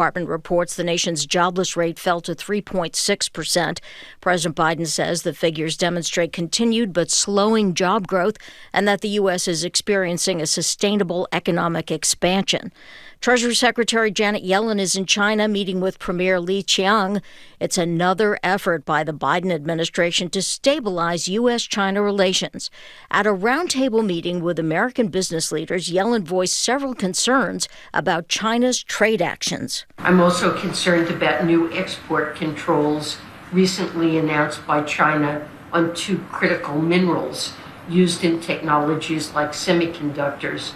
Department reports the nation's jobless rate fell to 3.6%. President Biden says the figures demonstrate continued but slowing job growth and that the U.S. is experiencing a sustainable economic expansion. Treasury Secretary Janet Yellen is in China meeting with Premier Li Qiang. It's another effort by the Biden administration to stabilize U.S.-China relations. At a roundtable meeting with American business leaders, Yellen voiced several concerns about China's trade actions. I'm also concerned about new export controls recently announced by China on two critical minerals used in technologies like semiconductors.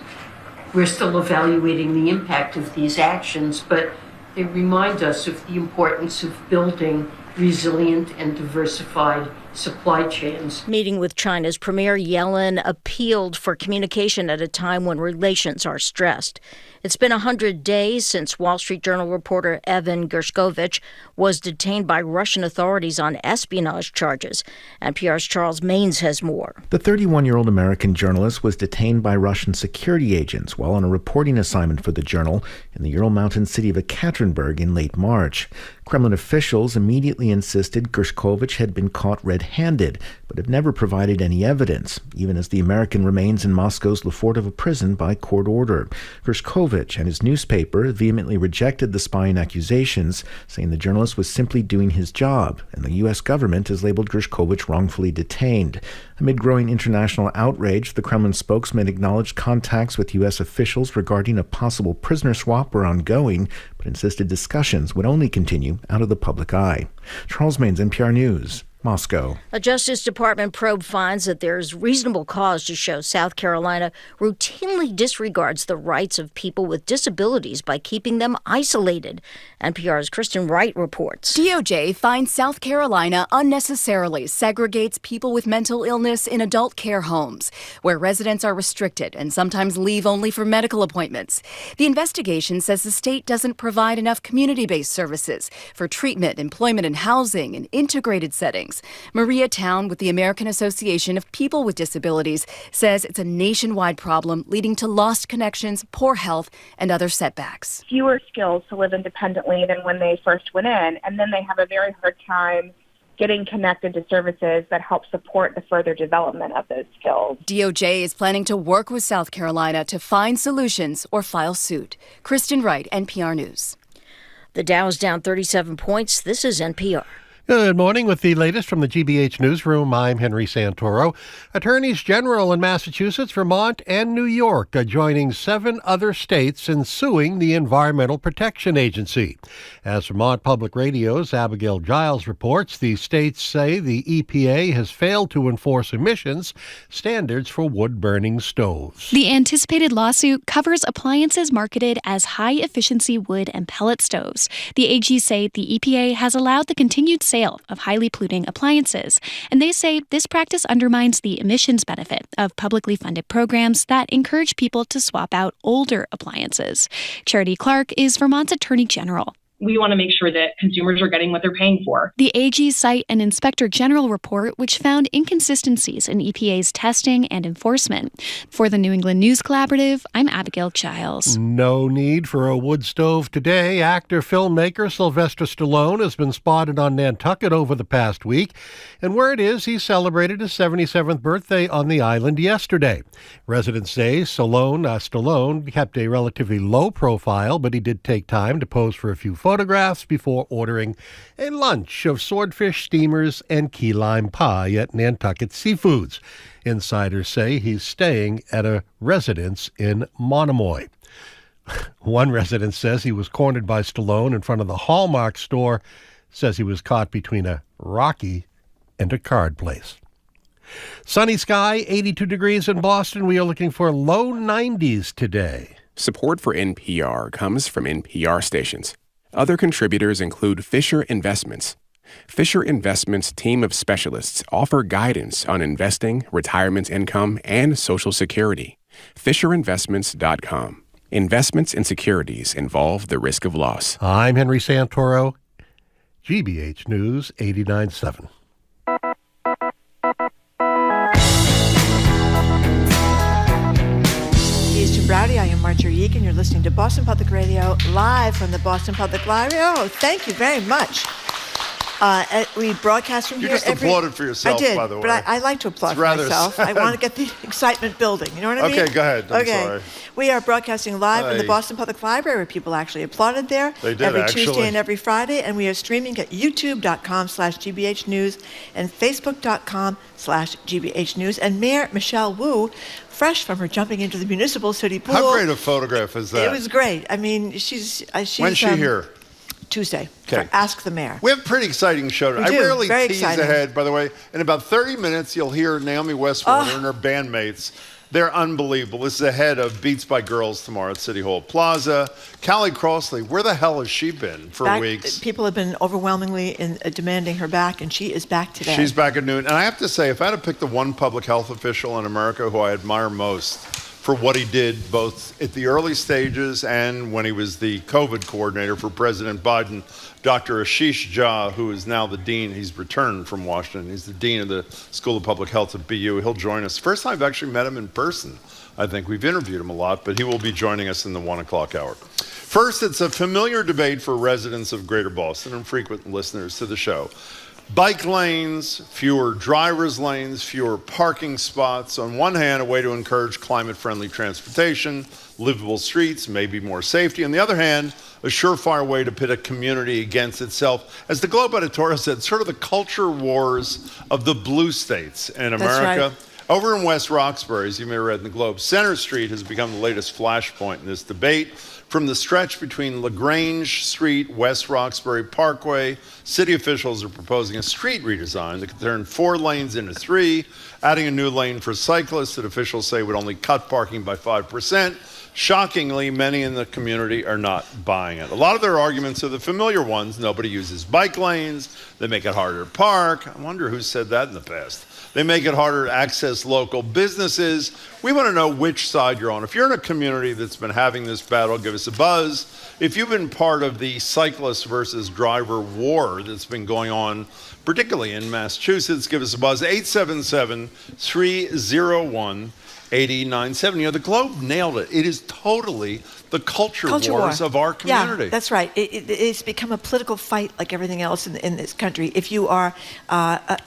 We're still evaluating the impact of these actions, but they remind us of the importance of building resilient and diversified supply chains. Meeting with China's Premier, Yellen appealed for communication at a time when relations are stressed. It's been 100 days since Wall Street Journal reporter Evan Gershkovich was detained by Russian authorities on espionage charges. NPR's Charles Maines has more. The 31-year-old American journalist was detained by Russian security agents while on a reporting assignment for the Journal in the Ural Mountain city of Ekaterinburg in late March. Kremlin officials immediately insisted Gershkovich had been caught red-handed, but have never provided any evidence, even as the American remains in Moscow's Lefortovo prison by court order. Gershkovich and his newspaper vehemently rejected the spying accusations, saying the journalist was simply doing his job, and the U.S. government has labeled Gershkovich wrongfully detained. Amid growing international outrage, the Kremlin spokesman acknowledged contacts with U.S. officials regarding a possible prisoner swap were ongoing, but insisted discussions would only continue out of the public eye. Charles Maines, NPR News, Moscow. A Justice Department probe finds that there's reasonable cause to show South Carolina routinely disregards the rights of people with disabilities by keeping them isolated. NPR's Kristen Wright reports. DOJ finds South Carolina unnecessarily segregates people with mental illness in adult care homes, where residents are restricted and sometimes leave only for medical appointments. The investigation says the state doesn't provide enough community-based services for treatment, employment, and housing in integrated settings. Maria Town with the American Association of People with Disabilities says it's a nationwide problem leading to lost connections, poor health, and other setbacks. Fewer skills to live independently than when they first went in, and then they have a very hard time getting connected to services that help support the further development of those skills. DOJ is planning to work with South Carolina to find solutions or file suit. Kristen Wright, NPR News. The Dow's down 37 points. This is NPR. Good morning. With the latest from the GBH Newsroom, I'm Henry Santoro. Attorneys General in Massachusetts, Vermont, and New York are joining 7 other states in suing the Environmental Protection Agency. As Vermont Public Radio's Abigail Giles reports, the states say the EPA has failed to enforce emissions standards for wood-burning stoves. The anticipated lawsuit covers appliances marketed as high-efficiency wood and pellet stoves. The AG say the EPA has allowed the continued sale of highly polluting appliances, and they say this practice undermines the emissions benefit of publicly funded programs that encourage people to swap out older appliances. Charity Clark is Vermont's Attorney General. We want to make sure that consumers are getting what they're paying for. The AG cite an Inspector General report which found inconsistencies in EPA's testing and enforcement. For the New England News Collaborative, I'm Abigail Giles. No need for a wood stove today. Actor-filmmaker Sylvester Stallone has been spotted on Nantucket over the past week, and word is he celebrated his 77th birthday on the island yesterday. Residents say Stallone kept a relatively low profile, but he did take time to pose for a few photographs before ordering a lunch of swordfish steamers and key lime pie at Nantucket Seafoods. Insiders say he's staying at a residence in Monomoy. One resident says he was cornered by Stallone in front of the Hallmark store, says he was caught between a Rocky and a card place. Sunny sky, 82 degrees in Boston. We are looking for low 90s today. Support for NPR comes from NPR stations. Other contributors include Fisher Investments. Fisher Investments' team of specialists offer guidance on investing, retirement income, and Social Security. FisherInvestments.com. Investments in securities involve the risk of loss. I'm Henry Santoro, GBH News 89.7. Browdy, I am Marjorie Egan. You're listening to Boston Public Radio, live from the Boston Public Library. Oh, thank you very much. We broadcast from you here. You just applauded for yourself, I did, by the way. But I like to applaud for myself. I want to get the excitement building. You know what I mean? Okay, go ahead. I'm sorry. We are broadcasting live from the Boston Public Library, where people actually applauded there. They did, every Tuesday and every Friday. And we are streaming at youtube.com/GBH News and facebook.com/GBH News. And Mayor Michelle Wu, fresh from her jumping into the municipal city pool. How great a photograph is that? It was great. I mean, she's When's she here? Tuesday. Okay. Ask the Mayor. We have a pretty exciting show today. We do. I rarely Very tease exciting. ahead, by the way. In about 30 minutes, you'll hear Naomi Westwater and her bandmates. They're unbelievable. This is ahead of Beats by Girls tomorrow at City Hall Plaza. Callie Crossley, where the hell has she been for weeks? People have been overwhelmingly demanding her back, and she is back today. She's back at noon. And I have to say, if I had to pick the one public health official in America who I admire most for what he did both at the early stages and when he was the COVID coordinator for President Biden, Dr. Ashish Jha, who is now the dean. He's returned from Washington. He's the dean of the School of Public Health at BU. He'll join us. First time I've actually met him in person. I think we've interviewed him a lot, but he will be joining us in the 1 o'clock hour. First, it's a familiar debate for residents of Greater Boston and frequent listeners to the show. Bike lanes, fewer driver's lanes, fewer parking spots. On one hand, a way to encourage climate-friendly transportation, livable streets, maybe more safety. On the other hand, a surefire way to pit a community against itself. As the Globe editorial said, sort of the culture wars of the blue states in America. That's right. Over in West Roxbury, as you may have read in the Globe, Center Street has become the latest flashpoint in this debate. From the stretch between LaGrange Street, West Roxbury Parkway, city officials are proposing a street redesign that could turn 4 lanes into 3, adding a new lane for cyclists that officials say would only cut parking by 5%. Shockingly, many in the community are not buying it. A lot of their arguments are the familiar ones. Nobody uses bike lanes. They make it harder to park. I wonder who said that in the past. They make it harder to access local businesses. We want to know which side you're on. If you're in a community that's been having this battle, give us a buzz. If you've been part of the cyclist versus driver war that's been going on, particularly in Massachusetts, give us a buzz. 877-301-8097. You know, the Globe nailed it. It is totally the culture wars of our community. Yeah, that's right. It's become a political fight like everything else in this country. If you're a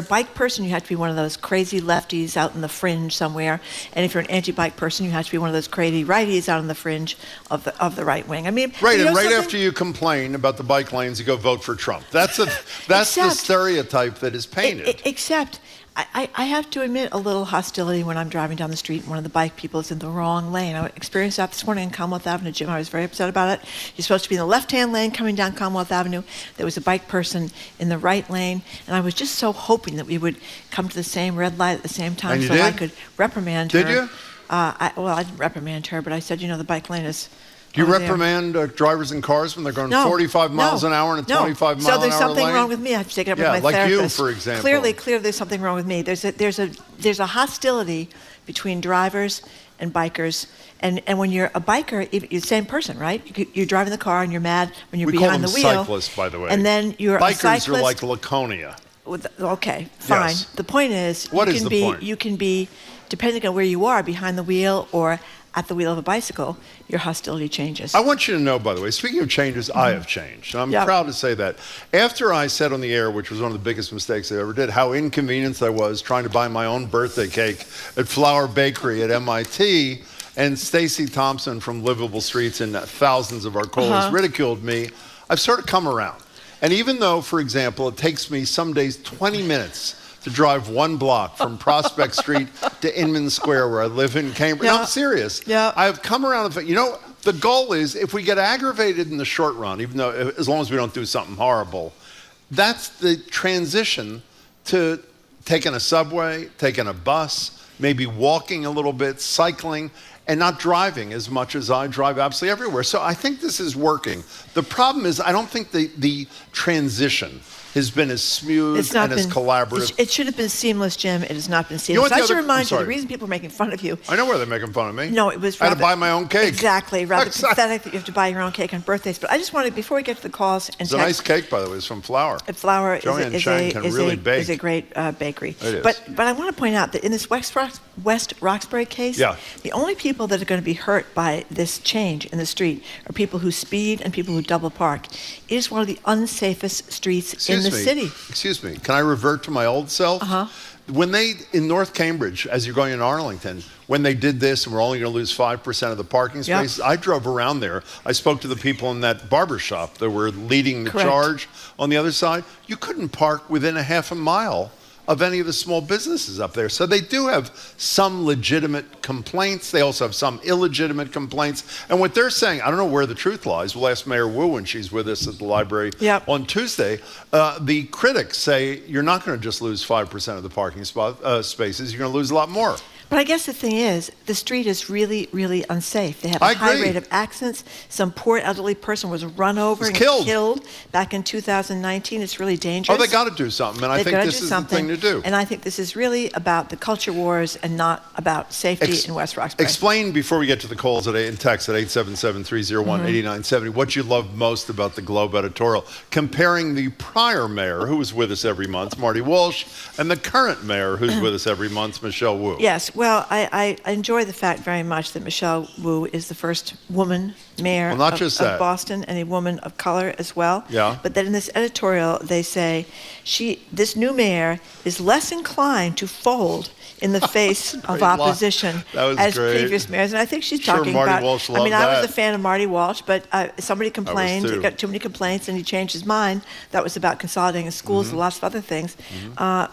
bike person, you have to be one of those crazy lefties out in the fringe somewhere, and if you're an anti-bike person, you have to be one of those crazy righties out on the fringe of the right wing. I mean, right, and right after you complain about the bike lanes, you go vote for Trump. That's the stereotype that is painted. Except, I have to admit a little hostility when I'm driving down the street and one of the bike people is in the wrong lane. I experienced that this morning in Commonwealth Avenue, Jim. I was very upset about it. You're supposed to be in the left-hand lane coming down Commonwealth Avenue. There was a bike person in the right lane, and I was just so hoping that we would come to the same red light at the same time so I could reprimand her. Did you? I didn't reprimand her, but I said, the bike lane is... Do you reprimand drivers in cars when they're going 45 miles an hour in a 25 mile an hour lane? So there's something wrong with me. I have to take it up with my therapist. Yeah, like you, for example. Clearly, there's something wrong with me. There's a hostility between drivers and bikers. And when you're a biker, you're the same person, right? You're driving the car and you're mad when you're behind the wheel. We call them cyclists, by the way. And then you're Bikers a cyclist. are like Laconia. Okay, fine. Yes. The point is, what is the point? You can be, depending on where you are, behind the wheel or at the wheel of a bicycle, your hostility changes. I want you to know, by the way, speaking of changes, I have changed. And I'm proud to say that. After I said on the air, which was one of the biggest mistakes I ever did, how inconvenienced I was trying to buy my own birthday cake at Flower Bakery at MIT, and Stacy Thompson from Livable Streets and thousands of our callers ridiculed me, I've sort of come around. And even though, for example, it takes me some days 20 minutes to drive 1 block from Prospect Street to Inman Square, where I live in Cambridge. No, I'm serious. Yeah. I've come around. The goal is, if we get aggravated in the short run, even though, as long as we don't do something horrible, that's the transition to taking a subway, taking a bus, maybe walking a little bit, cycling, and not driving as much as I drive absolutely everywhere. So I think this is working. The problem is, I don't think the transition has been as smooth and as collaborative. It should have been seamless, Jim. It has not been seamless. I should remind you, the reason people are making fun of you. I know where they're making fun of me. No, it was I had to buy my own cake. Exactly. Rather pathetic that you have to buy your own cake on birthdays. But I just wanted, before we get to the calls and it's a nice cake, by the way. It's from Flour. Flour is bake. a great bakery. It is. But I want to point out that in this West Roxbury case, the only people that are going to be hurt by this change in the street are people who speed and people who double park. It is one of the unsafest streets in the city. Excuse me. Can I revert to my old self? When they, in North Cambridge, as you're going in Arlington, when they did this and we're only going to lose 5% of the parking spaces, I drove around there. I spoke to the people in that barber shop that were leading the charge on the other side. You couldn't park within a half a mile of any of the small businesses up there. So they do have some legitimate complaints. They also have some illegitimate complaints. And what they're saying, I don't know where the truth lies. We'll ask Mayor Wu when she's with us at the library on Tuesday. The critics say you're not going to just lose 5% of the parking spaces. You're going to lose a lot more. But I guess the thing is, the street is really, really unsafe. They have a high rate of accidents. Some poor elderly person was run over and killed back in 2019. It's really dangerous. Oh, they got to do something, and I think this is the thing to do. And I think this is really about the culture wars and not about safety in West Roxbury. Explain, before we get to the calls and text at 877-301-8970, what you love most about the Globe editorial, comparing the prior mayor, who was with us every month, Marty Walsh, and the current mayor, who's with us every month, Michelle Wu. Yes. Well, I enjoy the fact very much that Michelle Wu is the first woman mayor of Boston, and a woman of color as well. Yeah. But that in this editorial, they say this new mayor is less inclined to fold in the face of opposition as previous mayors. And I think she's talking about, I was a fan of Marty Walsh, but somebody complained, he got too many complaints and he changed his mind. That was about consolidating schools and lots of other things.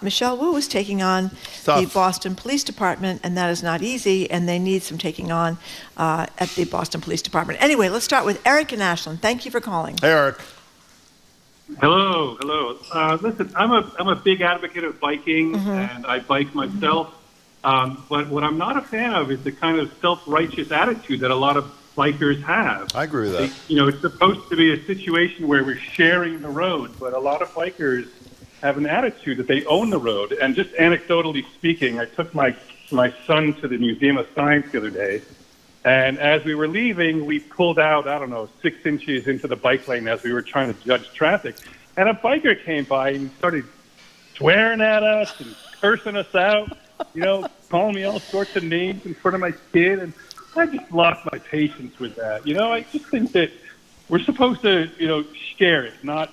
Michelle Wu was taking on the Boston Police Department, and that is not easy, and they need some taking on at the Boston Police Department. Anyway, let's start with Eric in Ashland. Thank you for calling. Hey, Eric. Hello. Listen, I'm a big advocate of biking, and I bike myself. But what I'm not a fan of is the kind of self-righteous attitude that a lot of bikers have. I agree with that. It's supposed to be a situation where we're sharing the road, but a lot of bikers have an attitude that they own the road. And just anecdotally speaking, I took my son to the Museum of Science the other day, and as we were leaving, we pulled out, 6 inches into the bike lane as we were trying to judge traffic. And a biker came by and started swearing at us and cursing us out, calling me all sorts of names in front of my kid. And I just lost my patience with that. I just think that we're supposed to, share it, not,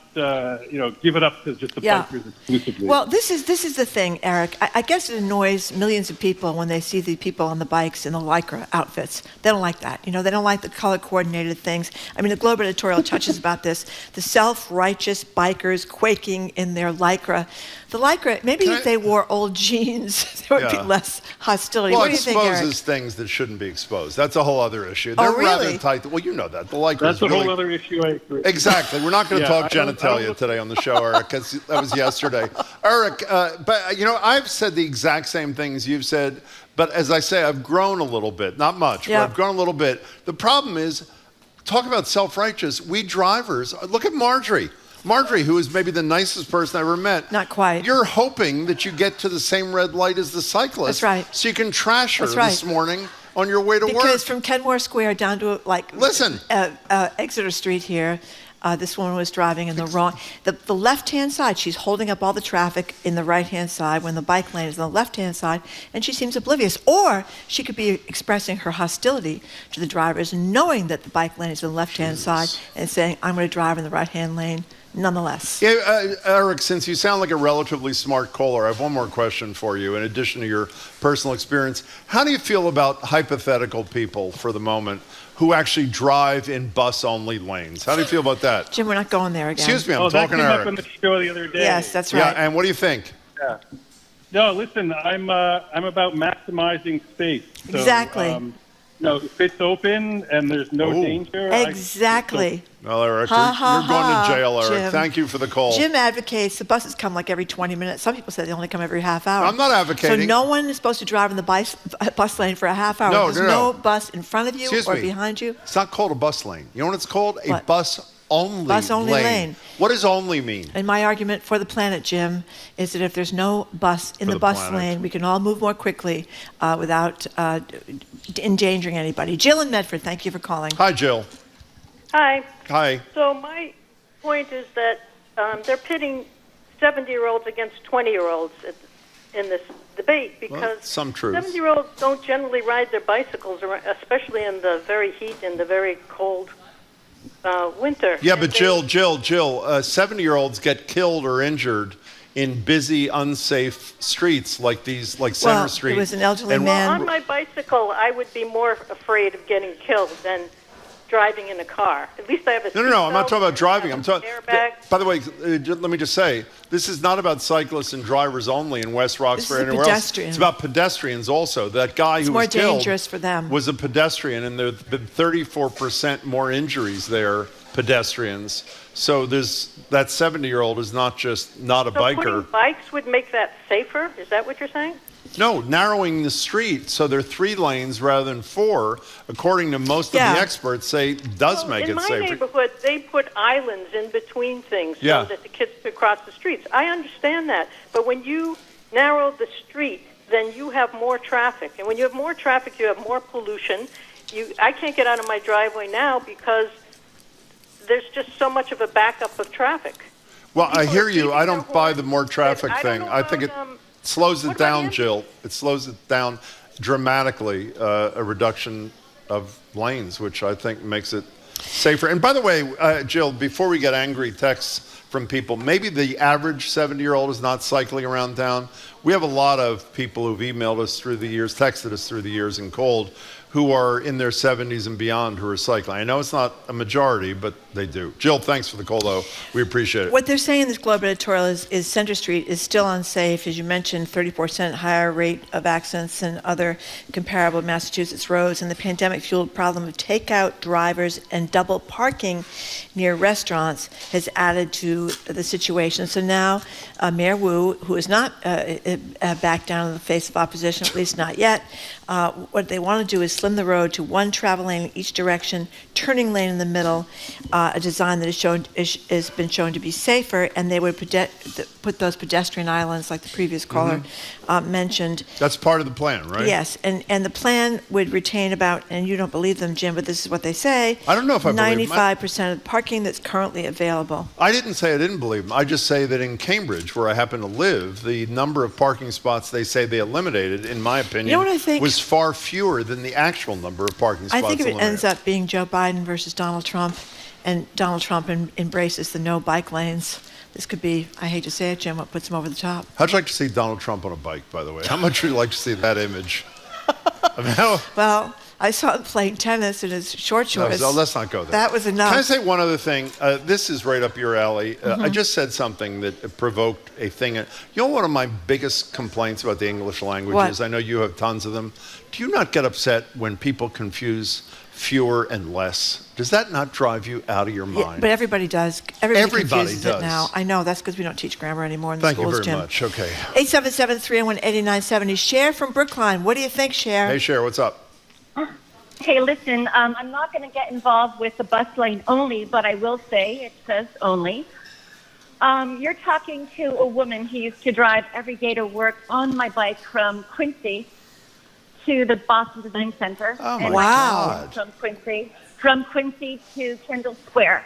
give it up to just the bikers exclusively. Well, this is the thing, Eric. I guess it annoys millions of people when they see the people on the bikes in the Lycra outfits. They don't like that. They don't like the color-coordinated things. I mean, the Globe editorial touches about this. The self-righteous bikers quaking in their Lycra. The Lycra, maybe if they wore old jeans, there would be less hostility. Well, what do you think, Eric? it exposes things that shouldn't be exposed. That's a whole other issue. They're rather tight. Well, you know that. The Lycra That's a whole other issue, I agree. Exactly. We're not going to talk genitalia today on the show, Eric, because that was yesterday. Eric, but I've said the exact same things you've said, but as I say, I've grown a little bit. Not much, but I've grown a little bit. The problem is, talk about self-righteous. We drivers, look at Marjorie. Marjorie, who is maybe the nicest person I ever met. Not quite. You're hoping that you get to the same red light as the cyclist. That's right. So you can trash her this morning on your way to work. Because from Kenmore Square down to Exeter Street here, this woman was driving in the left-hand side. She's holding up all the traffic in the right-hand side when the bike lane is on the left-hand side, and she seems oblivious. Or she could be expressing her hostility to the drivers, knowing that the bike lane is on the left-hand side, and saying, I'm going to drive in the right-hand lane nonetheless. Eric, since you sound like a relatively smart caller, I have one more question for you. In addition to your personal experience, how do you feel about hypothetical people, for the moment, who actually drive in bus-only lanes? How do you feel about that? Jim, we're not going there again. Excuse me, I'm talking to Eric. That came up on the show the other day. Yes, that's right. Yeah, and what do you think? Yeah. No, listen, I'm about maximizing space. So, exactly. If it's open and there's no danger. Exactly. Well, Eric, you're going to jail, Eric. Jim. Thank you for the call. Jim advocates the buses come like every 20 minutes. Some people say they only come every half hour. I'm not advocating. So no one is supposed to drive in the bus lane for a half hour. There's no bus in front of you or behind you. It's not called a bus lane. You know what it's called? A bus only lane. What does only mean? And my argument for the planet, Jim, is that if there's no bus in the bus lane, we can all move more quickly without endangering anybody. Jill in Medford, thank you for calling. Hi, Jill. Hi. Hi. So my point is that they're pitting 70-year-olds against 20-year-olds in this debate because some truth. 70-year-olds don't generally ride their bicycles, especially in the very heat and the very cold winter. Yeah, but Jill, 70-year-olds get killed or injured in busy, unsafe streets like Center Street. It was an elderly man. Well, on my bicycle, I would be more afraid of getting killed than driving in a car. At least I have a No, I'm not talking about driving. I'm talking. Airbag. By the way, let me just say, this is not about cyclists and drivers only in West Roxbury and anywhere else. It's about pedestrians also. That guy who was killed more dangerous for them. Was a pedestrian, and there have been 34% more injuries there, pedestrians. So that 70-year-old is not just not a biker. Putting bikes would make that safer? Is that what you're saying? No, narrowing the street so there are 3 lanes rather than 4, according to most of the experts, say does make it safer. In my neighborhood, they put islands in between things so that the kids could cross the streets. I understand that. But when you narrow the street, then you have more traffic. And when you have more traffic, you have more pollution. I can't get out of my driveway now because there's just so much of a backup of traffic. Well, I hear you. I don't buy the more traffic thing. I think it slows it down, Jill. It slows it down dramatically, a reduction of lanes, which I think makes it safer. And by the way, Jill, before we get angry texts from people, maybe the average 70-year-old is not cycling around town. We have a lot of people who've emailed us through the years, texted us through the years in cold, who are in their 70s and beyond who are cycling. I know it's not a majority, but they do. Jill, thanks for the call, though. We appreciate it. What they're saying in this Globe editorial is Center Street is still unsafe. As you mentioned, 34% higher rate of accidents than other comparable Massachusetts roads. And the pandemic-fueled problem of takeout drivers and double parking near restaurants has added to the situation. So now Mayor Wu, who is not backed down in the face of opposition, at least not yet, what they want to do is slim the road to 1 travel lane in each direction, turning lane in the middle, a design that has been shown to be safer, and they would put those pedestrian islands like the previous caller mentioned. That's part of the plan, right? Yes, and the plan would retain about, and you don't believe them, Jim, but this is what they say. I don't know if I believe them. 95% of the parking that's currently available. I didn't say I didn't believe them. I just say that in Cambridge, where I happen to live, the number of parking spots they say they eliminated, in my opinion, you know what I think? Was far fewer than the actual number of parking spots I think if eliminated. it ends up being Joe Biden versus Donald Trump, and Donald Trump embraces the no bike lanes, this could be, I hate to say it, Jim, what puts him over the top. How'd you like to see Donald Trump on a bike, by the way? How much would you like to see that image? Well, I saw him playing tennis in his short shorts. No, let's not go there. That was enough. Can I say one other thing? This is right up your alley. I just said something that provoked a thing. You know, one of my biggest complaints about the English language is, I know you have tons of them. Do you not get upset when people confuse fewer and less? Does that not drive you out of your mind? Yeah, but everybody does. Everybody confuses does. it now. I know. That's because we don't teach grammar anymore in the Thank schools, you very Jim. much. Okay. 877-301-8970. Cher from Brookline. What do you think, Cher? Hey, Cher, what's up? Hey, listen, I'm not going to get involved with the bus lane only, but I will say, it says only. You're talking to a woman who used to drive every day to work on my bike from Quincy to the Boston Design Center. Oh, my God. From Quincy to Kendall Square.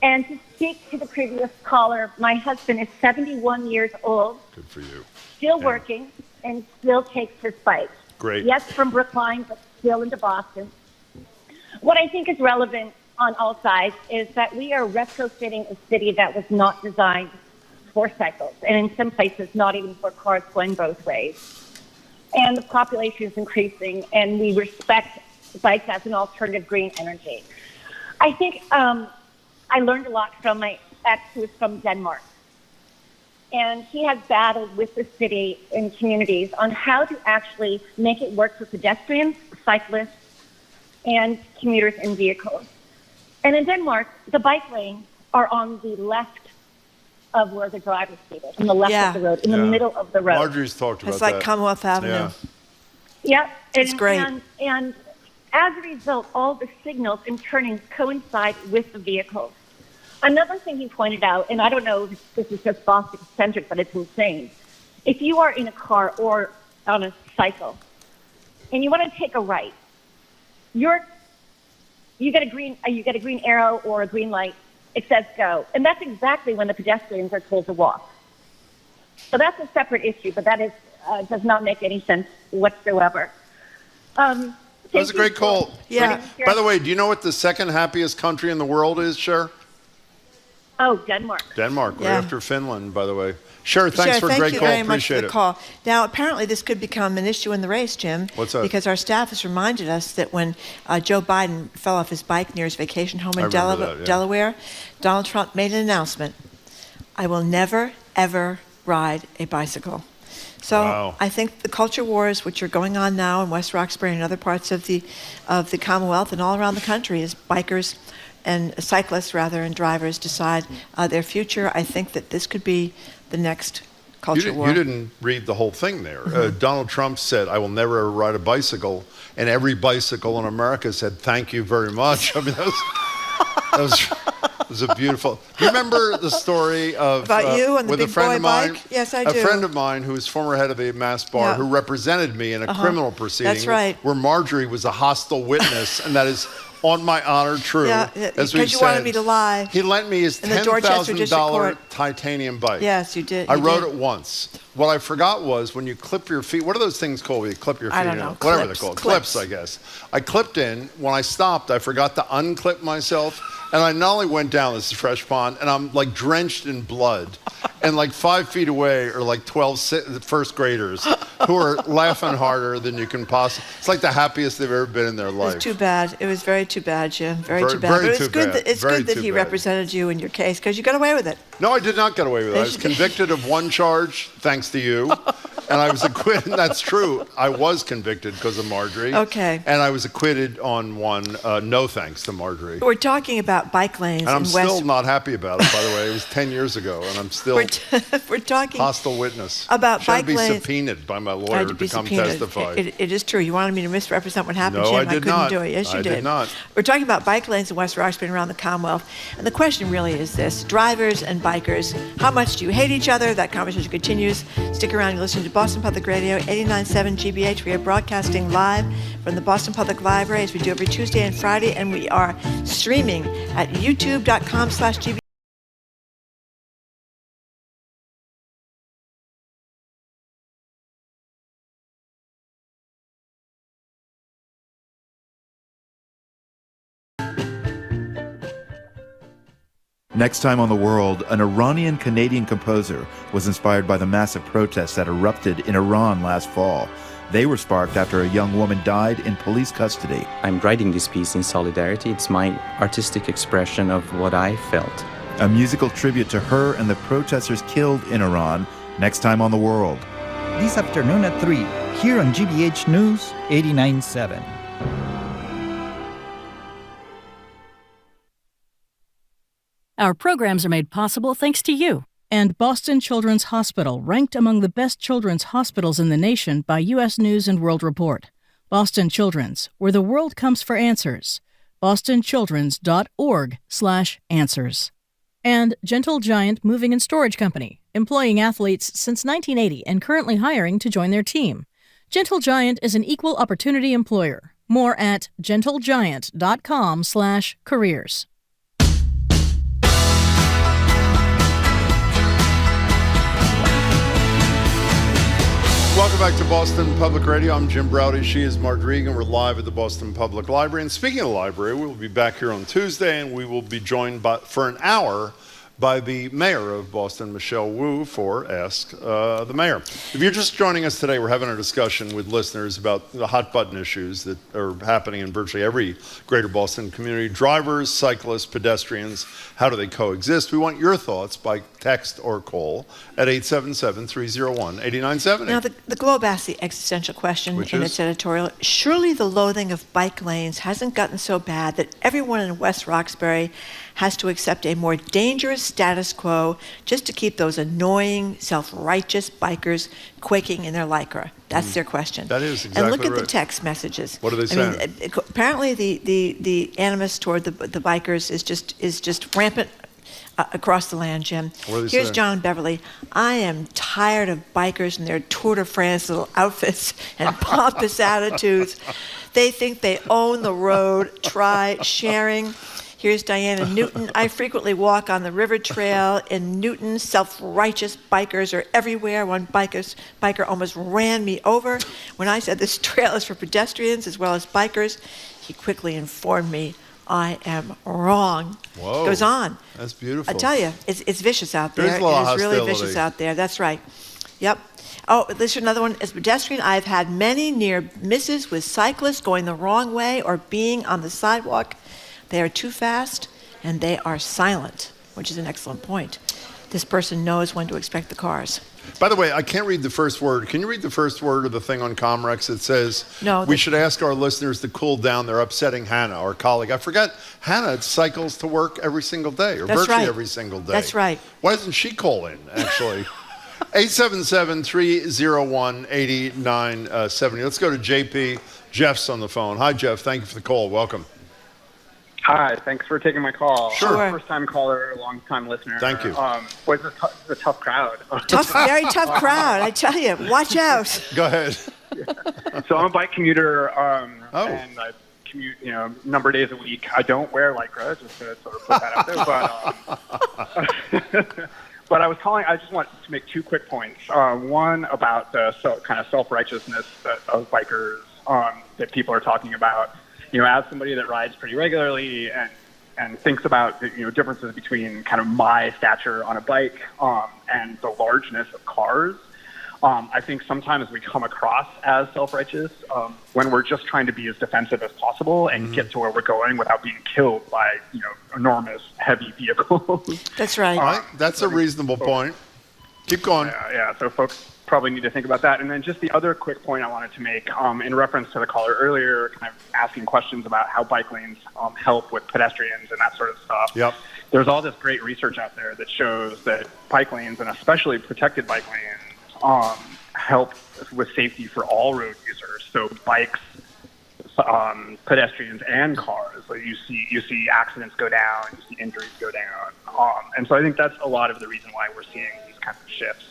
And to speak to the previous caller, my husband is 71 years old. Good for you. Still working and still takes his bike. Great. Yes, from Brookline, but still into Boston. What I think is relevant on all sides is that we are retrofitting a city that was not designed for cycles, and in some places not even for cars going both ways. And the population is increasing, and we respect bikes as an alternative green energy. I think I learned a lot from my ex, who is from Denmark. And he has battled with the city and communities on how to actually make it work for pedestrians, cyclists, and commuters and vehicles. And in Denmark, the bike lanes are on the left of where the driver's seated, on the left of the road, in the middle of the road. Marjorie's talked about that. It's like Commonwealth Avenue. Yeah. It's great. And as a result, all the signals and turnings coincide with the vehicles. Another thing he pointed out, and I don't know if this is just Boston-centric, but it's insane. If you are in a car or on a cycle and you want to take a right, you get a green arrow or a green light. It says go, and that's exactly when the pedestrians are told to walk. So that's a separate issue, but that is does not make any sense whatsoever. That was a great call. Yeah. By the way, do you know what the second happiest country in the world is, Cher? Oh, Denmark. Denmark, Yeah. right after Finland, by the way. Cher, thanks for a great thank you call. very much for Appreciate the it. call. Now, apparently, this could become an issue in the race, Jim. What's that? Because our staff has reminded us that when Joe Biden fell off his bike near his vacation home in I remember that, yeah. Delaware, Donald Trump made an announcement. I will never, ever ride a bicycle. So Wow. I think the culture wars, which are going on now in West Roxbury and other parts of the Commonwealth and all around the country, as bikers and cyclists, rather, and drivers decide their future, I think that this could be the next culture war. You didn't read the whole thing there. Donald Trump said, I will never ever ride a bicycle. And every bicycle in America said, thank you very much. I mean, that was a beautiful. Do you remember the story of About you and the with big a friend boy of mine? bike? Yes, I A do. friend of mine who is former head of the Mass Bar, Yeah. who represented me in a criminal proceeding. That's right. Where Marjorie was a hostile witness, and that is on my honor true. Yeah, as because we've you wanted said. me to lie. He lent me his In the Dorchester District $10,000 Court. titanium bike. Yes, you did. I you rode did. it once. What I forgot was when you clip your feet, what are those things called where you clip your feet I don't in? know. Whatever Clips. they're called. Clips. Clips, I guess. I clipped in. When I stopped, I forgot to unclip myself. And I not only went down, this is Fresh Pond, and I'm like drenched in blood. And like 5 feet away are like 12 first graders who are laughing harder than you can possibly. It's like the happiest they've ever been in their It life. was too bad. It was very too bad, Jim. Very too bad. very But it's too good bad. that, it's Very good that too he bad. represented you in your case because you got away with it. No, I did not get away with it. I was convicted of one charge, thanks to you. And I was acquitted. That's true. I was convicted because of Marjorie. Okay. And I was acquitted on one, no thanks to Marjorie. We're talking about bike lanes And I'm in still West. not happy about it, by the way. It was 10 years ago, and I'm still We're talking hostile witness. about Should bike be lanes. subpoenaed by my I lawyer had to be come subpoenaed. testify. It is true. You wanted me to misrepresent what happened, No, Jim. I did couldn't not. do it. Yes, you I did not. We're talking about bike lanes in West Roxbury and around the Commonwealth. And the question really is this. Drivers and bikers, how much do you hate each other? That conversation continues. Stick around. You're listening to Boston Public Radio, 89.7 GBH. We are broadcasting live from the Boston Public Library as we do every Tuesday and Friday. And we are streaming at youtube.com/GBH. Next time on The World, an Iranian-Canadian composer was inspired by the massive protests that erupted in Iran last fall. They were sparked after a young woman died in police custody. I'm writing this piece in solidarity. It's my artistic expression of what I felt. A musical tribute to her and the protesters killed in Iran. Next time on The World. This afternoon at 3, here on GBH News 89.7. Our programs are made possible thanks to you. And Boston Children's Hospital, ranked among the best children's hospitals in the nation by U.S. News and World Report. Boston Children's, where the world comes for answers. bostonchildrens.org/answers. And Gentle Giant Moving and Storage Company, employing athletes since 1980 and currently hiring to join their team. Gentle Giant is an equal opportunity employer. More at gentlegiant.com/careers. Welcome back to Boston Public Radio. I'm Jim Browdy. She is Marjorie Egan. We're live at the Boston Public Library. And speaking of the library, we will be back here on Tuesday, and we will be joined for an hour by the mayor of Boston, Michelle Wu, for Ask the Mayor. If you're just joining us today, we're having a discussion with listeners about the hot button issues that are happening in virtually every greater Boston community. Drivers, cyclists, pedestrians, how do they coexist? We want your thoughts by text or call at 877-301-8970. Now, the Globe asked the existential question in its editorial. Surely the loathing of bike lanes hasn't gotten so bad that everyone in West Roxbury has to accept a more dangerous status quo just to keep those annoying, self-righteous bikers quaking in their lycra. That's their question. That is exactly And look at right. the text messages. What are they saying? Apparently the animus toward the bikers is just rampant. across the land, Jim. What do they Here's say? John Beverly. I am tired of bikers and their Tour de France little outfits and pompous attitudes. They think they own the road. Try sharing. Here's Diana Newton. I frequently walk on the river trail in Newton. Self-righteous bikers are everywhere. One biker almost ran me over. When I said this trail is for pedestrians as well as bikers, he quickly informed me I am wrong. Whoa. Goes on. That's beautiful. I tell you, it's vicious out there. There's a lot of it is really hostility. vicious out there. That's right. Yep. Oh, this is another one. As a pedestrian, I've had many near misses with cyclists going the wrong way or being on the sidewalk. They are too fast, and they are silent, which is an excellent point. This person knows when to expect the cars. By the way, I can't read the first word. Can you read the first word of the thing on Comrex? It says, No, we should ask our listeners to cool down. They're upsetting Hannah, our colleague. I forgot, Hannah cycles to work every single day, or That's virtually right. every single day. That's right. Why doesn't she call in, actually? 877-301-8970. Let's go to JP. Jeff's on the phone. Hi, Jeff. Thank you for the call. Welcome. Hi, thanks for taking my call. Sure. First-time caller, long-time listener. Thank you. Was a tough crowd. Very tough crowd, I tell you. Watch out. Go ahead. So I'm a bike commuter, and I commute, a number of days a week. I don't wear Lycra, just to sort of put that out there. But I was calling. I just want to make two quick points. One about the kind of self-righteousness of bikers that people are talking about. As somebody that rides pretty regularly and thinks about differences between kind of my stature on a bike and the largeness of cars, I think sometimes we come across as self-righteous when we're just trying to be as defensive as possible and get to where we're going without being killed by enormous heavy vehicles. That's right. All right. That's a reasonable point. Keep going. Yeah. So folks probably need to think about that. And then just the other quick point I wanted to make in reference to the caller earlier, kind of asking questions about how bike lanes help with pedestrians and that sort of stuff. Yep. There's all this great research out there that shows that bike lanes, and especially protected bike lanes, help with safety for all road users. So bikes, pedestrians, and cars. So you see accidents go down, you see injuries go down, and so I think that's a lot of the reason why we're seeing these kinds of shifts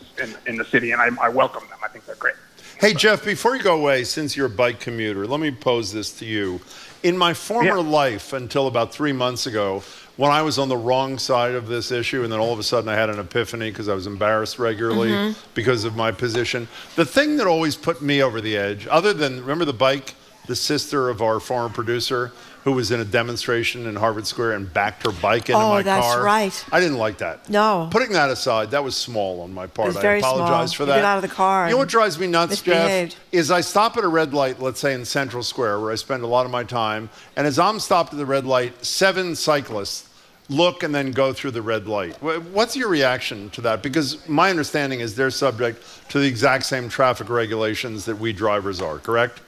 in the city, and I welcome them. I think they're great. Hey, Jeff, before you go away, since you're a bike commuter, let me pose this to you. In my former life, until about 3 months ago, when I was on the wrong side of this issue, and then all of a sudden I had an epiphany because I was embarrassed regularly because of my position, the thing that always put me over the edge, other than, remember the bike, the sister of our former producer, who was in a demonstration in Harvard Square and backed her bike into my car? Oh, that's right. I didn't like that. No. Putting that aside, that was small on my part. It was very I apologize small. for that. You get out of the car. You know what drives me nuts, misbehaved. Jeff? Is I stop at a red light, let's say in Central Square, where I spend a lot of my time, and as I'm stopped at the red light, 7 cyclists look and then go through the red light. What's your reaction to that? Because my understanding is they're subject to the exact same traffic regulations that we drivers are, correct?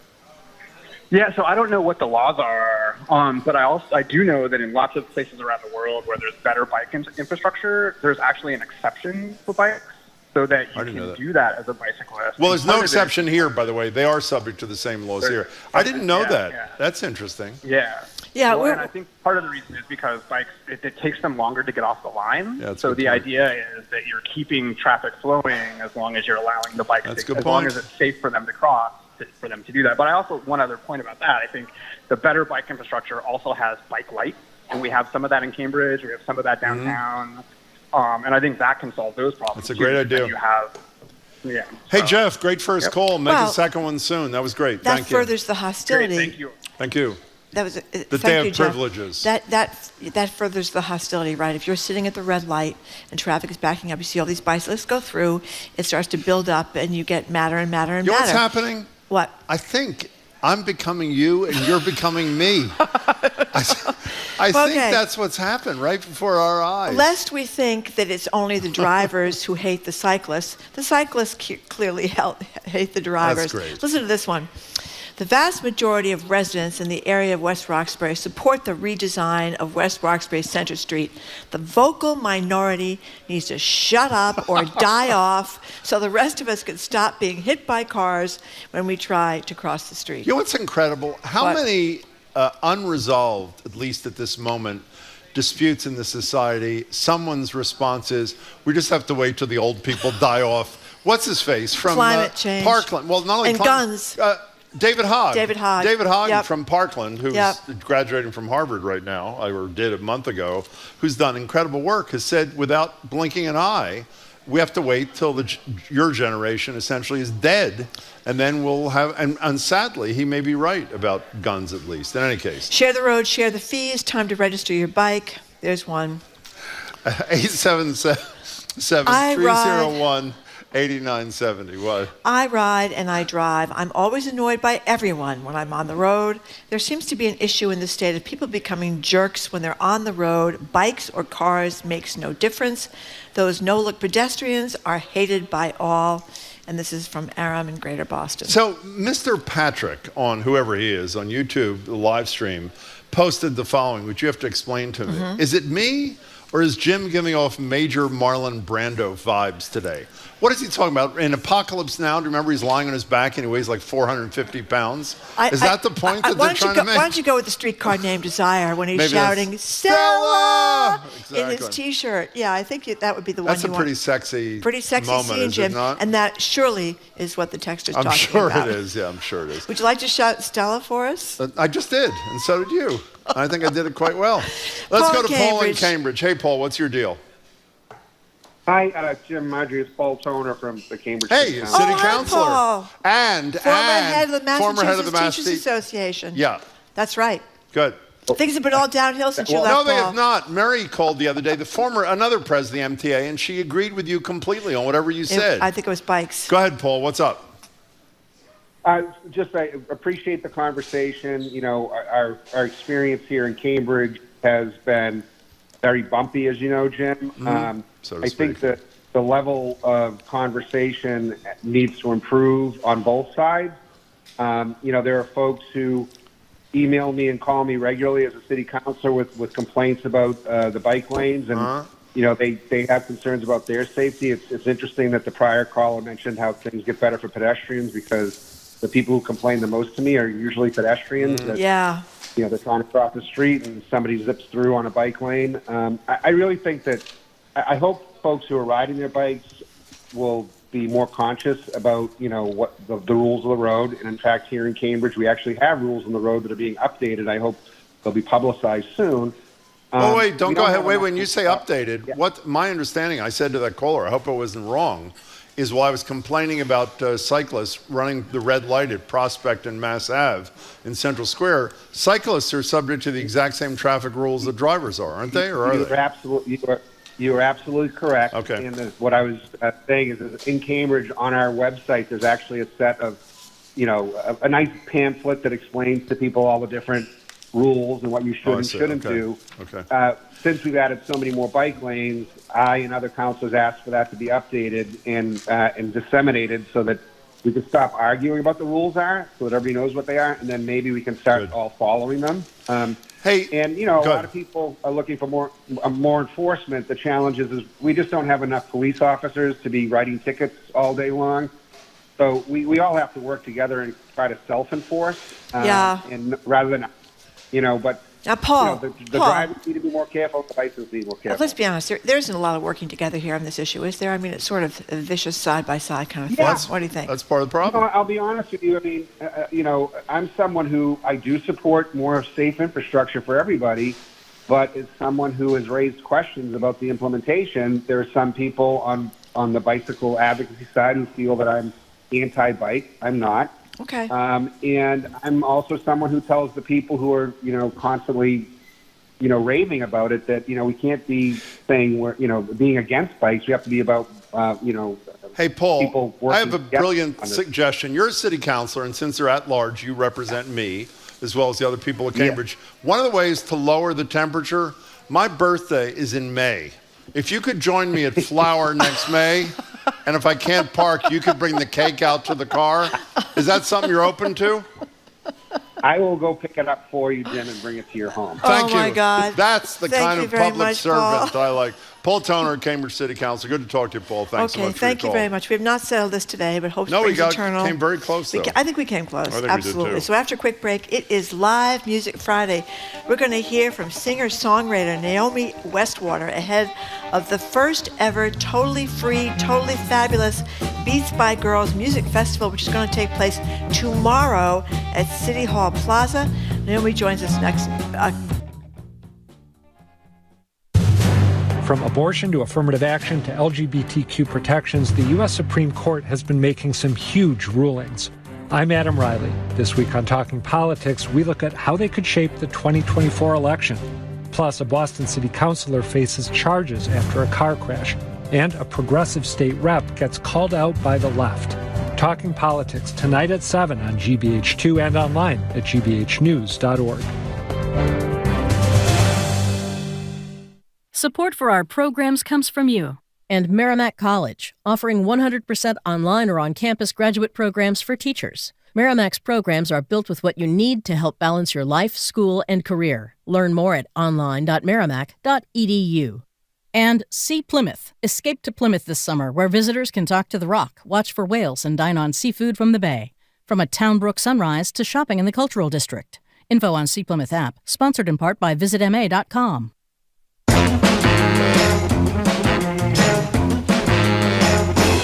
Yeah, so I don't know what the laws are, but I do know that in lots of places around the world where there's better bike infrastructure, there's actually an exception for bikes so that you can do that as a bicyclist. Well, there's no exception here, by the way. They are subject to the same laws here. I didn't know that. Yeah. That's interesting. Yeah. Yeah, well, and I think part of the reason is because bikes, it takes them longer to get off the line. Yeah, so the idea is that you're keeping traffic flowing as long as you're allowing the bikes as long as it's safe for them to cross, for them to do that. But I also, one other point about that, I think the better bike infrastructure also has bike lights, and we have some of that in Cambridge, we have some of that downtown, and I think that can solve those problems. That's a great idea. You have, yeah. Hey, Jeff, great first call. Make Well, a second one soon. That was great. That Thank you. furthers the hostility. Great, thank you. Thank you. That was that thank they you, have Jeff. privileges. That furthers the hostility, right? If you're sitting at the red light and traffic is backing up, you see all these bicyclists go through, it starts to build up, and you get madder and madder and You know madder. what's happening? What? I think I'm becoming you and you're becoming me. I think that's what's happened right before our eyes. Lest we think that it's only the drivers who hate the cyclists clearly hate the drivers. That's great. Listen to this one. The vast majority of residents in the area of West Roxbury support the redesign of West Roxbury Center Street. The vocal minority needs to shut up or die off so the rest of us can stop being hit by cars when we try to cross the street. You know what's incredible? How many unresolved, at least at this moment, disputes in the society, someone's response is, we just have to wait till the old people die off. What's his face from climate change. Parkland? Well, not only and guns. David Hogg. David Hogg Yep. From Parkland, who's graduating from Harvard right now, or did a month ago, who's done incredible work, has said without blinking an eye, we have to wait till your generation essentially is dead, and then we'll have, and sadly, he may be right about guns at least. In any case. Share the road, share the fees, time to register your bike. There's one. 877-301. 8970, what? I ride and I drive. I'm always annoyed by everyone when I'm on the road. There seems to be an issue in the state of people becoming jerks when they're on the road. Bikes or cars makes no difference. Those no-look pedestrians are hated by all. And this is from Aram in Greater Boston. So Mr. Patrick, on whoever he is, on YouTube, the live stream, posted the following, which you have to explain to me. Is it me, or is Jim giving off major Marlon Brando vibes today? What is he talking about? In Apocalypse Now, do you remember he's lying on his back and he weighs like 450 pounds? Is that the point that they're trying to make? Why don't you go with the streetcar named Desire when he's Maybe shouting, Stella! Exactly. In his T-shirt. Yeah, I think that would be the one That's you want. Pretty sexy moment, scene, Jim. And that surely is what the texter's talking about. I'm sure it is. Yeah, I'm sure it is. Would you like to shout Stella for us? I just did, and so did you. I think I did it quite well. Let's go to Paul in Cambridge. Hey, Paul, what's your deal? Hi, Jim Marjorie. It's Paul Toner from the Cambridge City Councilor. Paul. And former head of the Massachusetts Teachers Association. Yeah. That's right. Good. Things have been all downhill since you left, No, they Paul. have not. Mary called the other day, another president of the MTA, and she agreed with you completely on whatever you said. I think it was bikes. Go ahead, Paul. What's up? I appreciate the conversation. You know, our experience here in Cambridge has been very bumpy, as you know, Jim. I think that the level of conversation needs to improve on both sides. You know, there are folks who email me and call me regularly as a city councilor with complaints about the bike lanes, and you know, they have concerns about their safety. It's interesting that the prior caller mentioned how things get better for pedestrians, because the people who complain the most to me are usually pedestrians. That, you know, they're trying to cross the street and somebody zips through on a bike lane. I really think that I hope folks who are riding their bikes will be more conscious about, you know, what the rules of the road. And in fact, here in Cambridge, we actually have rules on the road that are being updated. I hope they'll be publicized soon. Oh, wait, don't go ahead. Wait, when you say updated, what my understanding, I said to that caller, I hope I wasn't wrong, is while I was complaining about cyclists running the red light at Prospect and Mass Ave in Central Square, cyclists are subject to the exact same traffic rules that drivers are, aren't they? Or are they? You are absolutely correct. Okay. And what I was saying is in Cambridge, on our website, there's actually a set of, you know, a nice pamphlet that explains to people all the different rules and what you should and shouldn't do. Okay. Since we've added so many more bike lanes, I and other councilors asked for that to be updated and disseminated so that we can stop arguing about the rules so that everybody knows what they are, and then maybe we can start all following them. And you know, a lot of people are looking for more enforcement. The challenge is we just don't have enough police officers to be writing tickets all day long. So we all have to work together and try to self-enforce. And rather than, you know, but. Now, Paul, you know, the drivers need to be more careful. The bikers need more careful. Let's be honest. There isn't a lot of working together here on this issue, is there? I mean, it's sort of a vicious side-by-side kind of thing. What do you think? That's part of the problem. You know, I'll be honest with you. I mean, you know, I'm someone who I do support more safe infrastructure for everybody, but as someone who has raised questions about the implementation, there are some people on the bicycle advocacy side who feel that I'm anti-bike. I'm not. Okay. And I'm also someone who tells the people who are, you know, constantly, you know, raving about it that, you know, we can't be saying we're, you know, being against bikes. We have to be about, you know, hey, Paul, people working I have a brilliant suggestion. You're a city councilor, and since they're at large, you represent me as well as the other people of Cambridge. One of the ways to lower the temperature, my birthday is in May. If you could join me at Flower next May, and if I can't park, you could bring the cake out to the car. Is that something you're open to? I will go pick it up for you, Jim, and bring it to your home. Thank you. Oh, my God. That's the Thank kind you of very public much, servant Paul. I like. Paul Toner, Cambridge City Council. Good to talk to you, Paul. Thanks so much for your Thank you call. very much. We have not settled this today, but hope No, we springs eternal. came very close, though. I think we came close. I think Absolutely. we did, too. So after a quick break, it is Live Music Friday. We're going to hear from singer-songwriter Naomi Westwater ahead of the first ever totally free, totally fabulous Beats by Girls Music Festival, which is going to take place tomorrow at City Hall Plaza. Naomi joins us next. From abortion to affirmative action to LGBTQ protections, the U.S. Supreme Court has been making some huge rulings. I'm Adam Riley. This week on Talking Politics, we look at how they could shape the 2024 election. Plus, a Boston city councilor faces charges after a car crash, and a progressive state rep gets called out by the left. Talking Politics tonight at 7 on GBH2 and online at gbhnews.org. Support for our programs comes from you and Merrimack College, offering 100% online or on-campus graduate programs for teachers. Merrimack's programs are built with what you need to help balance your life, school, and career. Learn more at online.merrimack.edu. And See Plymouth. Escape to Plymouth this summer, where visitors can talk to the Rock, watch for whales, and dine on seafood from the bay. From a Townbrook sunrise to shopping in the Cultural District. Info on See Plymouth app, sponsored in part by visitma.com.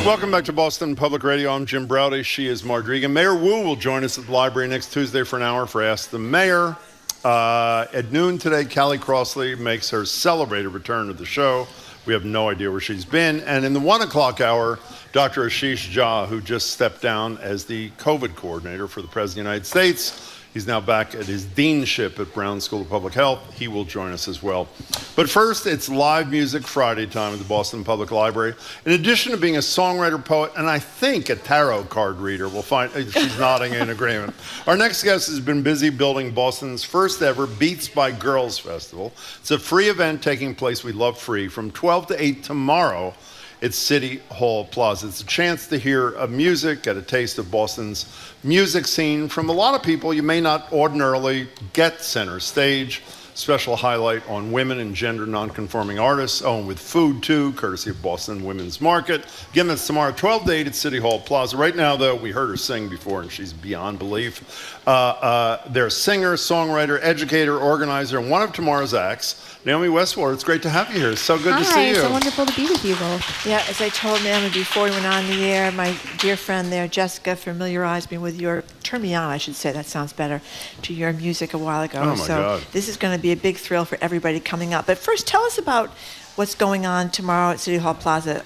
Welcome back to Boston Public Radio. I'm Jim Browdy. She is Marge. Mayor Wu will join us at the library next Tuesday for an hour for Ask the Mayor. At noon today, Callie Crossley makes her celebrated return to the show. We have no idea where she's been. And in the 1 o'clock hour, Dr. Ashish Jha, who just stepped down as the COVID coordinator for the President of the United States, he's now back at his deanship at Brown School of Public Health. He will join us as well. But first, it's Live Music Friday time at the Boston Public Library. In addition to being a songwriter, poet, and I think a tarot card reader, we'll find she's nodding in agreement. Our next guest has been busy building Boston's first ever Beats by Girls Festival. It's a free event taking place, we love free, from 12 to 8 tomorrow. It's City Hall Plaza. It's a chance to hear music, get a taste of Boston's music scene from a lot of people you may not ordinarily get center stage. Special highlight on women and gender nonconforming artists. Oh, and with food too, courtesy of Boston Women's Market. Again, that's tomorrow, 12 to 8 at City Hall Plaza. Right now, though, we heard her sing before, and she's beyond belief. They're singer, songwriter, educator, organizer, and one of tomorrow's acts, Naomi Westwater. It's great to have you here. It's so good to see you. Hi, so wonderful to be with you both. Yeah, as I told Naomi before we went on the air, my dear friend there, Jessica, familiarized me with turned me on, I should say, that sounds better, to your music a while ago. Oh, my God. This is going to be a big thrill for everybody coming up. But first, tell us about what's going on tomorrow at City Hall Plaza.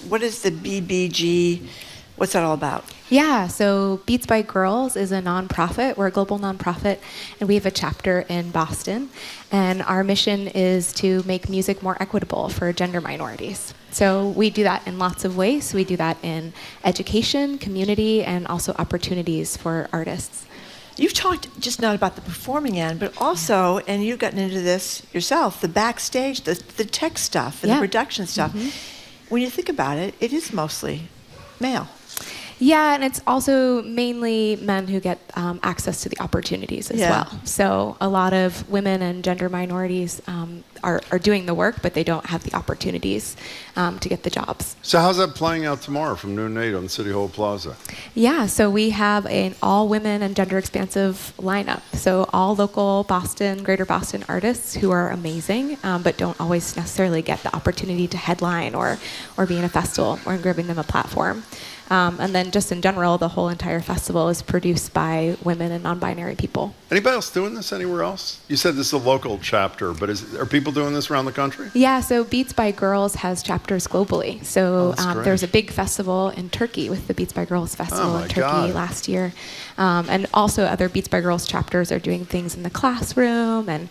What is the BBG? What's that all about? Yeah, so Beats by Girls is a nonprofit. We're a global nonprofit, and we have a chapter in Boston. And our mission is to make music more equitable for gender minorities. So we do that in lots of ways. We do that in education, community, and also opportunities for artists. You've talked just not about the performing end, but also, and you've gotten into this yourself, the backstage, the tech stuff and the production stuff. Mm-hmm. When you think about it, it is mostly male. Yeah, and it's also mainly men who get access to the opportunities as well. So a lot of women and gender minorities are doing the work, but they don't have the opportunities to get the jobs. So how's that playing out tomorrow from noon to 8 on City Hall Plaza? Yeah, so we have an all women and gender expansive lineup. So all local Boston, Greater Boston artists who are amazing, but don't always necessarily get the opportunity to headline or be in a festival or giving them a platform. And then just in general, the whole entire festival is produced by women and non-binary people. Anybody else doing this anywhere else? You said this is a local chapter, but are people doing this around the country? Yeah, so Beats by Girls has chapters globally. So there was a big festival in Turkey with the Beats by Girls Festival in Turkey last year. And also other Beats by Girls chapters are doing things in the classroom and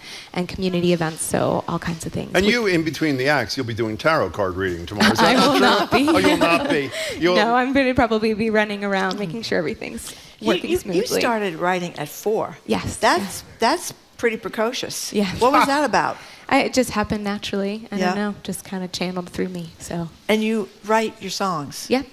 community events, so all kinds of things. And you, in between the acts, you'll be doing tarot card reading tomorrow. Is that I will not be. Oh, you'll not be. No, I'm going to probably be running around making sure everything's working smoothly. You started writing at 4. Yes. That's pretty precocious. Yeah. What was that about? It just happened naturally. I don't know, just kind of channeled through me. So. And you write your songs? Yep.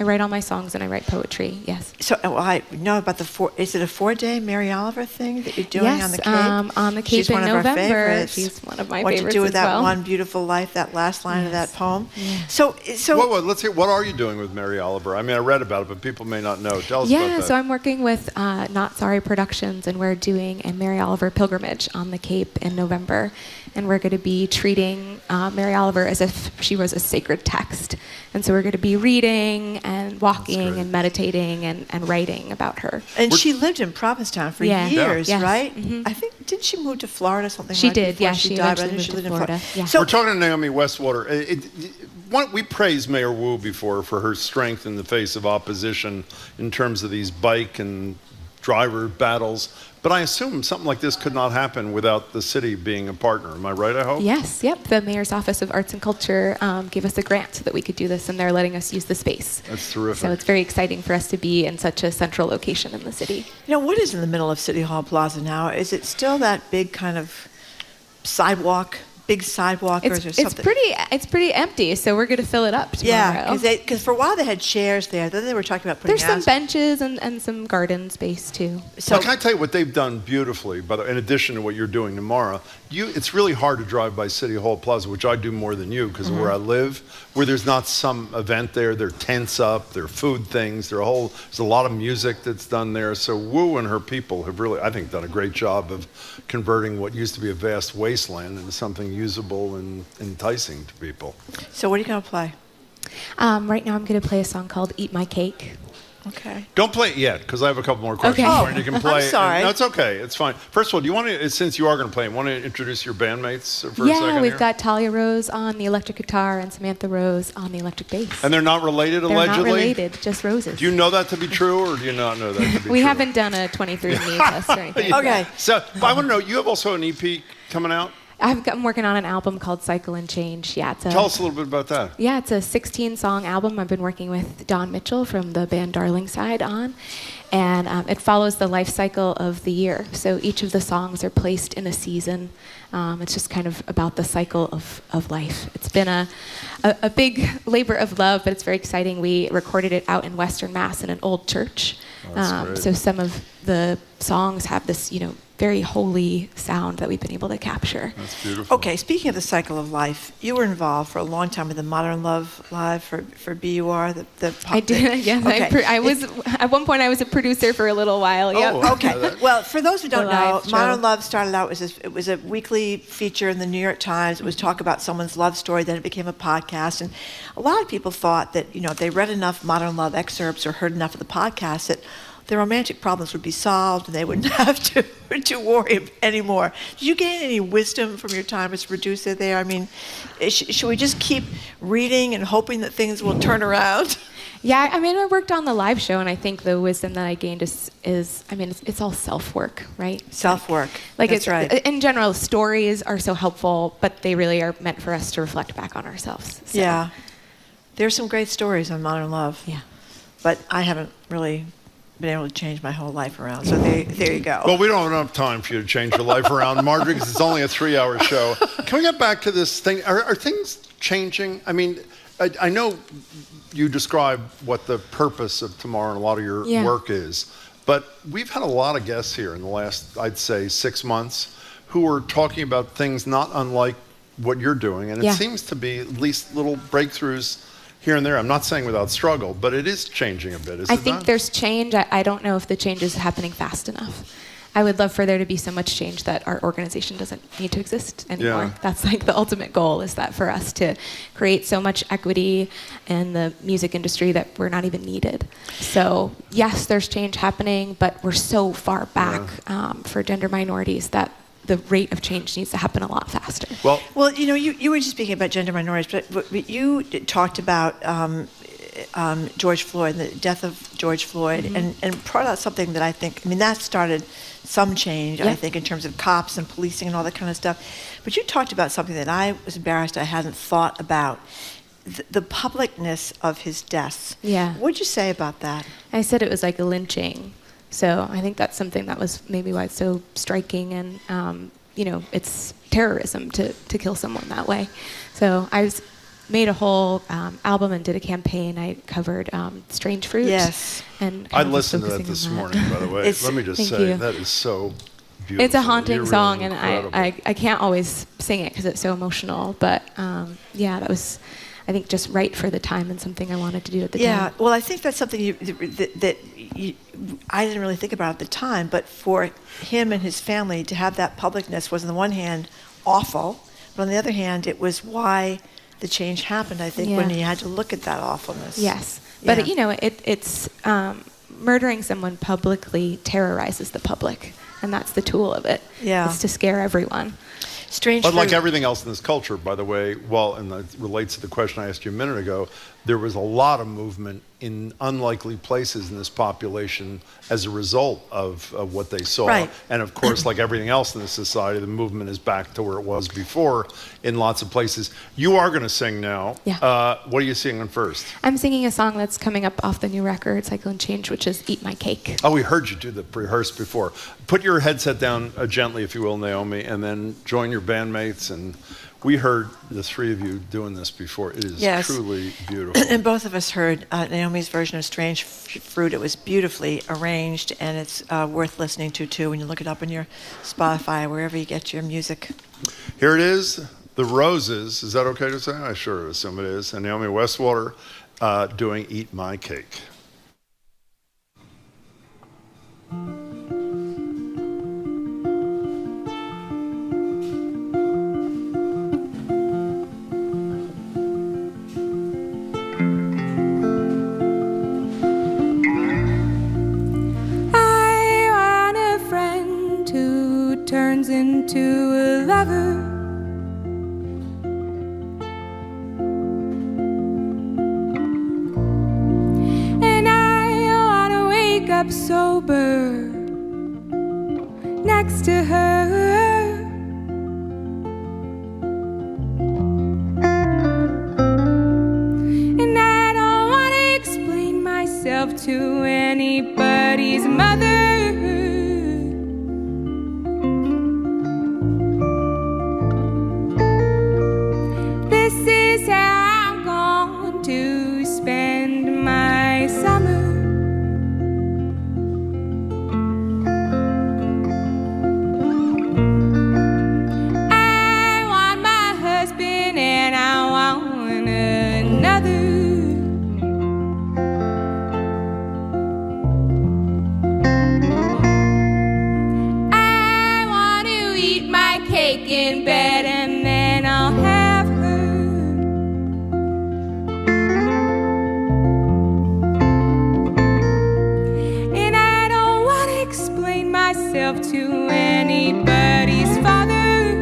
I write all my songs and I write poetry, yes. So I know about is it a 4-day Mary Oliver thing that you're doing on the Cape? On the Cape She's in one of our November. favorites. She's one of my what favorites to do with as that well. one beautiful life, that last line of that poem. Yeah. So let's hear, what are you doing with Mary Oliver? I mean, I read about it, but people may not know. Tell us about that. So I'm working with Not Sorry Productions, and we're doing a Mary Oliver pilgrimage on the Cape in November. And we're going to be treating Mary Oliver as if she was a sacred text. And so we're going to be reading and walking and meditating and writing about her. And she lived in Provincetown for years, right? Mm-hmm. I think, didn't she move to Florida or something? She did, before she died? eventually moved to Florida. Yeah. So we're talking to Naomi Westwater. We praised Mayor Wu before for her strength in the face of opposition in terms of these bike and driver battles. But I assume something like this could not happen without the city being a partner. Am I right, I hope? Yes, yep. The Mayor's Office of Arts and Culture gave us a grant so that we could do this, and they're letting us use the space. That's terrific. So it's very exciting for us to be in such a central location in the city. You know, what is in the middle of City Hall Plaza now? Is it still that big kind of big sidewalk, or is there something? It's pretty empty, so we're going to fill it up tomorrow. Yeah, because for a while they had chairs there. Then they were talking about putting some benches and some garden space too. So can I tell you what they've done beautifully? But in addition to what you're doing tomorrow, it's really hard to drive by City Hall Plaza, which I do more than you because of where I live, where there's not some event there. There are tents up, there are food things, there's a lot of music that's done there. So Wu and her people have really, I think, done a great job of converting what used to be a vast wasteland into something usable and enticing to people. So what are you going to play? Right now I'm going to play a song called Eat My Cake. Okay. Don't play it yet, because I have a couple more questions for you. You can play. I'm sorry. No, it's okay. It's fine. First of all, do you want to, since you are going to play, want to introduce your bandmates for a second? Yeah, we've got Talia Rose on the electric guitar and Samantha Rose on the electric bass. And they're not related, allegedly? They're not related, just roses. Do you know that to be true, or do you not know that to be true? We haven't done a 23andMe test or anything. Okay. So, I want to know, you have also an EP coming out? I'm working on an album called Cycle and Change. Yeah, Tell us a little bit about that. Yeah, it's a 16-song album. I've been working with Don Mitchell from the band Darling Side on, and it follows the life cycle of the year. So each of the songs are placed in a season. It's just kind of about the cycle of life. It's been a big labor of love, but it's very exciting. We recorded it out in Western Mass in an old church. So some of the songs have this, very holy sound that we've been able to capture. That's beautiful. Okay, speaking of the cycle of life, you were involved for a long time with the Modern Love Live for BUR. I did, yes. Okay. I was at one point I was a producer for a little while. Yep. Oh, okay. Well, for those who don't know, show. Modern Love started out it was a weekly feature in the New York Times. It was talk about someone's love story. Then it became a podcast, and a lot of people thought that if they read enough Modern Love excerpts or heard enough of the podcast that their romantic problems would be solved and they wouldn't have to worry anymore. Did you gain any wisdom from your time as producer there? I mean, should we just keep reading and hoping that things will turn around? Yeah, I worked on the live show, and I think the wisdom that I gained is it's all self-work, right? Self-work. That's right. In general, stories are so helpful, but they really are meant for us to reflect back on ourselves. So. Yeah. There's some great stories on Modern Love. Yeah. But I haven't really been able to change my whole life around. So there you go. Well, we don't have enough time for you to change your life around, Marjorie, because it's only a 3-hour show. Can we get back to this thing? Are things changing? I mean, I know you describe what the purpose of tomorrow and a lot of your work is, but we've had a lot of guests here in the last, I'd say, 6 months who are talking about things not unlike what you're doing, and it seems to be at least little breakthroughs here and there. I'm not saying without struggle, but it is changing a bit, I think there's change. I don't know if the change is happening fast enough. I would love for there to be so much change that our organization doesn't need to exist anymore. Yeah. That's like the ultimate goal, is that for us to create so much equity in the music industry that we're not even needed. So yes, there's change happening, but we're so far back for gender minorities that the rate of change needs to happen a lot faster. Well, you were just speaking about gender minorities, but you talked about George Floyd, the death of George Floyd, and brought out something that I think, that started some change, I think, in terms of cops and policing and all that kind of stuff. But you talked about something that I was embarrassed I hadn't thought about, the publicness of his deaths. Yeah. What'd you say about that? I said it was like a lynching. So I think that's something that was maybe why it's so striking, and it's terrorism to kill someone that way. So I was made a whole album and did a campaign. I covered Strange Fruit. Yes. And I listened to that this morning, by the way. Let me just say, that is so beautiful. It's a haunting song, really and I can't always sing it because it's so emotional. But that was, I think, just right for the time and something I wanted to do at the time. Yeah, well, I think that's something that I didn't really think about at the time, but for him and his family to have that publicness was, on the one hand, awful, but on the other hand, it was why the change happened, I think, when he had to look at that awfulness. Yes, but it's murdering someone publicly terrorizes the public, and that's the tool of it. Yeah, it's to scare everyone. But like everything else in this culture, by the way, and that relates to the question I asked you a minute ago, there was a lot of movement in unlikely places in this population as a result of what they saw. Right. And of course, like everything else in this society, the movement is back to where it was before in lots of places. You are going to sing now. Yeah. What are you singing first? I'm singing a song that's coming up off the new record, Cycle and Change, which is Eat My Cake. Oh, we heard you do the rehearse before. Put your headset down gently, if you will, Naomi, and then join your bandmates. And we heard the three of you doing this before. It is truly beautiful. And both of us heard Naomi's version of Strange Fruit. It was beautifully arranged, and it's worth listening to, too, when you look it up on your Spotify, wherever you get your music. Here it is, The Roses. Is that okay to say? I sure assume it is. And Naomi Westwater doing Eat My Cake. Turns into a lover, and I wanna wake up sober next to her, and I don't wanna explain myself to anybody's mother. In bed, and then I'll have her. And I don't want to explain myself to anybody's father.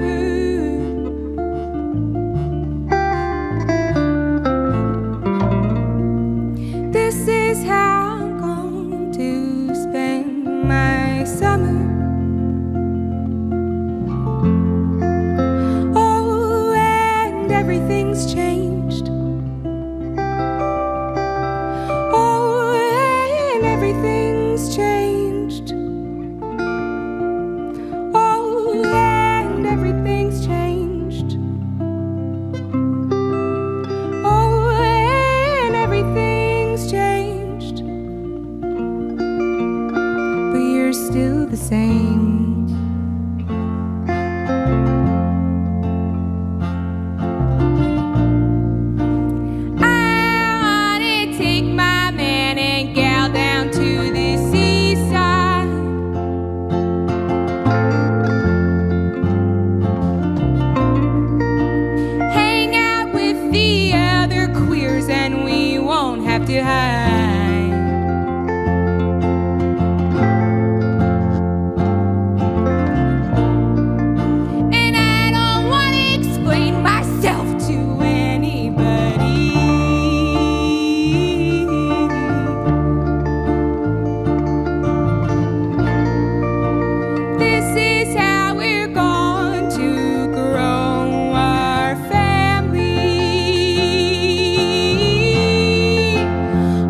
This is how I'm going to spend my summer. Everything's changed. Oh, and everything's changed. Oh, and everything's changed. Oh, and everything's changed. But you're still the same. To hide. And I don't want to explain myself to anybody. This is how we're going to grow our family.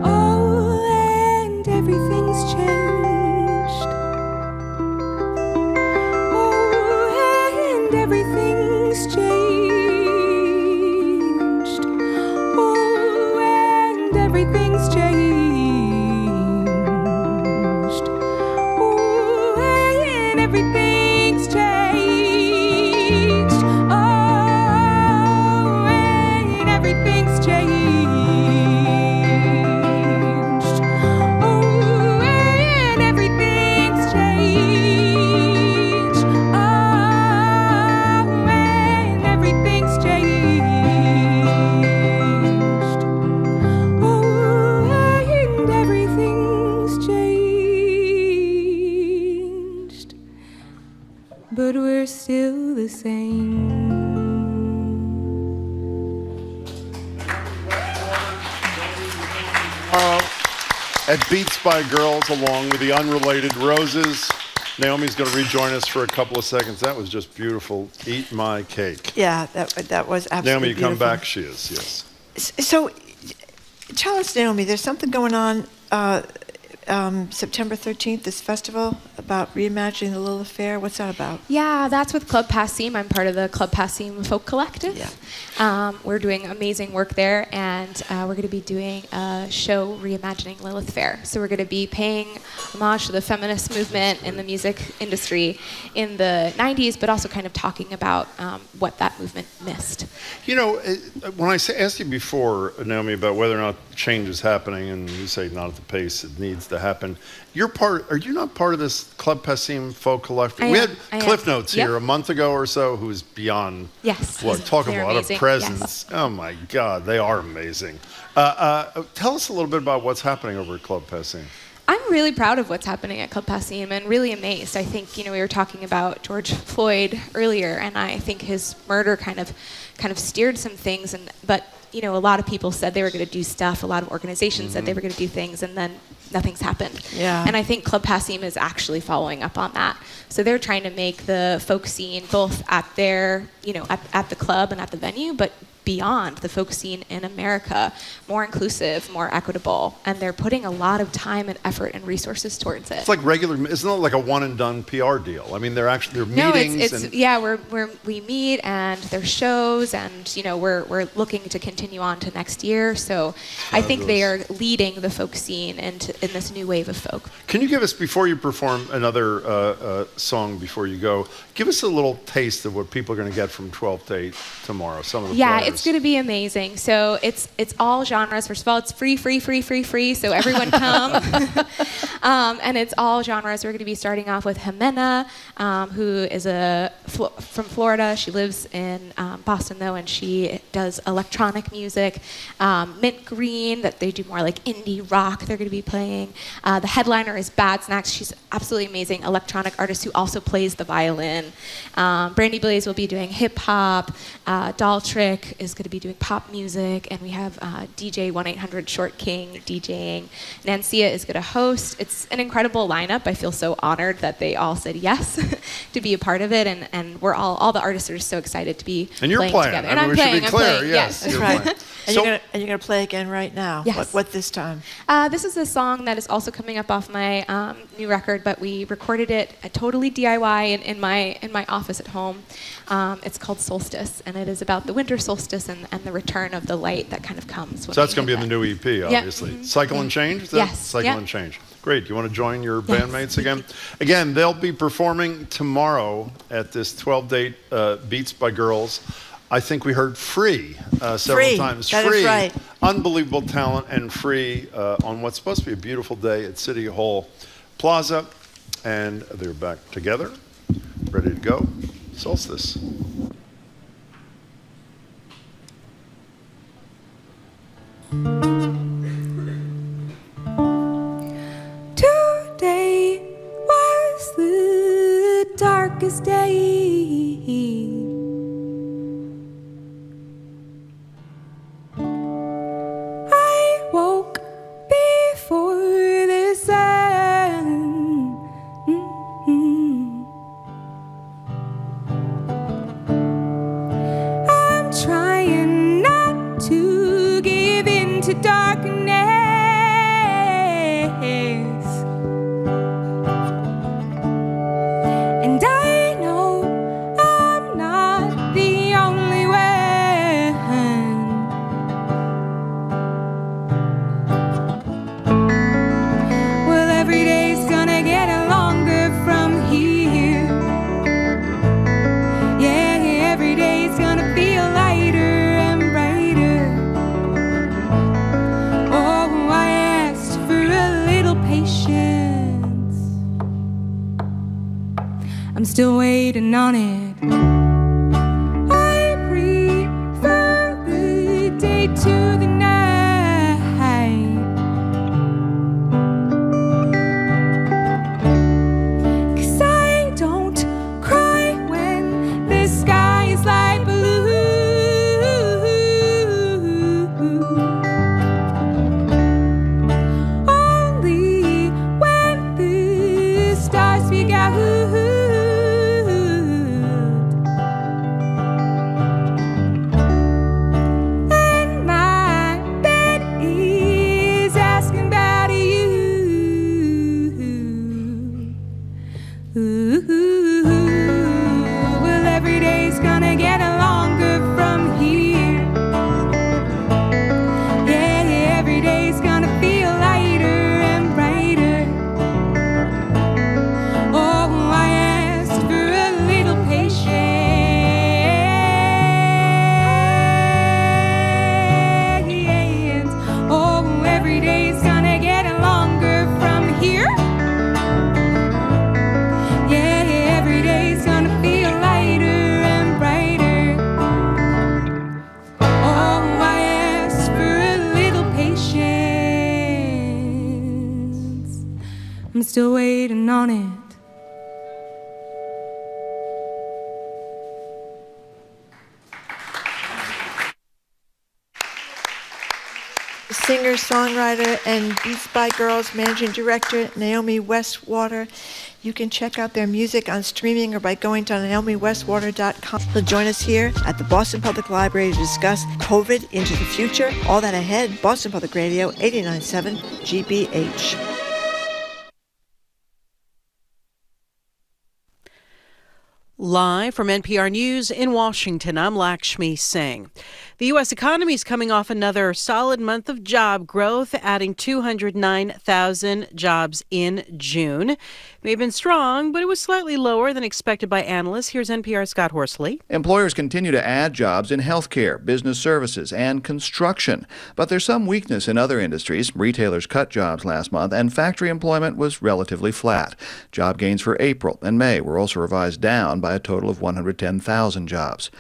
Oh, at Beats by Girls along with the Unrelated Roses. Naomi's going to rejoin us for a couple of seconds. That was just beautiful. Eat my cake. Yeah, that was absolutely Naomi, you beautiful. come back. She is, yes. So, tell us, Naomi, there's something going on September 13th, this festival about reimagining the Lilith Fair. What's that about? Yeah, that's with Club Passim. I'm part of the Club Passim Folk Collective. Yeah. We're doing amazing work there, and we're going to be doing a show reimagining Lilith Fair. So we're going to be paying homage to the feminist movement in the music industry in the 90s, but also kind of talking about what that movement missed. You know, when I asked you before, Naomi, about whether or not change is happening, and you say not at the pace it needs to happen, are you not part of this Club Passim Folk Collective? We had Cliff Notes here a month ago or so, who's beyond, talk about a presence. Yes. Oh my God, they are amazing. Tell us a little bit about what's happening over at Club Passim. I'm really proud of what's happening at Club Passim and really amazed. I think, we were talking about George Floyd earlier, and I think his murder kind of steered some things, but a lot of people said they were going to do stuff. A lot of organizations said they were going to do things, and then nothing's happened. Yeah. And I think Club Passim is actually following up on that. So they're trying to make the folk scene both at their, at the club and at the venue, but beyond the folk scene in America, more inclusive, more equitable, and they're putting a lot of time and effort and resources towards it. It's like isn't it like a one and done PR deal? I mean, they're meetings. We meet and there's shows, and we're looking to continue on to next year. So I think they are leading the folk scene in this new wave of folk. Can you give us, before you perform another song before you go, give us a little taste of what people are going to get from 12 to 8 tomorrow? Some of the players. It's going to be amazing. So it's all genres. First of all, it's free. So everyone come. And it's all genres. We're going to be starting off with Jimena, who is from Florida. She lives in Boston though, and she does electronic music. Mint Green, that they do more like indie rock. They're going to be playing. The headliner is Bad Snacks. She's absolutely amazing electronic artist who also plays the violin. Brandy Blaze will be doing hip hop. Doll Trick is going to be doing pop music, and we have DJ 1-800 Short King DJing. Nancia is going to host. It's an incredible lineup. I feel so honored that they all said yes to be a part of it, and we're all the artists are just so excited to be and you're playing together. And I'm playing. Yes, that's right. And you're going to play again right now. Yes. What this time? This is a song that is also coming up off my new record, but we recorded it totally DIY in my office at home. It's called Solstice, and it is about the winter solstice and the return of the light that kind of comes. So that's going to be in the new EP, obviously. Yeah. Cycle and Change? Yes. Cycle and Change. Great. You want to join your bandmates again? Again, they'll be performing tomorrow at this 12-date Beats by Girls. I think we heard Free several times. That Free. Is right. Unbelievable talent, and Free on what's supposed to be a beautiful day at City Hall Plaza. And they're back together, ready to go. Solstice. Today was the darkest day. I woke before the sun. I'm trying not to give in to darkness. And I know I'm not the only one. Well, every day's gonna get longer from here. Yeah, every day's gonna feel lighter and brighter. Oh, I asked for a little patience. I'm still waiting on it. I prefer the day to the night. 'Cause I don't cry when the sky is light blue. Only I'm still waiting on it. Singer-songwriter and Beats by Girls managing director Naomi Westwater. You can check out their music on streaming or by going to naomiwestwater.com. She'll join us here at the Boston Public Library to discuss COVID into the future. All that ahead. Boston Public Radio, 89.7 GBH. Live from NPR News in Washington, I'm Lakshmi Singh. The U.S. economy is coming off another solid month of job growth, adding 209,000 jobs in June. It may have been strong, but it was slightly lower than expected by analysts. Here's NPR's Scott Horsley. Employers continue to add jobs in healthcare, business services, and construction. But there's some weakness in other industries. Retailers cut jobs last month, and factory employment was relatively flat. Job gains for April and May were also revised down by a total of 110,000 jobs.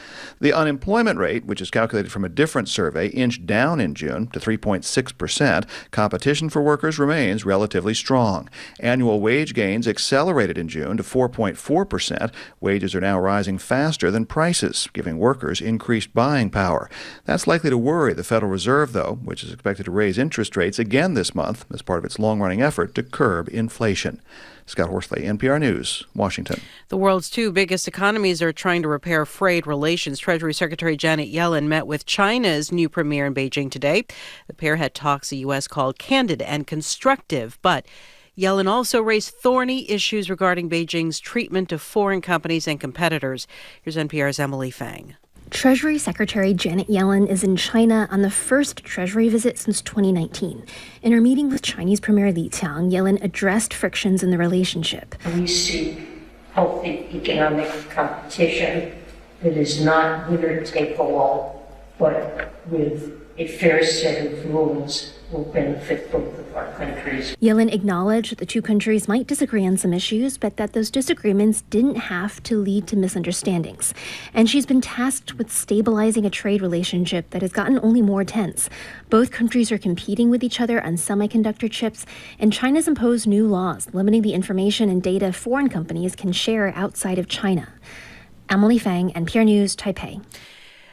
The unemployment rate, which is calculated from a different survey, inched down in June to 3.6%. Competition for workers remains relatively strong. Annual wage gains accelerated in June to 4.4%. Wages are now rising faster than prices, giving workers increased buying power. That's likely to worry the Federal Reserve, though, which is expected to raise interest rates again this month as part of its long-running effort to curb inflation. Scott Horsley, NPR News, Washington. The world's two biggest economies are trying to repair frayed relations. Treasury Secretary Janet Yellen met with China's new premier in Beijing today. The pair had talks the U.S. called candid and constructive, but Yellen also raised thorny issues regarding Beijing's treatment of foreign companies and competitors. Here's NPR's Emily Fang. Treasury Secretary Janet Yellen is in China on the first Treasury visit since 2019. In her meeting with Chinese Premier Li Qiang, Yellen addressed frictions in the relationship. We seek healthy economic competition that is not winner take all, but with a fair set of rules will benefit both of our countries. Yellen acknowledged that the two countries might disagree on some issues, but that those disagreements didn't have to lead to misunderstandings. And she's been tasked with stabilizing a trade relationship that has gotten only more tense. Both countries are competing with each other on semiconductor chips, and China's imposed new laws limiting the information and data foreign companies can share outside of China. Emily Fang, NPR News, Taipei.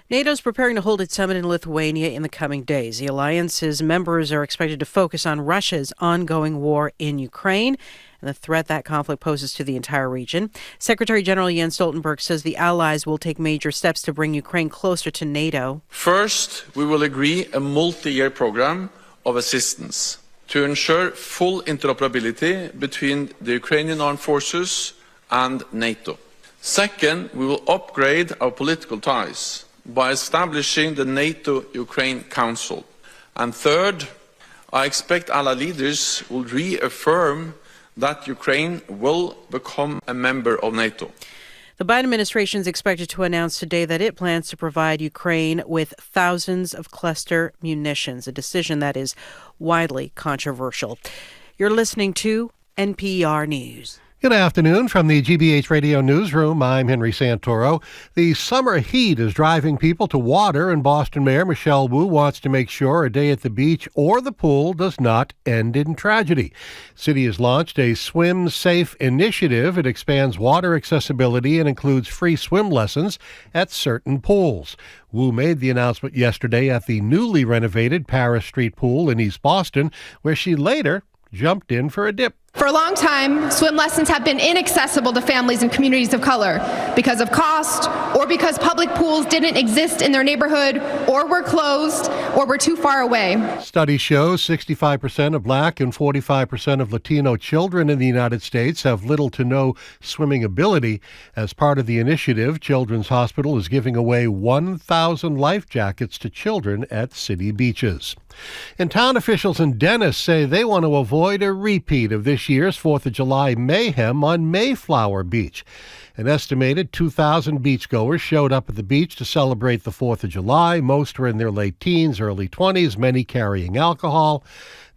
NATO's preparing to hold its summit in Lithuania in the coming days. The alliance's members are expected to focus on Russia's ongoing war in Ukraine and the threat that conflict poses to the entire region. Secretary General Jens Stoltenberg says the allies will take major steps to bring Ukraine closer to NATO. First, we will agree a multi-year program of assistance to ensure full interoperability between the Ukrainian armed forces and NATO. Second, we will upgrade our political ties by establishing the NATO-Ukraine Council. And third, I expect allied leaders will reaffirm that Ukraine will become a member of NATO. The Biden administration is expected to announce today that it plans to provide Ukraine with thousands of cluster munitions, a decision that is widely controversial. You're listening to NPR News. Good afternoon from the GBH Radio Newsroom. I'm Henry Santoro. The summer heat is driving people to water, and Boston Mayor Michelle Wu wants to make sure a day at the beach or the pool does not end in tragedy. The city has launched a Swim Safe initiative. It expands water accessibility and includes free swim lessons at certain pools. Wu made the announcement yesterday at the newly renovated Paris Street Pool in East Boston, where she later jumped in for a dip. For a long time, swim lessons have been inaccessible to families and communities of color because of cost or because public pools didn't exist in their neighborhood or were closed or were too far away. Study shows 65% of Black and 45% of Latino children in the United States have little to no swimming ability. As part of the initiative, Children's Hospital is giving away 1,000 life jackets to children at city beaches. And town officials and dentists say they want to avoid a repeat of this year's 4th of July mayhem on Mayflower Beach. An estimated 2,000 beachgoers showed up at the beach to celebrate the 4th of July. Most were in their late teens, early 20s, many carrying alcohol.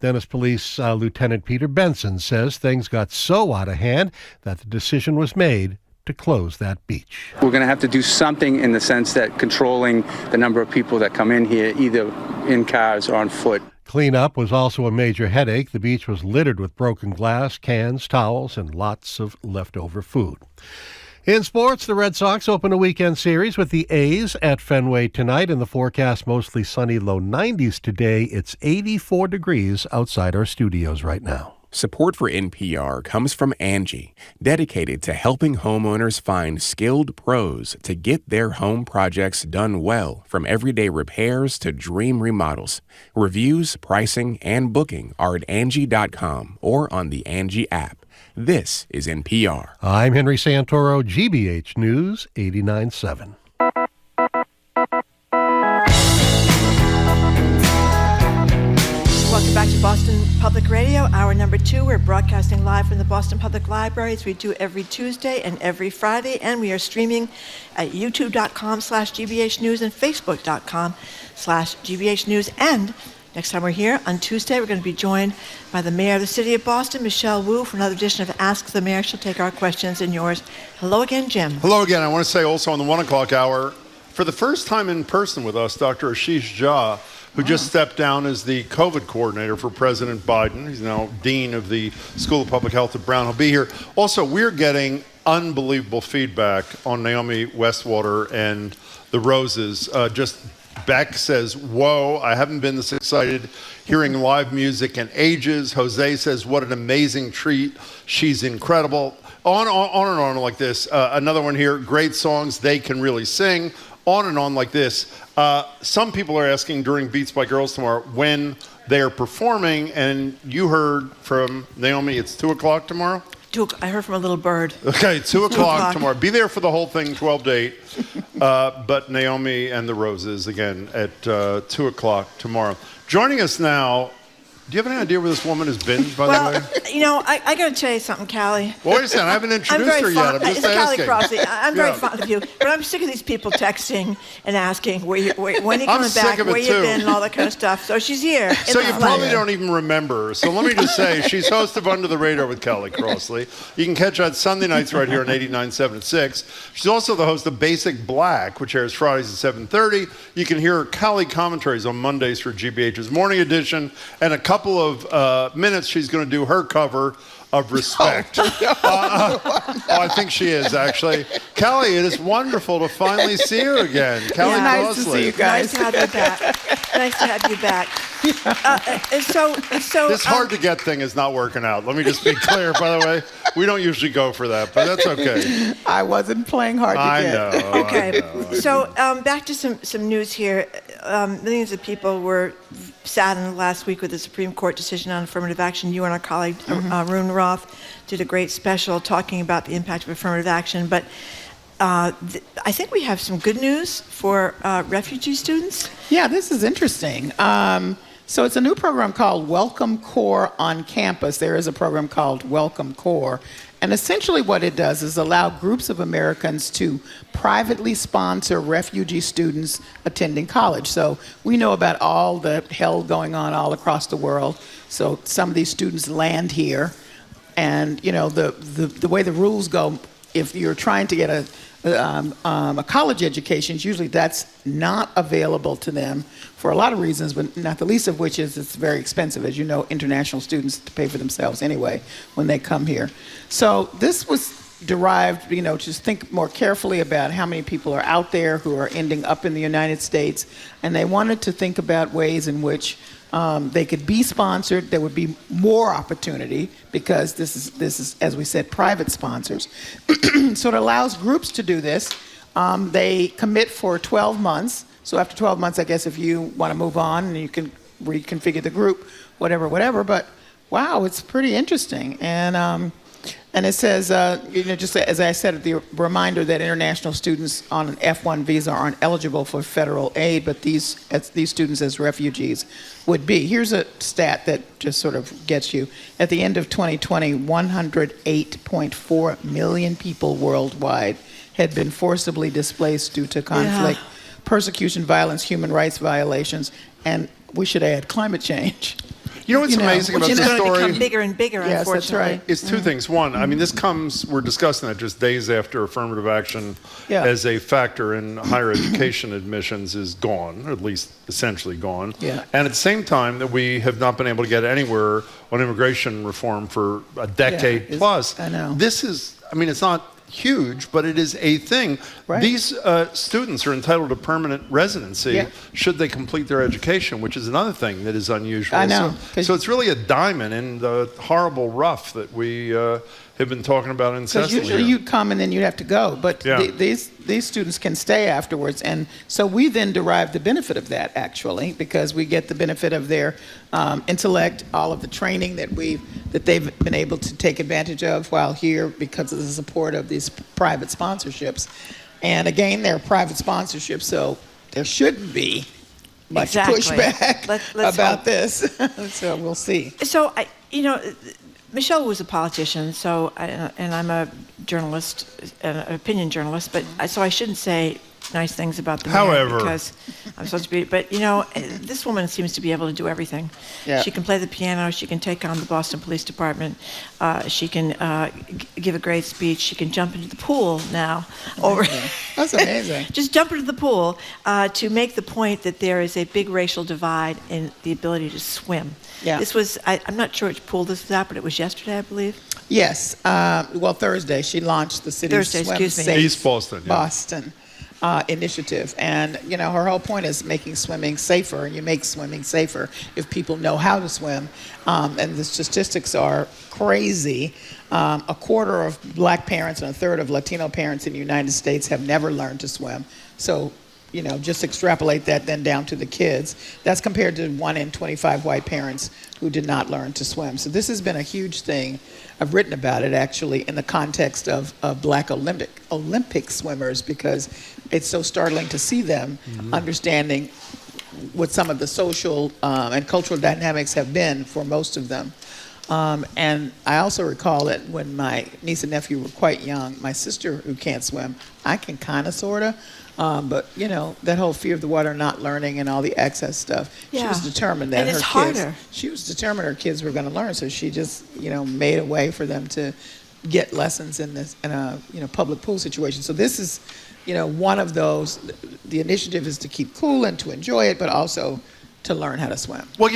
Dennis Police Lieutenant Peter Benson says things got so out of hand that the decision was made to close that beach. We're going to have to do something in the sense that controlling the number of people that come in here, either in cars or on foot. Cleanup was also a major headache. The beach was littered with broken glass, cans, towels, and lots of leftover food. In sports, the Red Sox open a weekend series with the A's at Fenway tonight. In the forecast, mostly sunny, low 90s today. It's 84 degrees outside our studios right now. Support for NPR comes from Angie, dedicated to helping homeowners find skilled pros to get their home projects done well, from everyday repairs to dream remodels. Reviews, pricing, and booking are at Angie.com or on the Angie app. This is NPR. I'm Henry Santoro, GBH News 89.7. Welcome back to Boston Public Radio, hour number 2. We're broadcasting live from the Boston Public Library, as we do every Tuesday and every Friday, and we are streaming at youtube.com/GBH News and facebook.com/GBH News. And next time we're here on Tuesday, we're going to be joined by the Mayor of the City of Boston, Michelle Wu, for another edition of Ask the Mayor. She'll take our questions and yours. Hello again, Jim. Hello again. I want to say also on the 1 o'clock hour, for the first time in person with us, Dr. Ashish Jha, who just stepped down as the COVID coordinator for President Biden. He's now dean of the School of Public Health at Brown. He'll be here. Also, we're getting unbelievable feedback on Naomi Westwater and the Roses. Beck says, whoa, I haven't been this excited hearing live music in ages. Jose says, what an amazing treat. She's incredible. On and on like this. Another one here, great songs, they can really sing. On and on like this. Some people are asking during Beats by Girls tomorrow when they're performing, and you heard from Naomi, it's 2 o'clock tomorrow? I heard from a little bird. Okay, 2 o'clock tomorrow. Be there for the whole thing, 12 to 8. But Naomi and the Roses, again, at 2 o'clock tomorrow. Joining us now, do you have any idea where this woman has been, by the way? You know, I got to tell you something, Callie. Well, wait a second. I haven't introduced her yet. I'm just asking. Callie Crossley. I'm very fond of you, but I'm sick of these people texting and asking when are you coming back, where you been, and all that kind of stuff. So she's here. So you probably don't even remember her. So let me just say, she's host of Under the Radar with Callie Crossley. You can catch her on Sunday nights right here on 89.7 at 6. She's also the host of Basic Black, which airs Fridays at 7:30. You can hear her Callie commentaries on Mondays for GBH's Morning Edition, and a couple of minutes she's going to do her cover of Respect. I think she is, actually. Callie, it is wonderful to finally see you again. Callie nice Crossley. to see you guys. Nice to have you back. Nice to have you back. This hard to get thing is not working out. Let me just be clear, by the way. We don't usually go for that, but that's okay. I wasn't playing hard to get. I know. Okay. So back to some news here. Millions of people were saddened last week with the Supreme Court decision on affirmative action. You and our colleague, Arun Roth, did a great special talking about the impact of affirmative action. But I think we have some good news for refugee students. Yeah, this is interesting. So it's a new program called Welcome Corps on campus. There is a program called Welcome Corps. And essentially what it does is allow groups of Americans to privately sponsor refugee students attending college. So we know about all the hell going on all across the world. So some of these students land here, and you know the way the rules go, if you're trying to get a college education, usually that's not available to them for a lot of reasons, but not the least of which is it's very expensive. As you know, international students to pay for themselves anyway when they come here. So this was derived, just think more carefully about how many people are out there who are ending up in the United States, and they wanted to think about ways in which they could be sponsored. There would be more opportunity because this is, as we said, private sponsors. So it allows groups to do this. They commit for 12 months. So after 12 months, I guess if you want to move on, you can reconfigure the group, whatever. But wow, it's pretty interesting. And it says, just as I said, the reminder that international students on an F1 visa aren't eligible for federal aid, but these students as refugees would be. Here's a stat that just sort of gets you. At the end of 2020, 108.4 million people worldwide had been forcibly displaced due to conflict, persecution, violence, human rights violations, and we should add climate change. You know what's amazing about Which the is going to story? become bigger and bigger, Yes, that's unfortunately. right. It's two things. One, I mean, we're discussing that just days after affirmative action Yeah. as a factor in higher education admissions is gone, or at least essentially gone. Yeah. And at the same time that we have not been able to get anywhere on immigration reform for a decade plus. I know. This is, I mean, it's not huge, but it is a thing. Right. These students are entitled to permanent residency should they complete their education, which is another thing that is unusual. I know. So it's really a diamond in the horrible rough that we have been talking about Because incessantly. usually you'd come and then you'd have to go, but Yeah. these students can stay afterwards, and so we then derive the benefit of that actually, because we get the benefit of their intellect, all of the training that they've been able to take advantage of while here because of the support of these private sponsorships, and again they're private sponsorships, so there shouldn't be much pushback Let's about hope. this. So we'll see. So, Michelle was a politician, and I'm a journalist, an opinion journalist, but so I shouldn't say nice things about the mayor However. because I'm supposed to be. But this woman seems to be able to do everything. Yeah. She can play the piano. She can take on the Boston Police Department. She can give a great speech. She can jump into the pool now. That's amazing. Just jump into the pool to make the point that there is a big racial divide in the ability to swim. Yeah. This was, I'm not sure which pool this was at, but it was yesterday, I believe. Yes. Well, Thursday she launched the city's Thursday, Swim excuse me. Safe East Boston, yeah. Boston initiative, and her whole point is making swimming safer. And you make swimming safer if people know how to swim. And the statistics are crazy. A quarter of black parents and a third of Latino parents in the United States have never learned to swim. So, just extrapolate that then down to the kids. That's compared to 1 in 25 white parents who did not learn to swim. So this has been a huge thing. I've written about it actually in the context of black Olympic swimmers, because it's so startling to see them understanding what some of the social and cultural dynamics have been for most of them. And I also recall that when my niece and nephew were quite young, my sister, who can't swim, I can kind of, sort of, but that whole fear of the water, not learning, and all the access stuff. She was determined that and it's her kids. harder. She was determined her kids were going to learn, so she just made a way for them to get lessons in a public pool situation. So this is one of those. The initiative is to keep cool and to enjoy it, but also to learn how to swim. Well,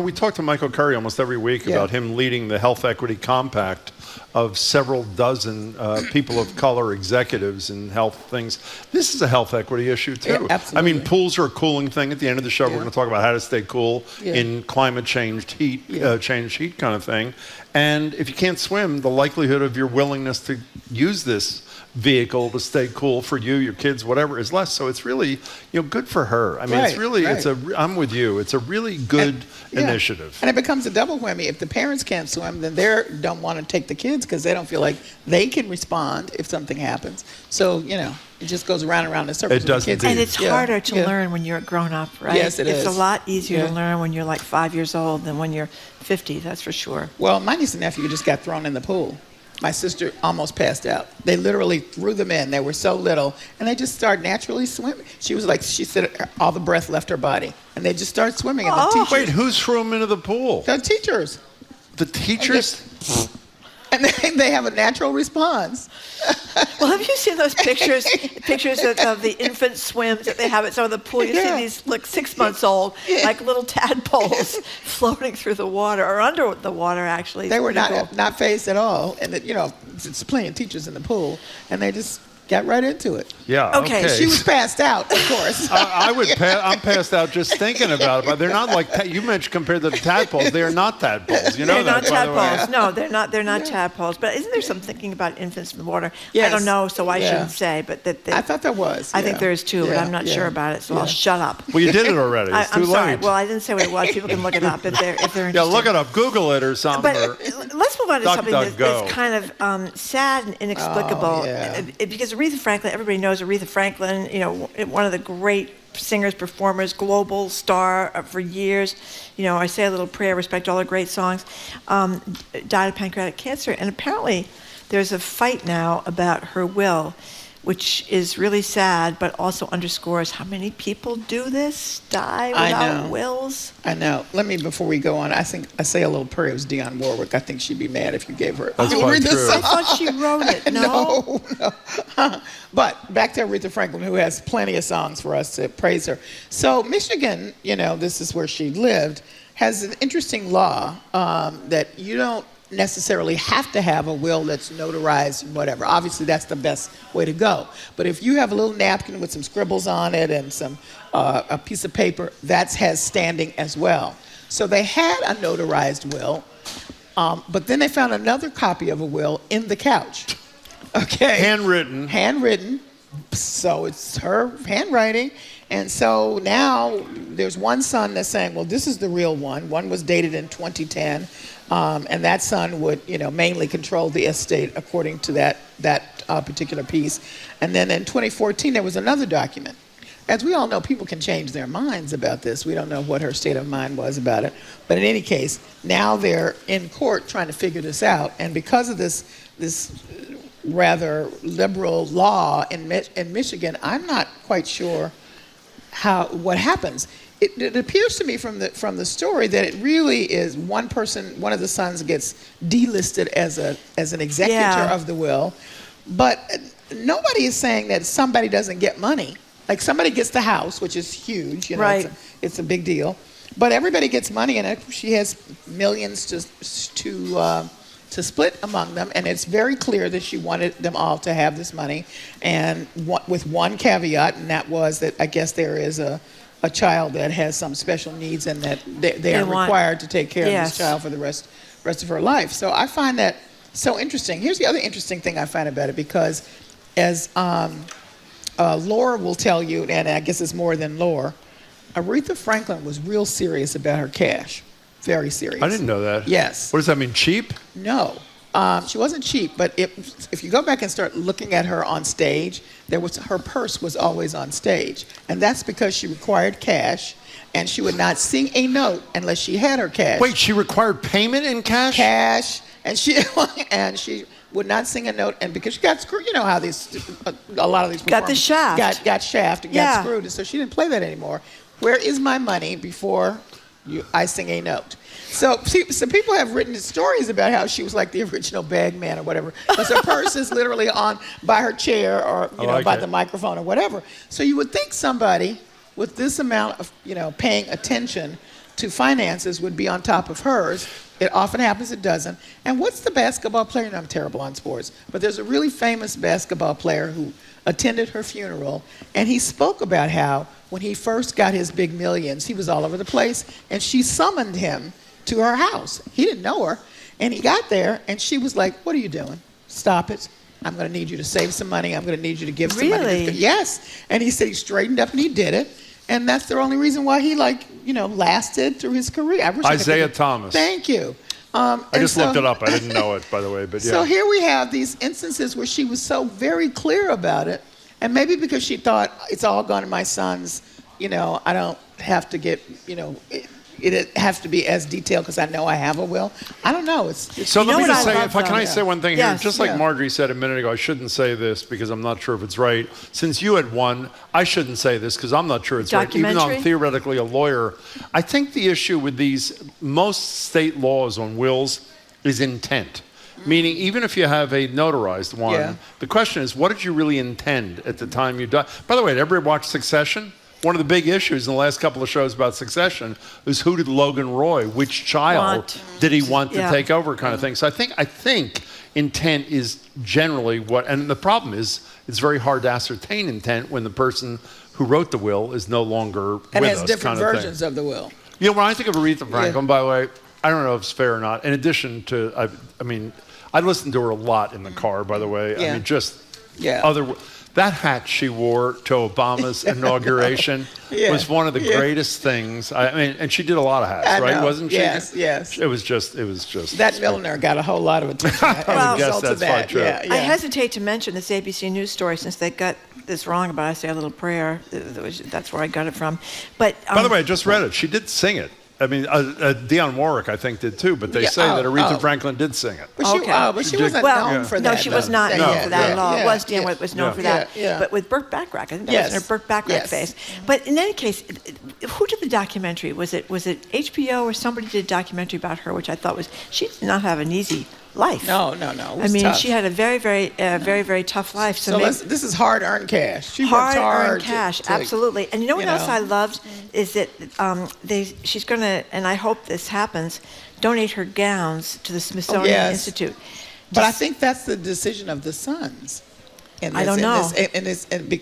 we talk to Michael Curry almost every week about him leading the Health Equity Compact of several dozen people of color executives in health things. This is a health equity issue too. Yeah, absolutely. I mean, pools are a cooling thing. At the end of the show, we're going to talk about how to stay cool in climate changed heat, changed heat kind of thing. And if you can't swim, the likelihood of your willingness to use this vehicle to stay cool for you, your kids, whatever, is less. So it's really, good for her. I mean, it's really, I'm with you. It's a really good initiative. And it becomes a double whammy. If the parents can't swim, then they don't want to take the kids because they don't feel like they can respond if something happens. So, it just goes around and around in circles. It does kids. And it's harder to learn when you're a grown-up, right? Yes, it is. It's a lot easier to learn when you're like 5 years old than when you're 50, that's for sure. Well, my niece and nephew just got thrown in the pool. My sister almost passed out. They literally threw them in. They were so little, and they just started naturally swimming. She said all the breath left her body, and they just started swimming. And the teachers, wait, who threw them into the pool? The teachers. The teachers? And they have a natural response. Well, have you seen those pictures of the infant swims that they have at some of the pool? You see these 6 months old, like little tadpoles floating through the water or under the water. Actually, they were not phased at all, and it's plenty of teachers in the pool, and they just got right into it. Yeah. Okay. She was passed out, of course. I'm passed out just thinking about it. But they're not like you mentioned compared to the tadpoles. They are not tadpoles. You know they're that. Not tadpoles. No, they're not. They're not tadpoles. But isn't there some thinking about infants in the water? Yes. I don't know, so I shouldn't say. But I thought there was. I think there is too, but I'm not sure about it, so I'll shut up. Well, you did it already. It's too I'm sorry. late. Well, I didn't say what it was. People can look it up if they're interested. Yeah, look it up. Google it or something. But let's move on to something that's kind of sad and inexplicable. Because Aretha Franklin, everybody knows Aretha Franklin, one of the great singers, performers, global star for years. I Say a Little Prayer, respect all her great songs, died of pancreatic cancer. And apparently there's a fight now about her will. which is really sad, but also underscores how many people do this, die without wills. I know. Let me, before we go on, I think I say a little prayer. It was Dionne Warwick. I think she'd be mad if you gave her. That's quite true. I thought she wrote it. No. But back to Aretha Franklin, who has plenty of songs for us to praise her. So Michigan, this is where she lived, has an interesting law that you don't necessarily have to have a will that's notarized and whatever. Obviously, that's the best way to go. But if you have a little napkin with some scribbles on it and some a piece of paper, that has standing as well. So they had a notarized will, but then they found another copy of a will in the couch. Okay. Handwritten. So it's her handwriting. And so now there's one son that's saying, well, this is the real one. One was dated in 2010. And that son would, mainly control the estate according to that particular piece. And then in 2014, there was another document. As we all know, people can change their minds about this. We don't know what her state of mind was about it. But in any case, now they're in court trying to figure this out. And because of this rather liberal law in Michigan, I'm not quite sure what happens. It appears to me from the story that it really is one of the sons gets delisted as an executor of the will, but nobody is saying that somebody doesn't get money. Like somebody gets the house, which is huge, right. It's a big deal, but everybody gets money, and she has millions to split among them, and it's very clear that she wanted them all to have this money, and with one caveat, and that was that I guess there is a child that has some special needs, and that they are required to take care of this child for the rest of her life. So I find that so interesting. Here's the other interesting thing I find about it, because as Laura will tell you, and I guess it's more than Laura, Aretha Franklin was real serious about her cash. Very serious. I didn't know that. Yes. What does that mean, cheap? No. She wasn't cheap, but if you go back and start looking at her on stage, her purse was always on stage. And that's because she required cash, and she would not sing a note unless she had her cash. Wait, she required payment in cash? Cash, and she would not sing a note, and because she got screwed, you know how a lot of these got the shaft. got shafted and got screwed, and so she didn't play that anymore. Where is my money before I sing a note? So people have written stories about how she was like the original bag man or whatever, because her purse is literally by her chair or by the microphone or whatever. So you would think somebody with this amount of paying attention to finances would be on top of hers. It often happens, it doesn't. And what's the basketball player? And I'm terrible on sports, but there's a really famous basketball player who attended her funeral, and he spoke about how when he first got his big millions, he was all over the place, and she summoned him to her house. He didn't know her, and he got there, and she was like, "What are you doing? Stop it. I'm going to need you to save some money. I'm going to need you to give some money." Really? Yes. And he said he straightened up and he did it. And that's the only reason why he lasted through his career. Isaiah Thomas. Thank you. I just looked it up. I didn't know it, by the way, but yeah. So here we have these instances where she was so very clear about it, and maybe because she thought it's all gone to my sons, I don't have to get, it has to be as detailed because I know I have a will. I don't know. So let me just say, can I say one thing here? Yes, just like Marjorie said a minute ago, I shouldn't say this because I'm not sure if it's right. Since you had won, I shouldn't say this because I'm not sure it's right. Even though I'm theoretically a lawyer, I think the issue with most state laws on wills is intent. Meaning, even if you have a notarized one, the question is, what did you really intend at the time you died? By the way, did everybody watch Succession? One of the big issues in the last couple of shows about Succession is who did Logan Roy, which child did he want to take over, kind of thing. So I think intent is generally and the problem is it's very hard to ascertain intent when the person who wrote the will is no longer with us. And has different versions of the will. When I think of Aretha Franklin, by the way, I don't know if it's fair or not. In addition to, I listened to her a lot in the car, by the way. That hat she wore to Obama's inauguration was one of the greatest things. And she did a lot of hats, right? Wasn't she? Yes. It was just. That milliner got a whole lot of attention as a result of that. True. I hesitate to mention this ABC News story since they got this wrong about I Say a Little Prayer. That's where I got it from. But by the way, I just read it. She did sing it. I mean, Dionne Warwick, I think, did too, but they say that Aretha Franklin did sing it. But she wasn't known for that. No, she was not known for that at all. It was Dionne Warwick was known for that. Yeah. But with Burt Bacharach, I think that was in her Burt Bacharach phase. But in any case, who did the documentary? Was it HBO or somebody did a documentary about her, which I thought she did not have an easy life. No. I mean, tough. She had a very, very tough life. So this is hard-earned cash. She worked hard earned cash, absolutely. And you know what else I loved is that she's going to, and I hope this happens, donate her gowns to the Smithsonian Institute. But I think that's the decision of the sons. I don't know.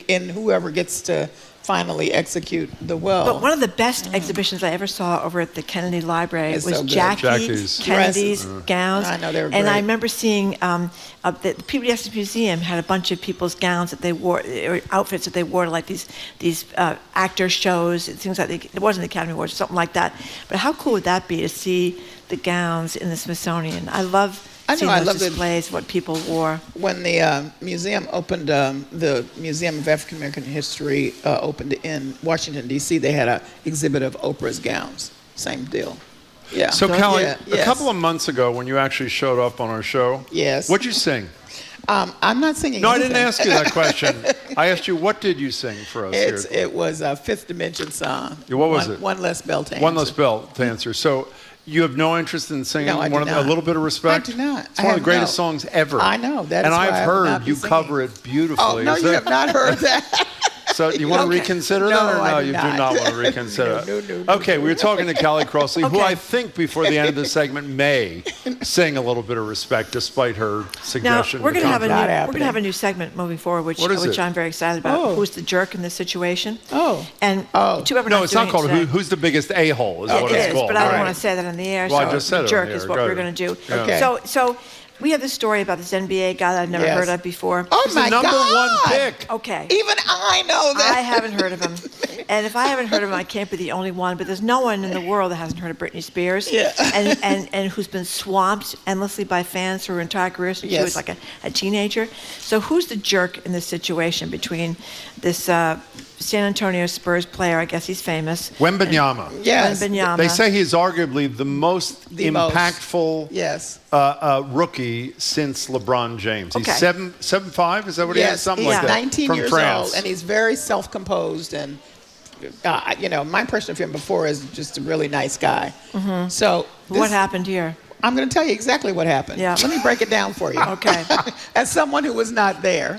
And whoever gets to finally execute the will. But one of the best exhibitions I ever saw over at the Kennedy Library was Jackie's Kennedy's gowns. I know, they were great. And I remember seeing the PBS Museum had a bunch of people's gowns that they wore, or outfits that they wore to like these actor shows, things like it wasn't the Academy Awards, something like that. But how cool would that be to see the gowns in the Smithsonian? I love those displays, what people wore. When the museum opened, the Museum of African American History opened in Washington, D.C., they had an exhibit of Oprah's gowns. Same deal. Yeah. So, Kelly, a couple of months ago when you actually showed up on our show, what'd you sing? I'm not singing No, anything. I didn't ask you that question. I asked you, what did you sing for us here? It was a Fifth Dimension song. What was it? One Less Bell to Answer. One Less Bell to Answer. So you have no interest in singing No, I do not. A Little Bit of Respect? I do not. It's one of the greatest songs ever. I know. That and is why I've I will heard not be you singing. cover it beautifully. Oh, no, you have not heard that. So you want to reconsider that, or no? You do not want to reconsider it. No. Okay, we were talking to Kelly Crossley, who I think before the end of the segment may sing A Little Bit of Respect, despite her suggestion. Now we're going to have a new segment moving forward, which I'm very excited about. Who's the jerk in this situation? No, it's not called Who's the Biggest A-hole is what it's called. But I don't want to say that on the air. Well, I just said it. Jerk is what we're going to do. Okay. So we have this story about this NBA guy that I've never heard of before. Oh, He's my the number God. one pick. Okay. Even I know that. I haven't heard of him. And if I haven't heard of him, I can't be the only one. But there's no one in the world that hasn't heard of Britney Spears. Yeah. And who's been swamped endlessly by fans for her entire career since she was like a teenager. So who's the jerk in this situation between this San Antonio Spurs player, I guess he's famous. Wembanyama. Yes. Wembanyama. They say he's arguably the most impactful rookie since LeBron James. He's 7'5", is that what he is? Something like that. He's 19 From years France. old, and he's very self-composed. And, my impression of him before is just a really nice guy. Mm-hmm. So what happened here? I'm going to tell you exactly what happened. Yeah. Let me break it down for you. Okay. As someone who was not there.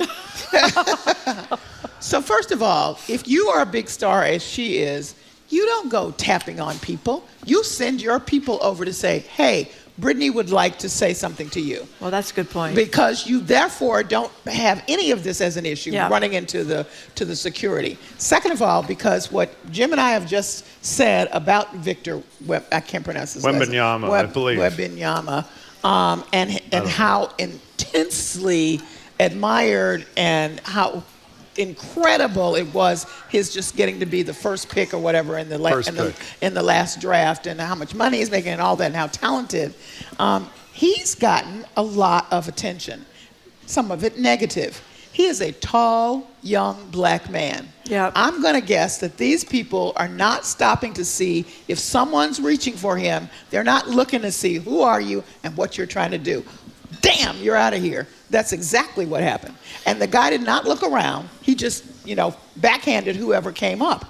So first of all, if you are a big star as she is, you don't go tapping on people. You send your people over to say, hey, Britney would like to say something to you. Well, that's a good point. Because you therefore don't have any of this as an issue running into the security. Second of all, because what Jim and I have just said about Victor, I can't pronounce his last name. Wembanyama, I believe. Wembanyama, and how intensely admired and how incredible it was his just getting to be the first pick or whatever in the last draft, and how much money he's making and all that, and how talented. He's gotten a lot of attention, some of it negative. He is a tall, young black man. Yep. I'm going to guess that these people are not stopping to see if someone's reaching for him. They're not looking to see who are you and what you're trying to do. Damn, you're out of here. That's exactly what happened. And the guy did not look around. He just, backhanded whoever came up.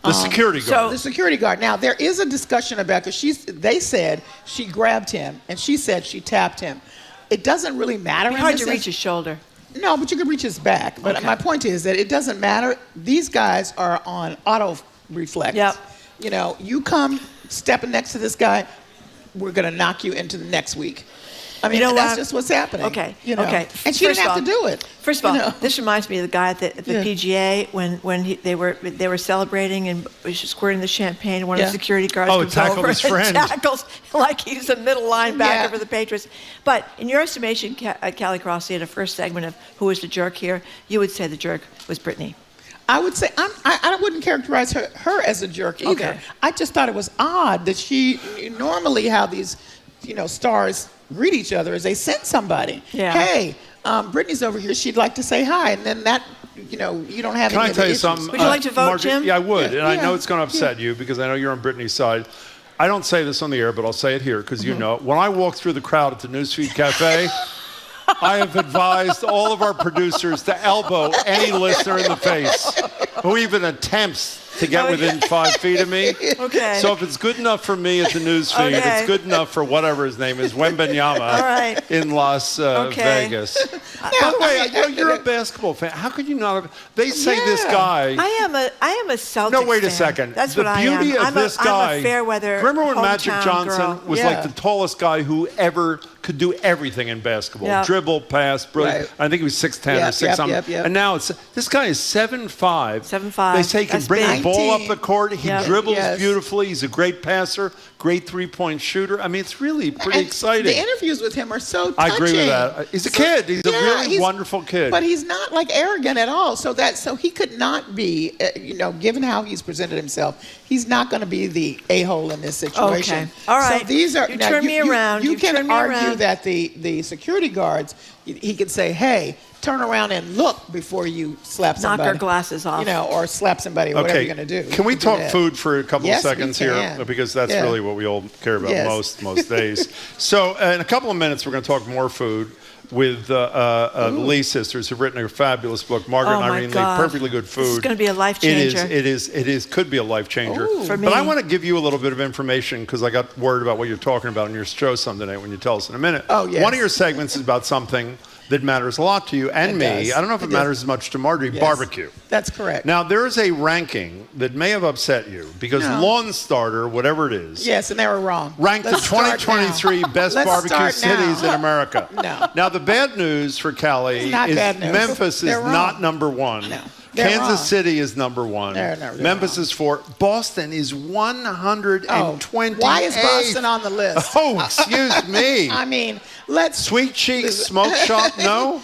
The security guard. The security guard. Now, there is a discussion about, because they said she grabbed him, and she said she tapped him. It doesn't really matter. It's hard to reach his shoulder. No, but you can reach his back. But my point is that it doesn't matter. These guys are on auto reflex. Yep. You come stepping next to this guy, we're going to knock you into the next week. I mean, that's just what's happening. Okay. Okay. And she didn't have to do it. First of all, this reminds me of the guy at the PGA when they were celebrating and was squirting the champagne. One of the security guards comes over his friend. and tackles like he's a middle linebacker for the Patriots. But in your estimation, Callie Crossley, in a first segment of who was the jerk here, you would say the jerk was Britney. I would say I wouldn't characterize her as a jerk either. Okay. I just thought it was odd that she normally how these stars greet each other is they send somebody. Yeah. Hey, Britney's over here. She'd like to say hi, and then that you don't have. Can any I tell you issues. something? Would you like to vote, Margaret, Jim? Yeah, I would, and I know it's going to upset you because I know you're on Britney's side. I don't say this on the air, but I'll say it here because you know. When I walk through the crowd at the Newsfeed Cafe, I have advised all of our producers to elbow any listener in the face who even attempts to get within 5 feet of me. Okay. So if it's good enough for me at the Newsfeed, it's good enough for whatever his name is, Wembanyama in Las Vegas. By the way, you're a basketball fan. How could you not have? They say this guy. I am a Celtics No, wait a fan. second. That's the what I am. beauty of this guy. I'm a fair weather. Remember when Magic hometown Johnson girl. was like the tallest guy who ever could do everything in basketball? Yeah. Dribble, pass, brilliant. I think he was 6'10" or 6 something. And now this guy is 7'5". 7'5". They say he can bring the ball up the court. He dribbles beautifully. He's a great passer, great three-point shooter. I mean, it's really pretty exciting. The interviews with him are so touching. I agree with that. He's a kid. He's a really wonderful kid. But he's not like arrogant at all. So he could not be, given how he's presented himself, he's not going to be the a-hole in this situation. Okay. All right. So these are you turn me around. You can argue around. that the security guards, he could say, hey, turn around and look before you slap somebody. Knock our glasses off. Or slap somebody, whatever you're going to do. Can we talk food for a couple of seconds we here? can. Because that's really what we all care about most days. So in a couple of minutes, we're going to talk more food with the Lee sisters who've written a fabulous book, Margaret and Irene Lee, Perfectly Good Food. This is going to be a life changer. It could be a life changer. For me. But I want to give you a little bit of information because I got worried about what you're talking about in your show Sunday night when you tell us in a minute. Oh, yes. One of your segments is about something that matters a lot to you and me. Does. I don't know if it matters as much to Marjorie. Yes. Barbecue. That's correct. Now, there is a ranking that may have upset you because Lawn Starter, whatever it is. Yes, and they were wrong. Ranked the 2023 best barbecue cities in America. No. Now, the bad news for Callie is Memphis is not number one. No. Kansas City is number one. They're Memphis is 4. Boston is 128. Why is Boston on the list? Oh, excuse me. I mean, let's... Sweet Cheeks Smoke Shop, no?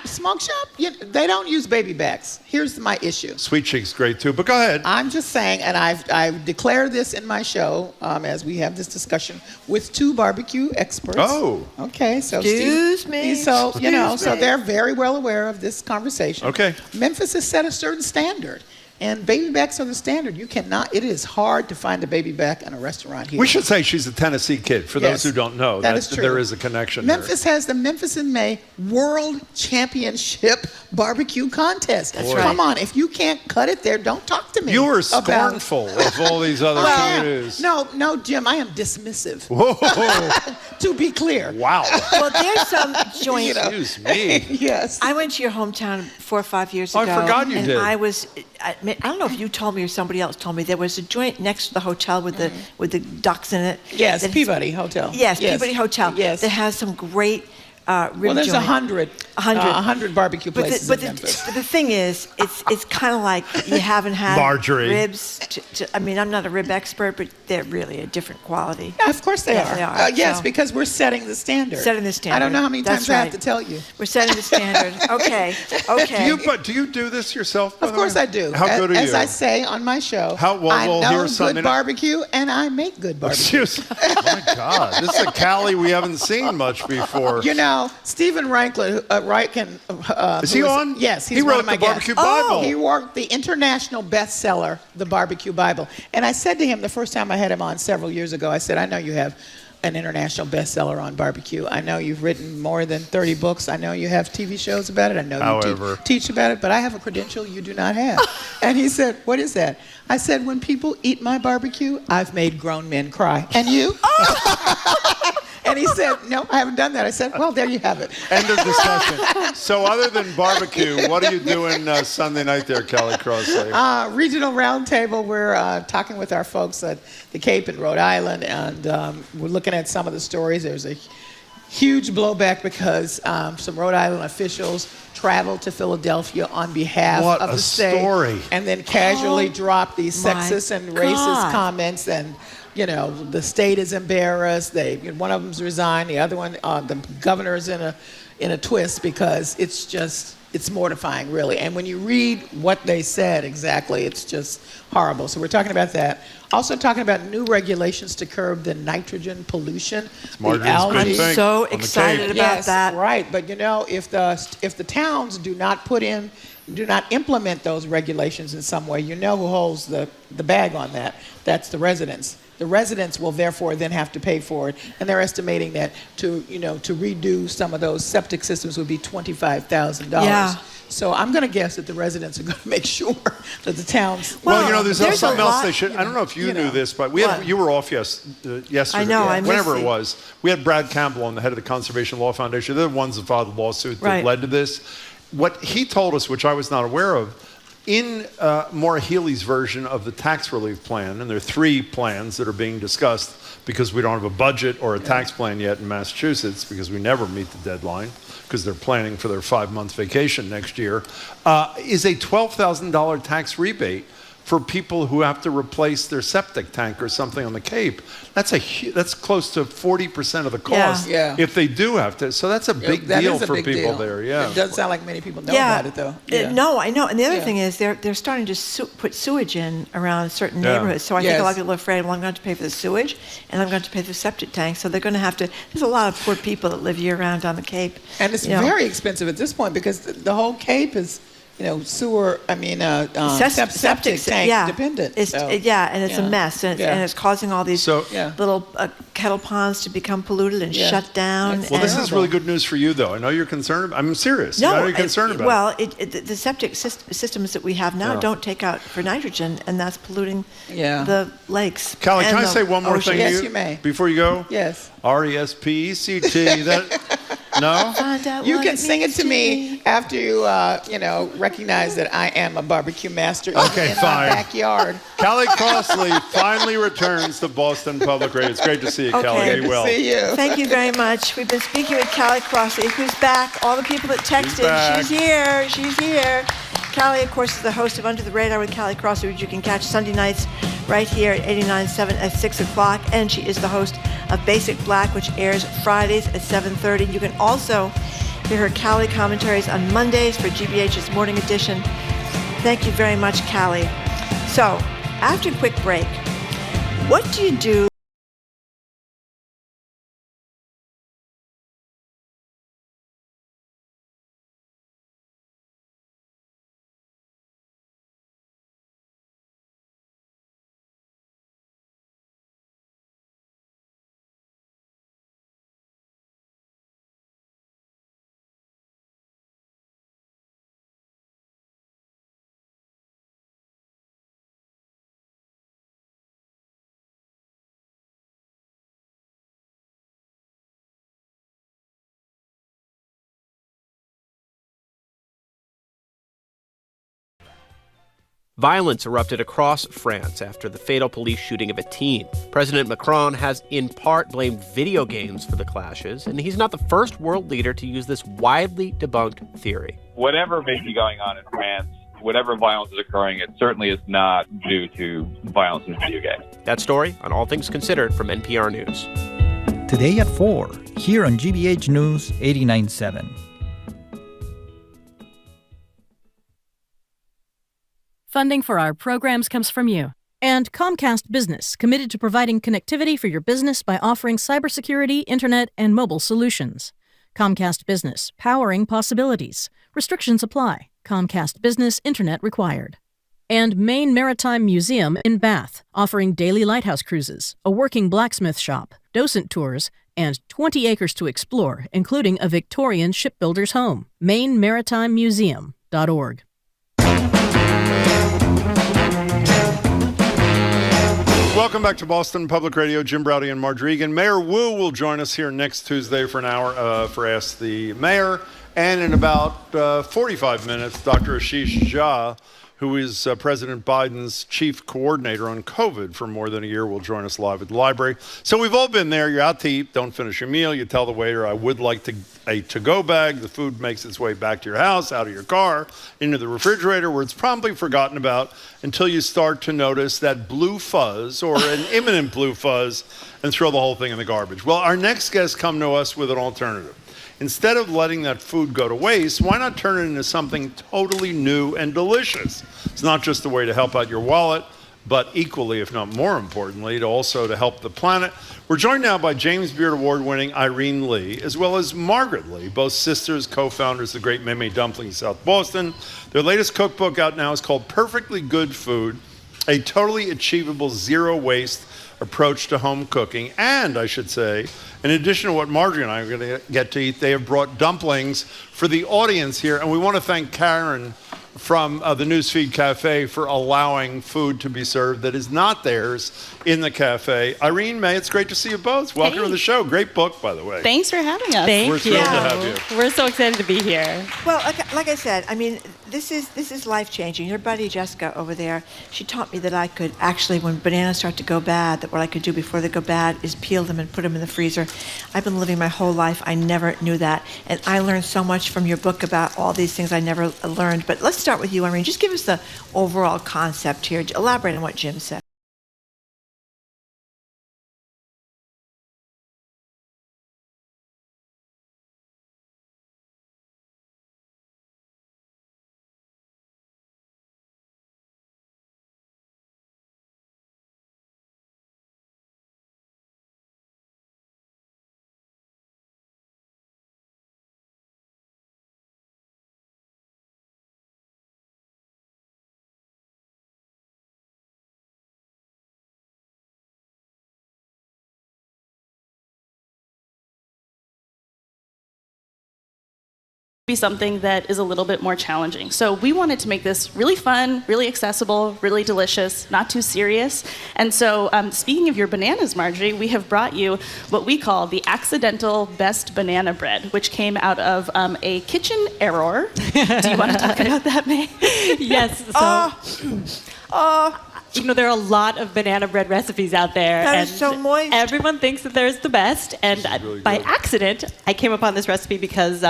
Smoke Shop, they don't use baby backs. Here's my issue. Sweet Cheeks great too, but go ahead. I'm just saying, and I've declared this in my show as we have this discussion with 2 barbecue experts. Oh. Okay, so Excuse me. So, so they're very well aware of this conversation. Okay. Memphis has set a certain standard. And baby backs are the standard. It is hard to find a baby back in a restaurant here. We should say she's a Tennessee kid, for those who don't know. That is true. There is a connection Memphis has the Memphis in May World Championship Barbecue Contest. That's right. Come on, if you can't cut it there, don't talk to me. You were scornful of all these other communities. No, Jim, I am dismissive. Whoa. To be clear. Wow. Well, there's some joint. Excuse me. Yes. I went to your hometown 4 or 5 years ago. I forgot you did. I don't know if you told me or somebody else told me there was a joint next to the hotel with the ducks in it. Yes, Peabody Hotel. Yes, Peabody Hotel. Yes. That has some great rib Well, there's joint. 100 barbecue places But in Memphis. the thing is, it's kind of like you haven't had Marjorie. ribs. I mean, I'm not a rib expert, but they're really a different quality. Yeah, of course they are. They are. Yes, because we're setting the standard. Setting the standard. I don't know how many That's times I have right. to tell you. We're setting the standard. Okay. Do you do this yourself? Of course I do. How good are you? As I say on my show, I know good barbecue and I make good barbecue. Oh my God, this is a Callie we haven't seen much before. Stephen Rankin, is he on? Yes, he's he one wrote of my the Barbecue guests. Bible. He wrote the international bestseller, The Barbecue Bible. And I said to him the first time I had him on several years ago, I said, I know you have an international bestseller on barbecue. I know you've written more than 30 books. I know you have TV shows about it. I know you teach about it, but I have a credential you do not have. And he said, what is that? I said, when people eat my barbecue, I've made grown men cry. And you? And he said, no, I haven't done that. I said, well, there you have it. End of discussion. So other than barbecue, what are you doing Sunday night there, Callie Crossley? Regional roundtable. We're talking with our folks at the Cape in Rhode Island, and we're looking at some of the stories. There's a huge blowback because some Rhode Island officials traveled to Philadelphia on behalf of the state. Story. And then casually dropped these sexist and racist comments, and the state is embarrassed. One of them's resigned. The other one, the governor is in a twist because it's mortifying, really. And when you read what they said exactly, it's just horrible. So we're talking about that. Also talking about new regulations to curb the nitrogen pollution. I'm so excited about that. Right, but if the towns do not put in do not implement those regulations in some way, you know who holds the bag on that. That's the residents. The residents will therefore then have to pay for it, and they're estimating that to redo some of those septic systems would be $25,000. Yeah. So I'm going to guess that the residents are going to make sure that the towns. Well, there's something else they should. I don't know if you knew this, but you were off yesterday. I know. I whenever missed it was, we had Brad Campbell on, the head of the Conservation Law Foundation. They're the ones that filed the lawsuit that led to this. What he told us, which I was not aware of, in Maura Healey's version of the tax relief plan, and there are 3 plans that are being discussed because we don't have a budget or a tax plan yet in Massachusetts because we never meet the deadline because they're planning for their 5-month vacation next year, is a $12,000 tax rebate for people who have to replace their septic tank or something on the Cape. That's close to 40% of the cost if they do have to. So that's a big deal for people there. Yeah, it doesn't sound like many people know about it though. No, I know. And the other thing is they're starting to put sewage in around certain neighborhoods. So I think a lot of people are afraid, well, I'm going to pay for the sewage and I'm going to pay for the septic tank. So they're going to have to. There's a lot of poor people that live year round on the Cape. And it's very expensive at this point because the whole Cape is. Septic tank dependent. And it's a mess, and it's causing all these little kettle ponds to become polluted and shut down. Well, this is really good news for you, though. I know you're concerned. I'm serious. No, I know you're concerned about the septic systems that we have now don't take out for nitrogen, and that's polluting the lakes. Callie, can I say one more thing to you? You may. Before you go? Yes. RESPECT. No? You can sing it to me after you, recognize that I am a barbecue master in my backyard. Callie Crossley finally returns to Boston Public Radio. It's great to see you, Callie. Be well. Good to see you. Thank you very much. We've been speaking with Callie Crossley, who's back. All the people that texted, she's here. She's here. Callie, of course, is the host of Under the Radar with Callie Crossley, which you can catch Sunday nights right here at 89.7 at 6 o'clock. And she is the host of Basic Black, which airs Fridays at 7:30. You can also hear her Callie commentaries on Mondays for GBH's Morning Edition. Thank you very much, Callie. So, after a quick break, what do you do? Violence erupted across France after the fatal police shooting of a teen. President Macron has in part blamed video games for the clashes, and he's not the first world leader to use this widely debunked theory. Whatever may be going on in France, whatever violence is occurring, it certainly is not due to violence in video games. That story on All Things Considered from NPR News. Today at 4, here on GBH News 89.7. Funding for our programs comes from you. And Comcast Business, committed to providing connectivity for your business by offering cybersecurity, internet, and mobile solutions. Comcast Business, powering possibilities. Restrictions apply. Comcast Business, internet required. And Maine Maritime Museum in Bath, offering daily lighthouse cruises, a working blacksmith shop, docent tours, and 20 acres to explore, including a Victorian shipbuilder's home. MaineMaritimeMuseum.org. Welcome back to Boston Public Radio. Jim Browdy and Marge Regan. Mayor Wu will join us here next Tuesday for an hour for Ask the Mayor. And in about 45 minutes, Dr. Ashish Jha, who is President Biden's chief coordinator on COVID for more than a year, will join us live at the library. So we've all been there. You're out to eat. Don't finish your meal. You tell the waiter, I would like a to-go bag. The food makes its way back to your house, out of your car, into the refrigerator, where it's promptly forgotten about until you start to notice that blue fuzz or an imminent blue fuzz and throw the whole thing in the garbage. Well, our next guests come to us with an alternative. Instead of letting that food go to waste, why not turn it into something totally new and delicious? It's not just a way to help out your wallet, but equally, if not more importantly, to help the planet. We're joined now by James Beard Award-winning Irene Lee, as well as Margaret Lee, both sisters, co-founders of the Great Mimi Dumpling South Boston. Their latest cookbook out now is called Perfectly Good Food, a totally achievable zero-waste approach to home cooking. And I should say, in addition to what Marjorie and I are going to get to eat, they have brought dumplings for the audience here. And we want to thank Karen from the Newsfeed Cafe for allowing food to be served that is not theirs in the cafe. Irene, May, it's great to see you both. Welcome to the show. Great book, by the way. Thank for having us. We're thrilled to have you. We're so excited to be here. Well, like I said, I mean, this is life-changing. Your buddy Jessica over there, she taught me that I could actually, when bananas start to go bad, that what I could do before they go bad is peel them and put them in the freezer. I've been living my whole life. I never knew that. And I learned so much from your book about all these things I never learned. But let's start with you, Irene. Just give us the overall concept here. Elaborate on what Jim said. Be something that is a little bit more challenging. So we wanted to make this really fun, really accessible, really delicious, not too serious. And so speaking of your bananas, Marjorie, we have brought you what we call the accidental best banana bread, which came out of a kitchen error. Do you want to talk about that, May? Yes. You know, there are a lot of banana bread recipes out there. That and is so moist. Everyone thinks that there's the best. And really by good. accident, I came upon this recipe because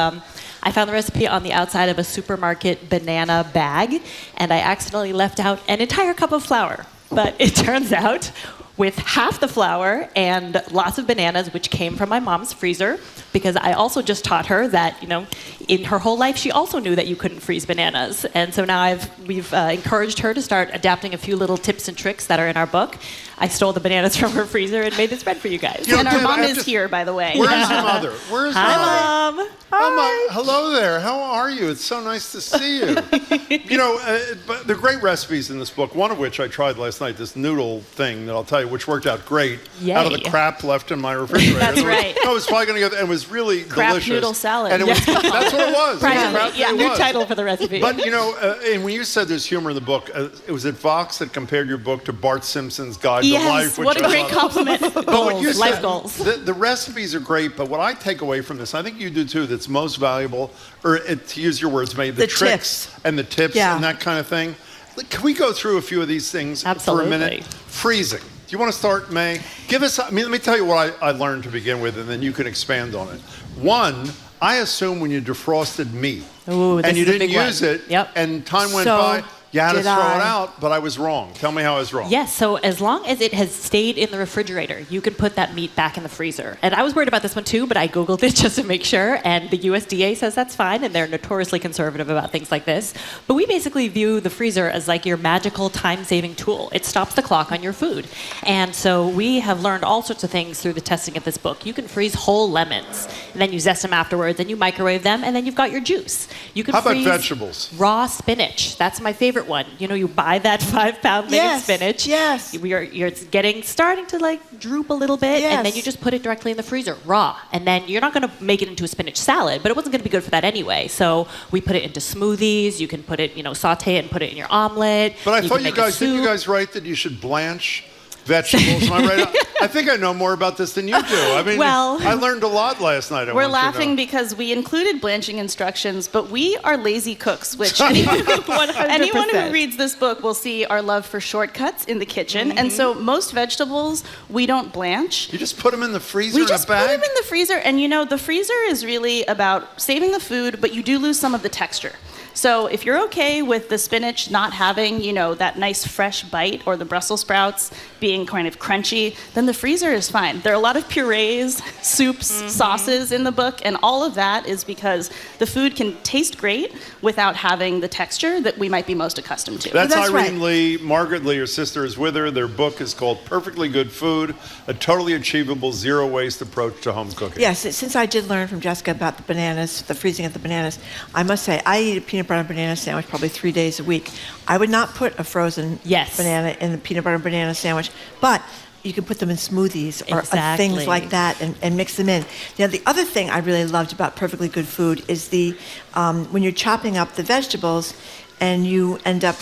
I found the recipe on the outside of a supermarket banana bag, and I accidentally left out an entire cup of flour. But it turns out, with half the flour and lots of bananas, which came from my mom's freezer, because I also just taught her that, you know, in her whole life, she also knew that you couldn't freeze bananas. And so now we've encouraged her to start adapting a few little tips and tricks that are in our book. I stole the bananas from her freezer and made this bread for you guys. You know, And our Deb, mom I have is to- here, by the way. Where's your mother? Where's your mother? Hi, Mom. Hello there. How are you? It's so nice to see you. You know, but there are great recipes in this book, one of which I tried last night, this noodle thing that I'll tell you, which worked out great Yay. out of the crap left in my refrigerator. That's right. No, it was probably going to get, and it was really Crap delicious. noodle salad. And it was, that's what it was. Yeah, It new was. title for the recipe. But, you know, and when you said there's humor in the book, it was at Vox that compared your book to Bart Simpson's Guide to Life. Yes, what a I great love. compliment. But what you Life said, goals. The recipes are great, but what I take away from this, I think you do too, that's most valuable, or to use your words, maybe the tricks tips. and the tips and that kind of thing. Can we go through a few of these things for a minute? Freezing. Do you want to start, May? Give us, let me tell you what I learned to begin with, and then you can expand on it. One, I assume when you defrosted meat and you didn't use it, and time went by, you had to throw it out, but I was wrong. Tell me how I was wrong. Yes, so as long as it has stayed in the refrigerator, you can put that meat back in the freezer. And I was worried about this one too, but I Googled it just to make sure, and the USDA says that's fine, and they're notoriously conservative about things like this. But we basically view the freezer as like your magical time-saving tool. It stops the clock on your food. And so we have learned all sorts of things through the testing of this book. You can freeze whole lemons, and then you zest them afterwards, and you microwave them, and then you've got your juice. You can How about freeze vegetables? raw spinach. That's my favorite one. You know, you buy that 5-pound thing of spinach. Yes. You're starting to like droop a little bit, and then you just put it directly in the freezer, raw. And then you're not going to make it into a spinach salad, but it wasn't going to be good for that anyway. So we put it into smoothies. You can put it, saute it and put it in your omelet. But I thought can make a didn't you soup. guys write that you should blanch vegetables? Am I right? I think I know more about this than you do. I mean, Well, I learned a lot last night. We're laughing because we included blanching instructions, but we are lazy cooks, which anyone who reads this book will see our love for shortcuts in the kitchen. And so most vegetables we don't blanch. You just put them in the freezer We in a just put bag? them in the freezer, and the freezer is really about saving the food, but you do lose some of the texture. So if you're okay with the spinach not having, that nice fresh bite, or the Brussels sprouts being kind of crunchy, then the freezer is fine. There are a lot of purees, soups, sauces in the book, and all of that is because the food can taste great without having the texture that we might be most accustomed to. That's Irene Lee. Margaret Lee, her sister, is with her. Their book is called Perfectly Good Food, a totally achievable zero-waste approach to home cooking. Yes, since I did learn from Jessica about the bananas, the freezing of the bananas, I must say I eat a peanut butter and banana sandwich probably 3 days a week. I would not put a frozen banana in the peanut butter and banana sandwich, but you can put them in smoothies or things like that and mix them in. Now, the other thing I really loved about Perfectly Good Food is when you're chopping up the vegetables and you end up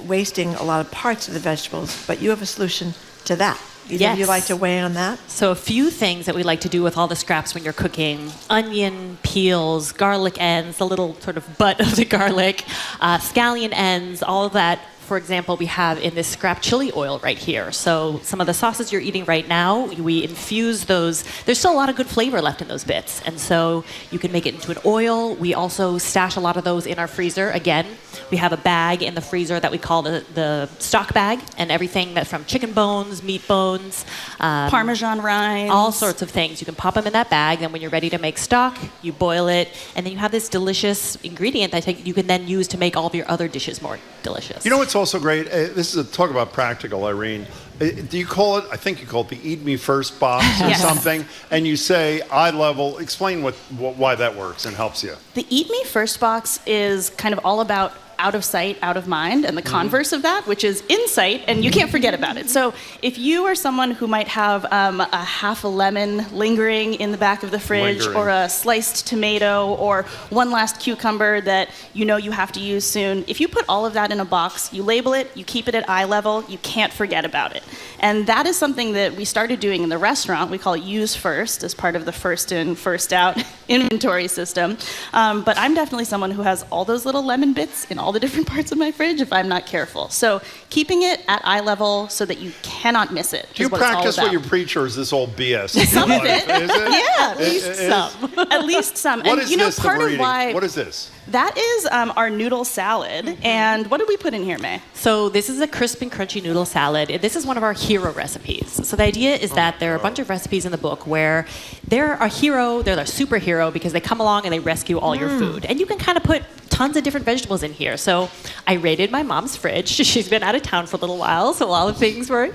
wasting a lot of parts of the vegetables, but you have a solution to that. Either of you like to weigh in on that? So a few things that we like to do with all the scraps when you're cooking: onion peels, garlic ends, the little sort of butt of the garlic, scallion ends, all of that. For example, we have in this scrap chili oil right here. So some of the sauces you're eating right now, we infuse those. There's still a lot of good flavor left in those bits. And so you can make it into an oil. We also stash a lot of those in our freezer. Again, we have a bag in the freezer that we call the stock bag, and everything that's from chicken bones, meat bones, Parmesan rinds, all sorts of things. You can pop them in that bag. Then when you're ready to make stock, you boil it, and then you have this delicious ingredient that you can then use to make all of your other dishes more delicious. You know what's also great? This is a talk about practical, Irene. Do you call it, I think you call it the Eat Me First box or something, and you say eye level. Explain why that works and helps you. The Eat Me First box is kind of all about out of sight, out of mind, and the converse of that, which is in sight, and you can't forget about it. So if you are someone who might have a half a lemon lingering in the back of the fridge, or a sliced tomato, or one last cucumber that you have to use soon, if you put all of that in a box, you label it, you keep it at eye level, you can't forget about it. And that is something that we started doing in the restaurant. We call it Use First, as part of the first in, first out inventory system. But I'm definitely someone who has all those little lemon bits in all the different parts of my fridge if I'm not careful. So keeping it at eye level so that you cannot miss it. Do you practice what you preach, or is this all BS? Some of it. Is it? Yeah, at least some. At least some. What is this part that we're of eating? why What is this? That is our noodle salad. And what did we put in here, May? So this is a crisp and crunchy noodle salad. This is one of our hero recipes. So the idea is that there are a bunch of recipes in the book where they're a superhero because they come along and they rescue all your food. And you can kind of put tons of different vegetables in here. So I raided my mom's fridge. She's been out of town for a little while, so all the things were,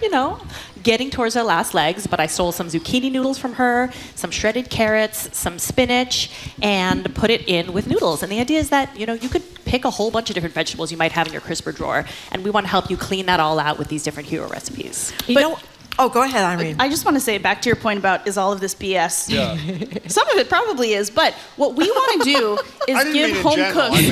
getting towards their last legs, but I stole some zucchini noodles from her, some shredded carrots, some spinach, and put it in with noodles. And the idea is that, you could pick a whole bunch of different vegetables you might have in your crisper drawer, and we want to help you clean that all out with these different hero recipes. Oh, go ahead, Irene. I just want to say, back to your point about, is all of this BS? Yeah. Some of it probably is, but what we want to do is give home cooks.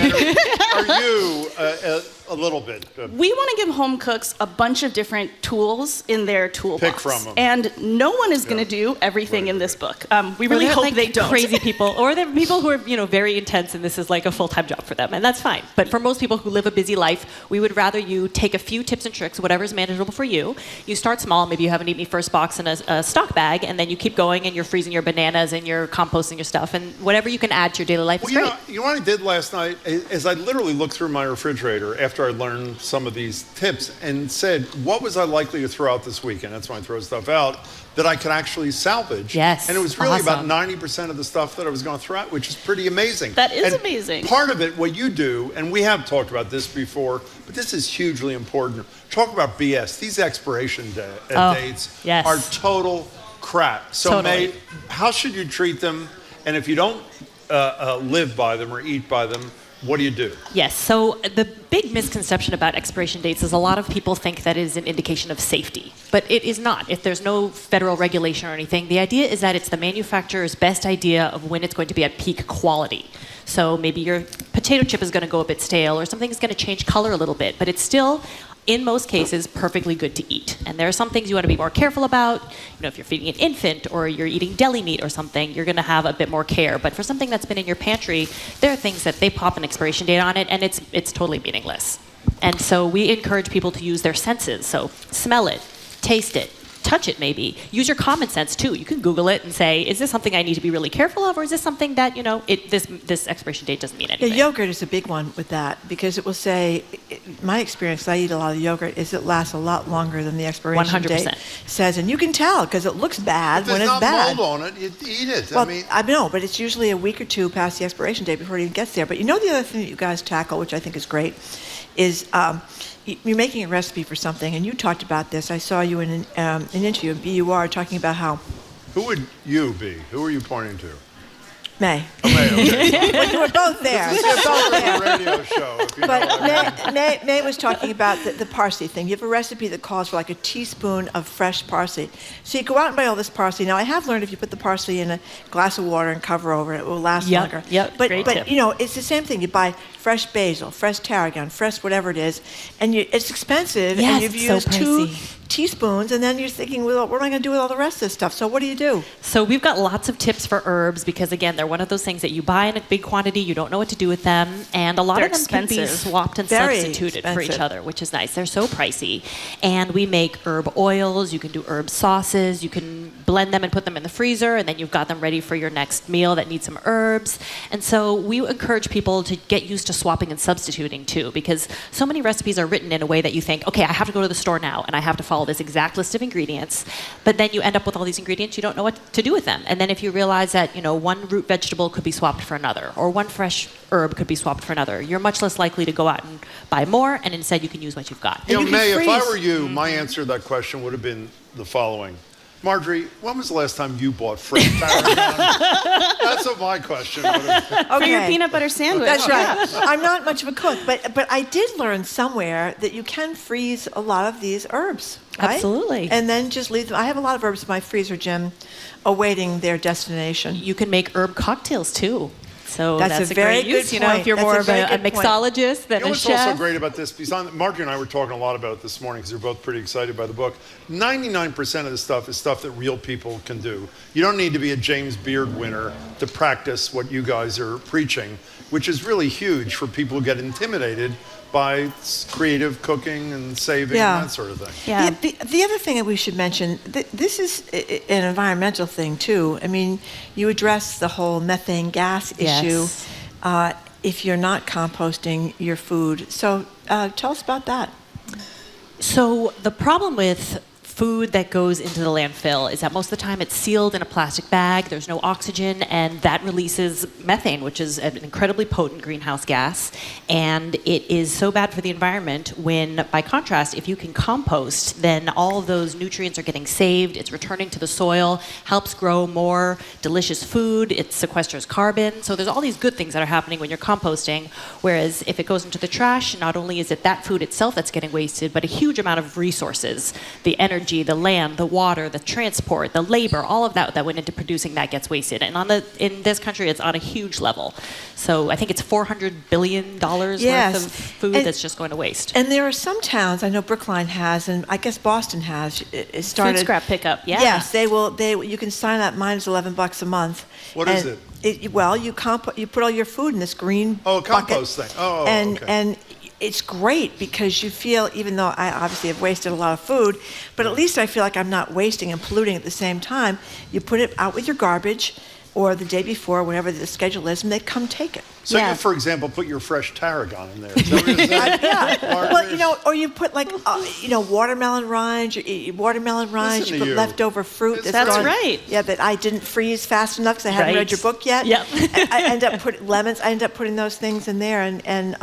Are you a little bit? We want to give home cooks a bunch of different tools in their toolbox. Pick from them. And no one is going to do everything in this book. We really hope they don't. Crazy people, or they're people who are, very intense, and this is like a full-time job for them, and that's fine. But for most people who live a busy life, we would rather you take a few tips and tricks, whatever's manageable for you. You start small. Maybe you have an Eat Me First box and a stock bag, and then you keep going, and you're freezing your bananas, and you're composting your stuff, and whatever you can add to your daily life is great. You know what I did last night? Is I literally looked through my refrigerator after I learned some of these tips and said, what was I likely to throw out this weekend? That's when I throw stuff out that I could actually salvage. Yes. And it was really about 90% of the stuff that I was going to throw out, which is pretty amazing. That is amazing. Part of it, what you do, and we have talked about this before, but this is hugely important. Talk about BS. These expiration dates are total crap. So, May, how should you treat them? And if you don't live by them or eat by them, what do you do? Yes, so the big misconception about expiration dates is a lot of people think that is an indication of safety, but it is not. If there's no federal regulation or anything, the idea is that it's the manufacturer's best idea of when it's going to be at peak quality. So maybe your potato chip is going to go a bit stale, or something is going to change color a little bit, but it's still, in most cases, perfectly good to eat. And there are some things you want to be more careful about. If you're feeding an infant or you're eating deli meat or something, you're going to have a bit more care. But for something that's been in your pantry, there are things that they pop an expiration date on it, and it's totally meaningless. And so we encourage people to use their senses. So smell it, taste it, touch it maybe. Use your common sense too. You can Google it and say, is this something I need to be really careful of, or is this something that, this expiration date doesn't mean anything? Yeah, yogurt is a big one with that because it will say, my experience, I eat a lot of yogurt, is it lasts a lot longer than the expiration 100%. date says. And you can tell because it looks bad when it's bad. There's not mold on it. You eat it. Well, I know, but it's usually a week or two past the expiration date before it even gets there. But the other thing that you guys tackle, which I think is great, is you're making a recipe for something, and you talked about this. I saw you in an interview at BUR talking about how... Who would you be? Who are you pointing to? May. Oh, May, okay. Well, you were both there. This is a radio show. If you But May was talking about the parsley thing. You have a recipe that calls for like a teaspoon of fresh parsley. So you go out and buy all this parsley. Now, I have learned if you put the parsley in a glass of water and cover over it, it will last longer. Yep, But great tip. It's the same thing. You buy fresh basil, fresh tarragon, fresh whatever it is, and it's expensive, Yes, and you've it's so used 2 pricey. teaspoons, and then you're thinking, well, what am I going to do with all the rest of this stuff? So what do you do? So we've got lots of tips for herbs because, again, they're one of those things that you buy in a big quantity, you don't know what to do with them, and a lot They're of them can be expensive. swapped and Very substituted for each expensive. other, which is nice. They're so pricey. And we make herb oils, you can do herb sauces, you can blend them and put them in the freezer, and then you've got them ready for your next meal that needs some herbs. And so we encourage people to get used to swapping and substituting too, because so many recipes are written in a way that you think, okay, I have to go to the store now, and I have to follow this exact list of ingredients, but then you end up with all these ingredients, you don't know what to do with them. And then if you realize that, one root vegetable could be swapped for another, or one fresh herb could be swapped for another, you're much less likely to go out and buy more, and instead you can use what you've got. May, if I were you, my answer to that question would have been the following. Marjorie, when was the last time you bought fresh tarragon? That's what my question would have been. For your peanut butter sandwich. That's right. I'm not much of a cook, but I did learn somewhere that you can freeze a lot of these herbs. Right? Absolutely. And then just leave them. I have a lot of herbs in my freezer, Jim, awaiting their destination. You can make herb cocktails too. So That's a a very great use. good If point. you're That's more a of very a good point. mixologist than a What's chef. also great about this, because Marjorie and I were talking a lot about it this morning because we're both pretty excited by the book. 99% of the stuff is stuff that real people can do. You don't need to be a James Beard winner to practice what you guys are preaching, which is really huge for people who get intimidated by creative cooking and saving and that sort of thing. Yeah. The other thing that we should mention, this is an environmental thing too. I mean, you address the whole methane gas issue if you're not composting your food. So tell us about that. So the problem with food that goes into the landfill is that most of the time it's sealed in a plastic bag, there's no oxygen, and that releases methane, which is an incredibly potent greenhouse gas. And it is so bad for the environment when, by contrast, if you can compost, then all of those nutrients are getting saved, it's returning to the soil, helps grow more delicious food, it sequesters carbon. So there's all these good things that are happening when you're composting, whereas if it goes into the trash, not only is it that food itself that's getting wasted, but a huge amount of resources, the energy, the land, the water, the transport, the labor, all of that went into producing that gets wasted. And in this country, it's on a huge level. So I think it's $400 billion worth of food that's just going to waste. And there are some towns, I know Brookline has, and I guess Boston has, it started. Food scrap pickup, yeah. Yes, they will. You can sign up. Mine is $11 a month. What is it? Well, you put all your food in this green bucket. Compost thing. Okay. And it's great because you feel, even though I obviously have wasted a lot of food, but at least I feel like I'm not wasting and polluting at the same time. You put it out with your garbage or the day before, whatever the schedule is, and they come take it. So you, for example, put your fresh tarragon in there. Is that what you're saying? Yeah. Well, or you put like, watermelon rinds. You put leftover fruit. That's right. Yeah, that I didn't freeze fast enough because I hadn't read your book yet. Yep. I end up putting lemons. I end up putting those things in there, and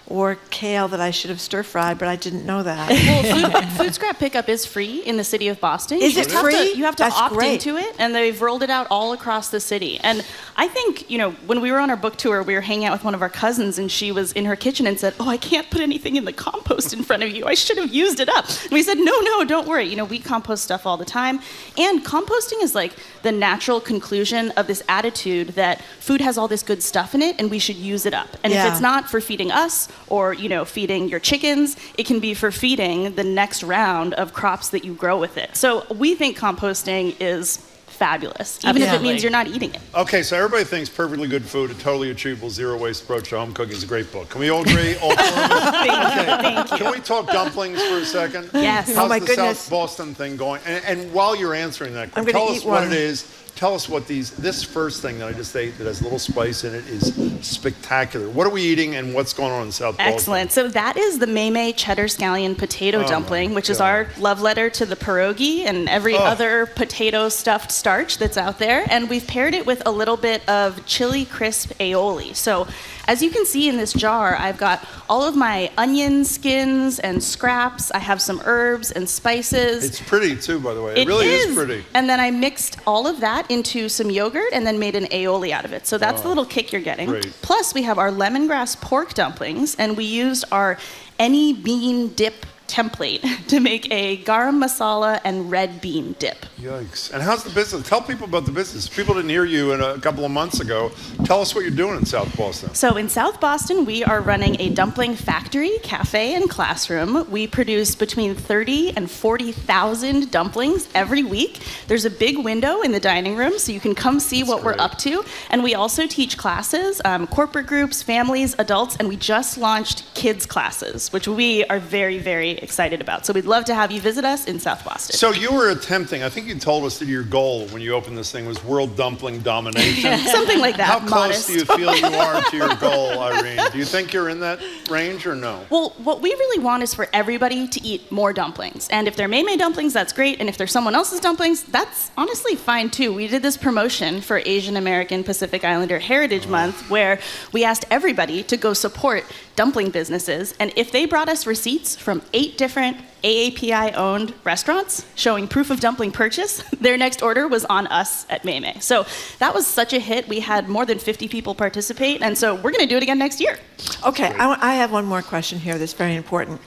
or kale that I should have stir fried, but I didn't know that. Well, food scrap pickup is free in the city of Boston. Is it free? You have to That's opt great. into it, and they've rolled it out all across the city. And I think, when we were on our book tour, we were hanging out with one of our cousins, and she was in her kitchen and said, "Oh, I can't put anything in the compost in front of you. I should have used it up." And we said, "No, don't worry. We compost stuff all the time." And composting is like the natural conclusion of this attitude that food has all this good stuff in it, and we should use it up. And if it's not for feeding us or, feeding your chickens, it can be for feeding the next round of crops that you grow with it. So we think composting is fabulous, even if it means you're not eating it. Okay, so everybody thinks Perfectly Good Food, a totally achievable zero-waste approach to home cooking is a great book. Can we all agree? Thank you. Can we talk dumplings for a second? Yes. How's the South Boston thing going? And while you're answering that, tell us what it is. Tell us what this first thing that I just ate that has a little spice in it is spectacular. What are we eating and what's going on in South Boston? Excellent. So that is the May cheddar scallion potato dumpling, which is our love letter to the pierogi and every other potato stuffed starch that's out there. And we've paired it with a little bit of chili crisp aioli. So as you can see in this jar, I've got all of my onion skins and scraps. I have some herbs and spices. It's pretty too, by the way. It really is pretty. And then I mixed all of that into some yogurt and then made an aioli out of it. So that's the little kick you're getting. Great. Plus, we have our lemongrass pork dumplings, and we used our any bean dip template to make a garam masala and red bean dip. Yikes. And how's the business? Tell people about the business. People didn't hear you a couple of months ago. Tell us what you're doing in South Boston. So in South Boston, we are running a dumpling factory, cafe, and classroom. We produce between 30 and 40,000 dumplings every week. There's a big window in the dining room, so you can come see what we're up to. And we also teach classes, corporate groups, families, adults, and we just launched kids classes, which we are very, very excited about. So we'd love to have you visit us in South Boston. So you were attempting, I think you told us that your goal when you opened this thing was world dumpling domination. Something like that. How modest. close do you feel you are to your goal, Irene? Do you think you're in that range or no? Well, what we really want is for everybody to eat more dumplings. And if they're May dumplings, that's great. And if they're someone else's dumplings, that's honestly fine too. We did this promotion for Asian American Pacific Islander Heritage Month where we asked everybody to go support dumpling businesses. And if they brought us receipts from 8 different AAPI-owned restaurants showing proof of dumpling purchase, their next order was on us at May. So that was such a hit. We had more than 50 people participate, and so we're going to do it again next year. Okay, I have one more question here that's very important.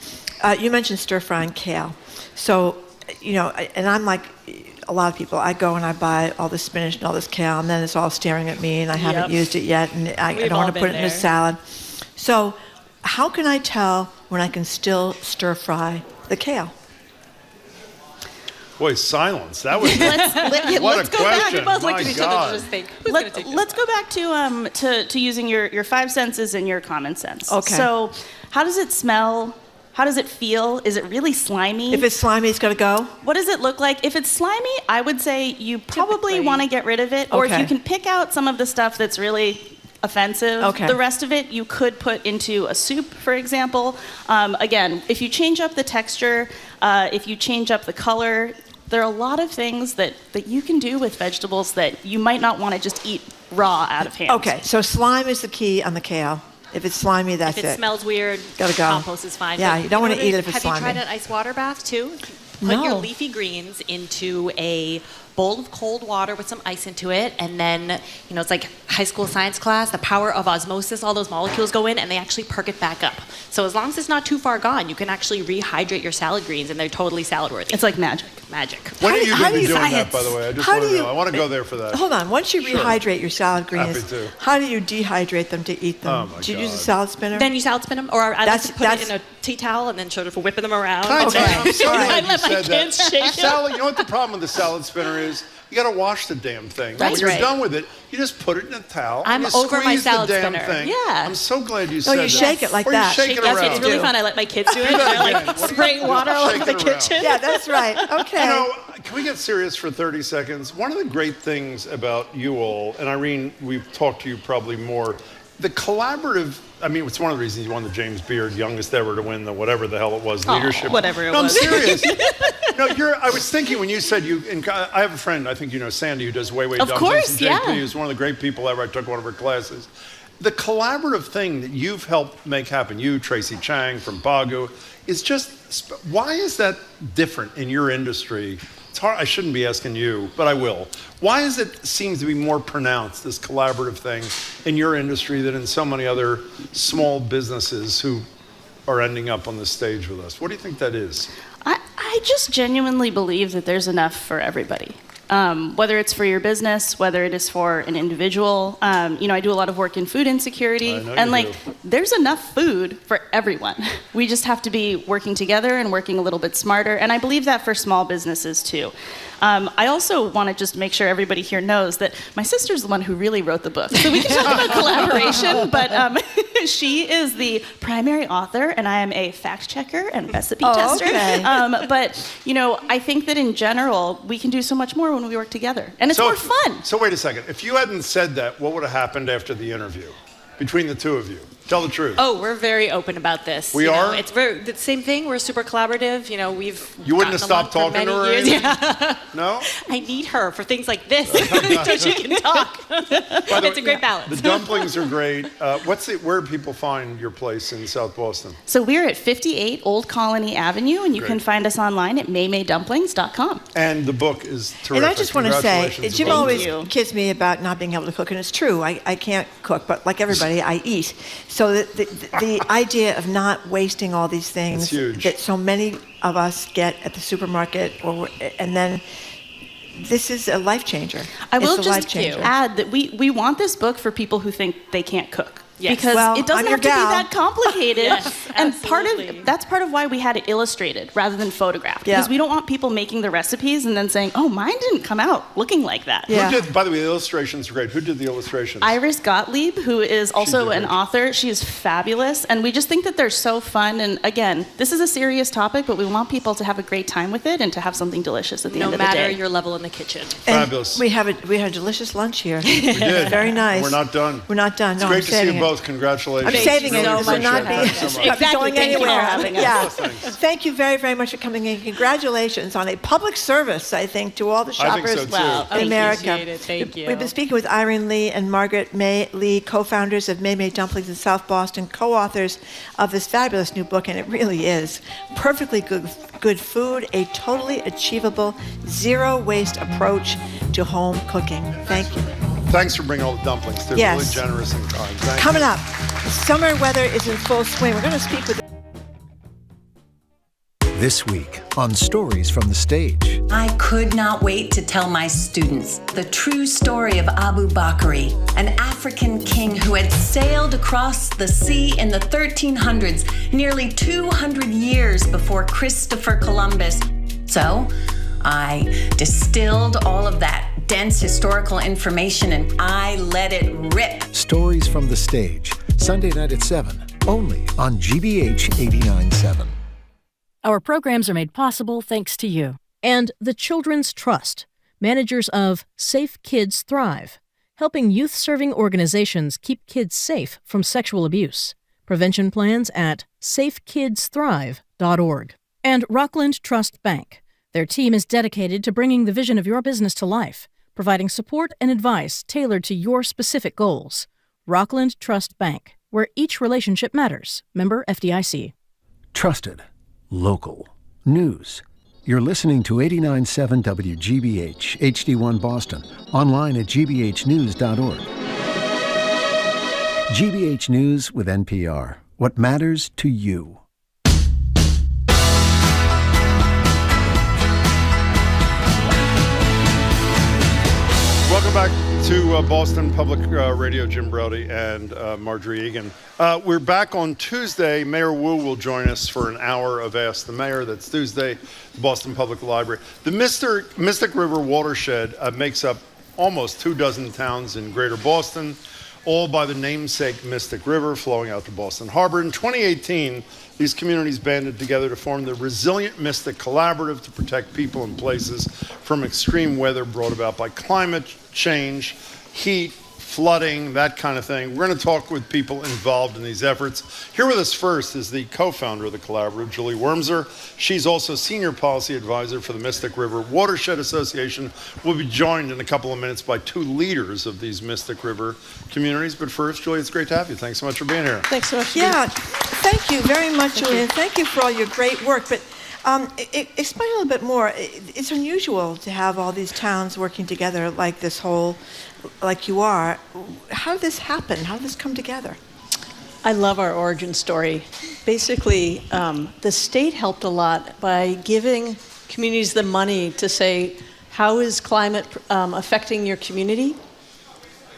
You mentioned stir-frying kale. So, and I'm like a lot of people. I go and I buy all this spinach and all this kale, and then it's all staring at me, and I haven't used it yet, and I don't want to put it in a salad. So how can I tell when I can still stir-fry the kale? Boy, silence. That was what a question. My God. Let's go back to using your 5 senses and your common sense. Okay. So how does it smell? How does it feel? Is it really slimy? If it's slimy, it's going to go? What does it look like? If it's slimy, I would say you probably want to get rid of it. Or if you can pick out some of the stuff that's really offensive. The rest of it you could put into a soup, for example. Again, if you change up the texture, if you change up the color, there are a lot of things that you can do with vegetables that you might not want to just eat raw out of hand. Okay, so slime is the key on the kale. If it's slimy, that's it. If it smells weird, gotta go. Compost is fine. Yeah, you don't want to eat it if it's slimy. Have you tried an ice water bath too? Put your leafy greens into a bowl of cold water with some ice into it, and then, it's like high school science class, the power of osmosis, all those molecules go in and they actually perk it back up. So as long as it's not too far gone, you can actually rehydrate your salad greens and they're totally salad worthy. It's like magic. When are you going to be doing that, by the way? I just want to know. I want to go there for that. Hold on. Once you rehydrate your salad greens, how do you dehydrate them to eat them? Do you use a salad spinner? Then you salad spin them, or I like to put it in a tea towel and then sort of whipping them around. I'm sorry I let my kids shake it. Salad, you know what the problem with the salad spinner is? You got to wash the damn thing. When you're done with it, you just put it in a towel. I'm and you over my salad the damn spinner. Thing. Yeah. I'm so glad you said that. No, you shake it like or that. You shake it around. It's really fun. I let my kids do it. They're like spraying water all over the kitchen. Yeah, that's right. Okay. Can we get serious for 30 seconds? One of the great things about you all, and Irene, we've talked to you probably more, the collaborative, it's one of the reasons you won the James Beard youngest ever to win the whatever the hell it was, leadership. Whatever it was. I'm serious. I was thinking when you said I have a friend, I think you know Sandy, who does Way Of course, in JP, who's one of the great people ever. I took one of her classes. The collaborative thing that you've helped make happen, you, Tracy Chang from Bagu, is just, why is that different in your industry? It's hard. I shouldn't be asking you, but I will. Why is it seems to be more pronounced, this collaborative thing, in your industry than in so many other small businesses who are ending up on the stage with us? What do you think that is? I just genuinely believe that there's enough for everybody. whether it's for your business, whether it is for an individual. I do a lot of work in food insecurity, and there's enough food for everyone. We just have to be working together and working a little bit smarter, and I believe that for small businesses too. I also want to just make sure everybody here knows that my sister's the one who really wrote the book. So we can talk about collaboration, but she is the primary author, and I am a fact checker and recipe tester. Okay. But, I think that in general, we can do so much more when we work together. And it's more fun. So wait a second. If you hadn't said that, what would have happened after the interview between the two of you? Tell the truth. Oh, we're very open about this. We are? It's the same thing. We're super collaborative. You wouldn't have stopped talking to her? Yeah. No? I need her for things like this so she can talk. It's a great balance. The dumplings are great. Where do people find your place in South Boston? So we're at 58 Old Colony Avenue, and you can find us online at maymaydumplings.com. And the book is terrific. And I just want to say, Jim always kids me about not being able to cook, and it's true. I can't cook, but like everybody, I eat. So the idea of not wasting all these things that so many of us get at the supermarket, and then this is a life changer. I will just add that we want this book for people who think they can't cook. Yes. Because it doesn't have to be that complicated. Yes, and that's part of why we had it illustrated rather than photographed. Yeah. Because we don't want people making the recipes and then saying, oh, mine didn't come out looking like that. Yeah. By the way, the illustrations are great. Who did the illustrations? Iris Gottlieb, who is also an author. She is fabulous. And we just think that they're so fun. And again, this is a serious topic, but we want people to have a great time with it and to have something delicious at the end of the day. No matter your level in the kitchen. Fabulous. We had a delicious lunch here. We did. Very nice. We're not done. We're not done. It's no, great I'm to see you it. both. Congratulations. I'm saving it. Really This will not be going anywhere. Yeah. Thank you very, very much for coming in. Congratulations on a public service, I think, to all the shoppers in America. Appreciate it. Thank you. We've been speaking with Irene Lee and Margaret May Lee, co-founders of May Dumplings in South Boston, co-authors of this fabulous new book, and it really is perfectly good food, a totally achievable, zero-waste approach to home cooking. Thank you. Thanks for bringing all the dumplings. They're really generous and kind. Coming up, summer weather is in full swing. We're going to speak with... This week on Stories from the Stage. I could not wait to tell my students the true story of Abu Bakri, an African king who had sailed across the sea in the 1300s, nearly 200 years before Christopher Columbus. So I distilled all of that dense historical information and I let it rip. Stories from the Stage, Sunday night at 7, only on GBH 89.7. Our programs are made possible thanks to you. And the Children's Trust, managers of Safe Kids Thrive, helping youth-serving organizations keep kids safe from sexual abuse. Prevention plans at safekidsthrive.org. And Rockland Trust Bank. Their team is dedicated to bringing the vision of your business to life, providing support and advice tailored to your specific goals. Rockland Trust Bank, where each relationship matters. Member FDIC. Trusted. Local. News. You're listening to 89.7 WGBH, HD1 Boston, online at gbhnews.org. GBH News with NPR. What matters to you. Welcome back to Boston Public Radio. Jim Brody and Marjorie Egan. We're back on Tuesday. Mayor Wu will join us for an hour of Ask the Mayor. That's Tuesday, the Boston Public Library. The Mystic River watershed makes up almost 24 towns in Greater Boston, all by the namesake Mystic River flowing out to Boston Harbor. In 2018, these communities banded together to form the Resilient Mystic Collaborative to protect people and places from extreme weather brought about by climate change, heat, flooding, that kind of thing. We're going to talk with people involved in these efforts. Here with us first is the co-founder of the collaborative, Julie Wormser. She's also senior policy advisor for the Mystic River Watershed Association. We'll be joined in a couple of minutes by two leaders of these Mystic River communities. But first, Julie, it's great to have you. Thanks so much for being here. Thanks so much. Yeah, thank you very much, Julie, and thank you for all your great work. But explain a little bit more. It's unusual to have all these towns working together like this whole, like you are. How did this happen? How did this come together? I love our origin story. Basically, the state helped a lot by giving communities the money to say, how is climate affecting your community?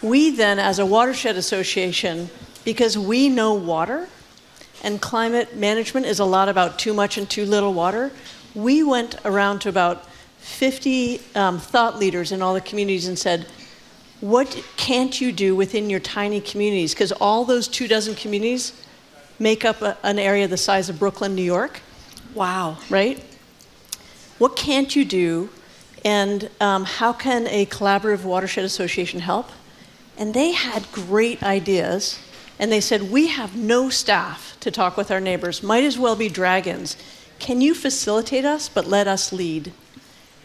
We then, as a watershed association, because we know water, and climate management is a lot about too much and too little water, we went around to about 50 thought leaders in all the communities and said, what can't you do within your tiny communities? Because all those 24 communities make up an area the size of Brooklyn, New York. Wow. Right? What can't you do, and how can a collaborative watershed association help? And they had great ideas, and they said, we have no staff to talk with our neighbors, might as well be dragons. Can you facilitate us, but let us lead?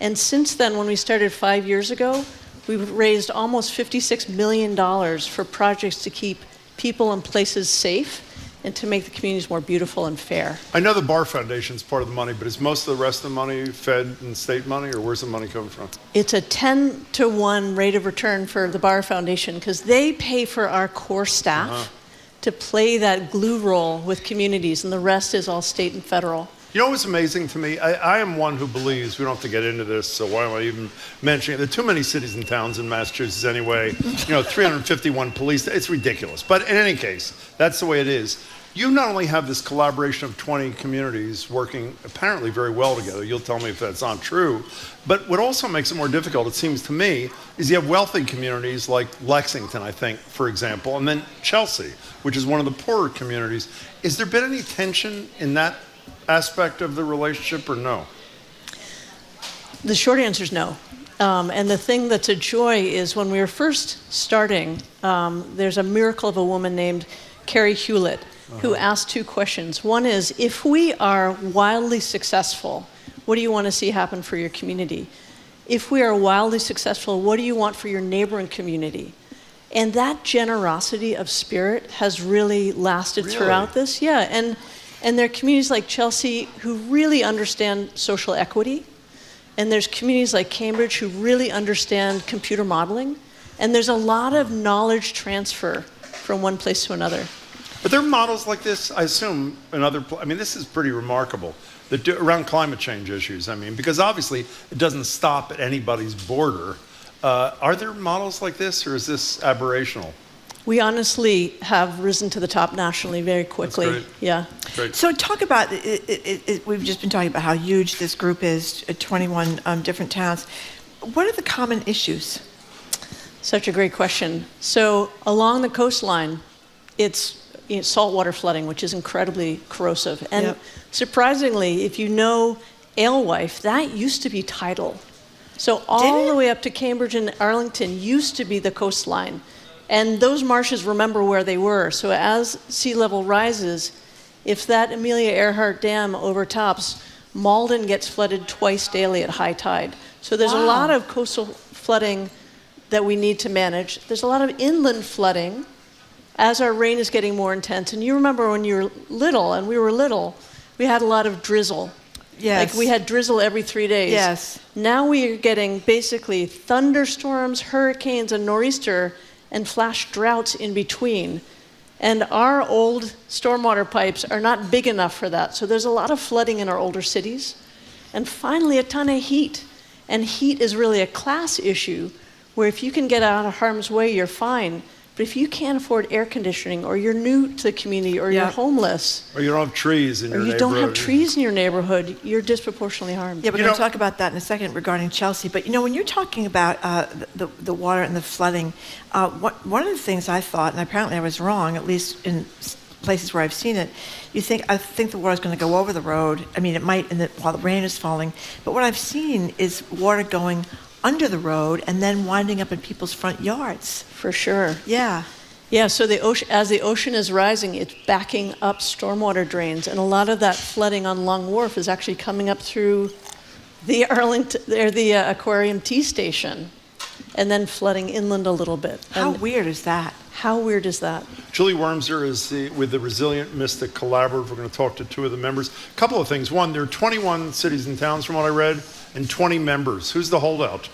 And since then, when we started 5 years ago, we've raised almost $56 million for projects to keep people and places safe and to make the communities more beautiful and fair. I know the Bar Foundation is part of the money, but is most of the rest of the money Fed and state money, or where's the money coming from? It's a 10-to-1 rate of return for the Bar Foundation because they pay for our core staff to play that glue role with communities, and the rest is all state and federal. You know what's amazing to me? I am one who believes, we don't have to get into this, so why am I even mentioning it? There are too many cities and towns in Massachusetts anyway. 351 police, it's ridiculous. But in any case, that's the way it is. You not only have this collaboration of 20 communities working apparently very well together, you'll tell me if that's not true, but what also makes it more difficult, it seems to me, is you have wealthy communities like Lexington, I think, for example, and then Chelsea, which is one of the poorer communities. Has there been any tension in that aspect of the relationship, or no? The short answer is no. And the thing that's a joy is when we were first starting, there's a miracle of a woman named Carrie Hewlett who asked two questions. One is, if we are wildly successful, what do you want to see happen for your community? If we are wildly successful, what do you want for your neighboring community? And that generosity of spirit has really lasted throughout this. Yeah, and there are communities like Chelsea who really understand social equity. And there's communities like Cambridge who really understand computer modeling. And there's a lot of knowledge transfer from one place to another. But there are models like this, I assume, in other this is pretty remarkable, that around climate change issues, because obviously it doesn't stop at anybody's border. Are there models like this, or is this aberrational? We honestly have risen to the top nationally very quickly. That's great. Yeah. Great. So talk about, we've just been talking about how huge this group is, 21 different towns. What are the common issues? Such a great question. So along the coastline, it's saltwater flooding, which is incredibly corrosive. And surprisingly, if you know Alewife, that used to be tidal. So all the way up to Cambridge and Arlington used to be the coastline. And those marshes remember where they were. So as sea level rises, if that Amelia Earhart Dam overtops, Malden gets flooded twice daily at high tide. So there's a lot of coastal flooding that we need to manage. There's a lot of inland flooding as our rain is getting more intense. And you remember when you were little, and we were little, we had a lot of drizzle. Yes. Like we had drizzle every 3 days. Yes. Now we are getting basically thunderstorms, hurricanes, and nor'easter, and flash droughts in between. And our old stormwater pipes are not big enough for that. So there's a lot of flooding in our older cities. And finally, a ton of heat. And heat is really a class issue, where if you can get out of harm's way, you're fine. But if you can't afford air conditioning, or you're new to the community, or you're homeless, or you don't have trees in your neighborhood, or you don't have trees in your neighborhood, you're disproportionately harmed. Yeah, we're going to talk about that in a second regarding Chelsea. But when you're talking about the water and the flooding, one of the things I thought, and apparently I was wrong, at least in places where I've seen it, I think the water is going to go over the road. It might while the rain is falling. But what I've seen is water going under the road and then winding up in people's front yards. For sure. Yeah. Yeah, so as the ocean is rising, it's backing up stormwater drains, and a lot of that flooding on Long Wharf is actually coming up through the Aquarium Tea Station, and then flooding inland a little bit. How weird is that? How weird is that? Julie Wormser is with the Resilient Mystic Collaborative. We're going to talk to two of the members. A couple of things. One, there are 21 cities and towns from what I read, and 20 members. Who's the holdout?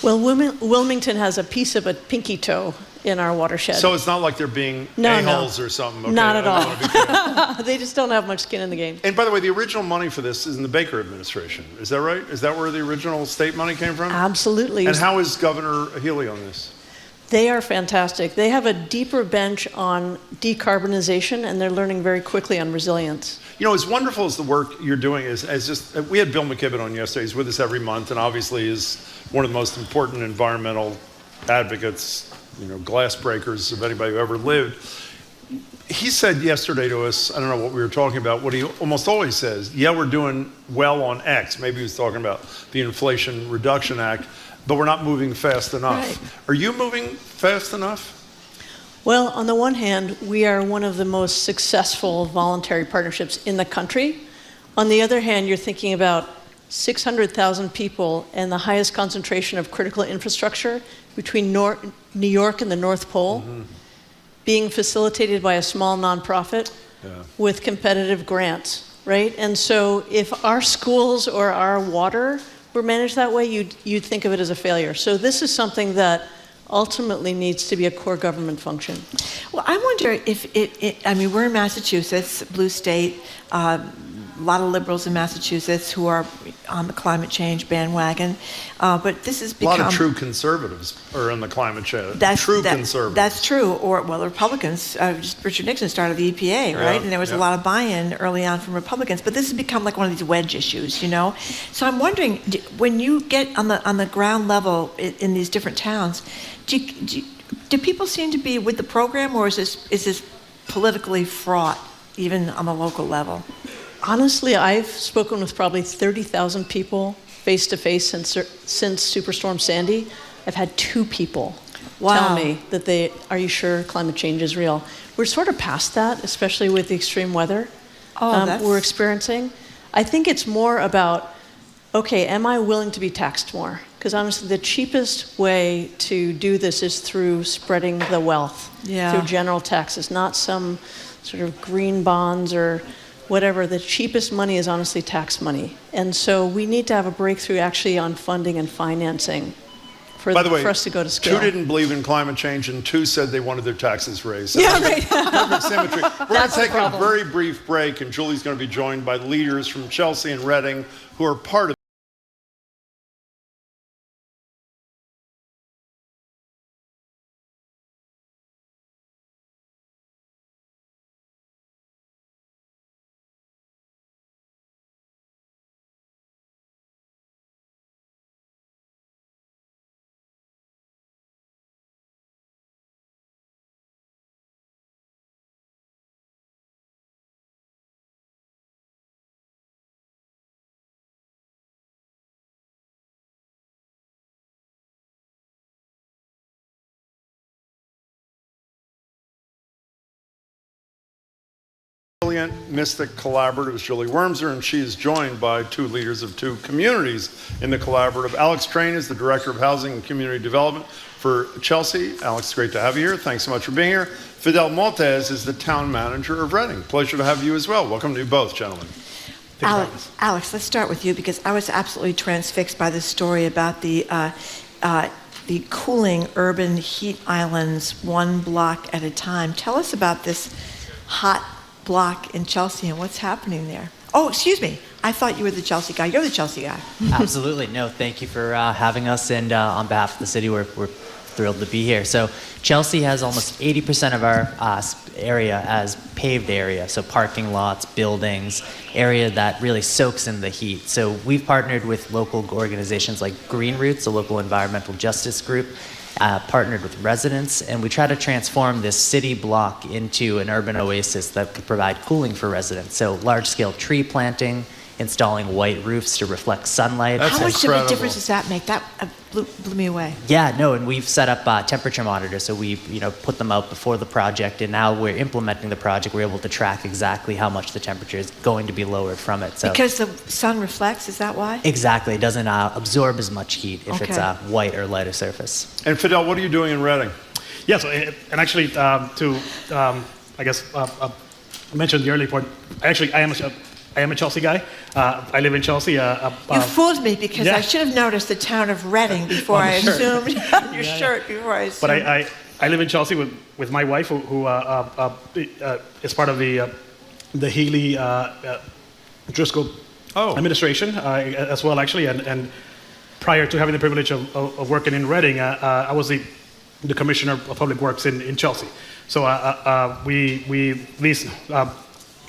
Well, Wilmington has a piece of a pinky toe in our watershed. So it's not like they're being a-holes or something? Okay, not at all. They just don't have much skin in the game. And by the way, the original money for this is in the Baker administration. Is that right? Is that where the original state money came from? Absolutely. And how is Governor Healy on this? They are fantastic. They have a deeper bench on decarbonization, and they're learning very quickly on resilience. You know, as wonderful as the work you're doing is, we had Bill McKibben on yesterday. He's with us every month, and obviously is one of the most important environmental advocates, glass breakers of anybody who ever lived. He said yesterday to us, I don't know what we were talking about, what he almost always says, yeah, we're doing well on X. Maybe he was talking about the Inflation Reduction Act, but we're not moving fast enough. Right. Are you moving fast enough? Well, on the one hand, we are one of the most successful voluntary partnerships in the country. On the other hand, you're thinking about 600,000 people and the highest concentration of critical infrastructure between New York and the North Pole, being facilitated by a small nonprofit with competitive grants, right? And so if our schools or our water were managed that way, you'd think of it as a failure. So this is something that ultimately needs to be a core government function. Well, I wonder if we're in Massachusetts, blue state, a lot of liberals in Massachusetts who are on the climate change bandwagon, but this has become... A lot of true conservatives are in the climate change. Conservatives. That's true. Or, well, the Republicans, Richard Nixon started the EPA, right? And there was a lot of buy-in early on from Republicans, but this has become like one of these wedge issues, So I'm wondering, when you get on the ground level in these different towns, do people seem to be with the program, or is this politically fraught, even on the local level? Honestly, I've spoken with probably 30,000 people face-to-face since Superstorm Sandy. I've had 2 people tell me that are you sure climate change is real? We're sort of past that, especially with the extreme weather we're experiencing. I think it's more about, okay, am I willing to be taxed more? Because honestly, the cheapest way to do this is through spreading the wealth, through general taxes, not some sort of green bonds or whatever. The cheapest money is honestly tax money. And so we need to have a breakthrough actually on funding and financing for us to go to scale. 2 didn't believe in climate change, and 2 said they wanted their taxes raised. Yeah, right. Perfect symmetry. We're going to take a very brief break, and Julie's going to be joined by leaders from Chelsea and Reading who are part of Brilliant Mystic Collaborative is Julie Wormser, and she is joined by 2 leaders of 2 communities in the collaborative. Alex Train is the Director of Housing and Community Development for Chelsea. Alex, it's great to have you here. Thanks so much for being here. Fidel Maltez is the Town Manager of Reading. Pleasure to have you as well. Welcome to you both, gentlemen. Alex, let's start with you, because I was absolutely transfixed by this story about the cooling urban heat islands 1 block at a time. Tell us about this hot block in Chelsea and what's happening there. Oh, excuse me. I thought you were the Chelsea guy. You're the Chelsea guy. Absolutely. No, thank you for having us. And on behalf of the city, we're thrilled to be here. So Chelsea has almost 80% of our area as paved area. So parking lots, buildings, area that really soaks in the heat. So we've partnered with local organizations like Green Roots, a local environmental justice group, partnered with residents, and we try to transform this city block into an urban oasis that could provide cooling for residents. So large-scale tree planting, installing white roofs to reflect sunlight. How much of a difference does that make? That blew me away. Yeah, no, and we've set up temperature monitors, so we put them out before the project, and now we're implementing the project. We're able to track exactly how much the temperature is going to be lowered from it. So because the sun reflects, is that why? Exactly, it doesn't absorb as much heat if it's a white or lighter surface. And Fidel, what are you doing in Reading? Yeah, so, and actually I mentioned the early part. I am I am a Chelsea guy. I live in Chelsea. You fooled me because yeah. I should have noticed the town of Reading before I assumed your shirt. Before I assumed. But I live in Chelsea with my wife, who is part of the Healy Driscoll administration as well, actually. And prior to having the privilege of working in Reading, I was the Commissioner of Public Works in Chelsea. So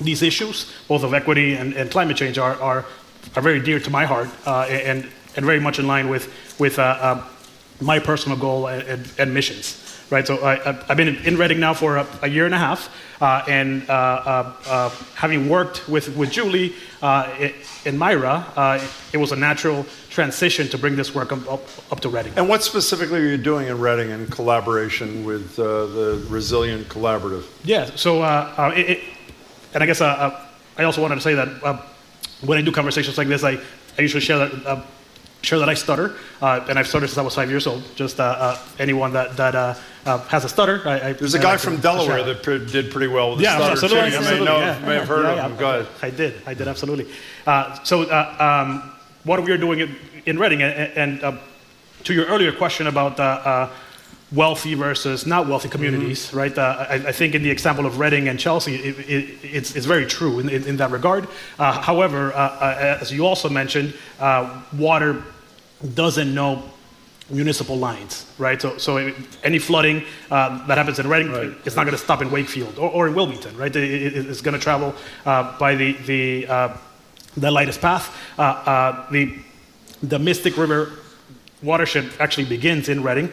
these issues, both of equity and climate change, are very dear to my heart and very much in line with my personal goal and missions. Right, so I've been in Reading now for a year and a half, and having worked with Julie and Myra, it was a natural transition to bring this work up to Reading. And what specifically are you doing in Reading in collaboration with the Resilient Collaborative? Yeah, so and I guess I also wanted to say that when I do conversations like this, I usually share that I stutter, and I've stuttered since I was 5 years old. Just anyone that has a stutter. There's a guy from Delaware that did pretty well with the stutter, absolutely, too. absolutely. You may have heard of him. Go ahead. I did, absolutely. So what we are doing in Reading, and to your earlier question about wealthy versus not wealthy communities, right? I think in the example of Reading and Chelsea, it's very true in that regard. However, as you also mentioned, water doesn't know municipal lines, right? So any flooding that happens in Reading, it's not going to stop in Wakefield or in Wilmington, right? It's going to travel by the lightest path. The Mystic River watershed actually begins in Reading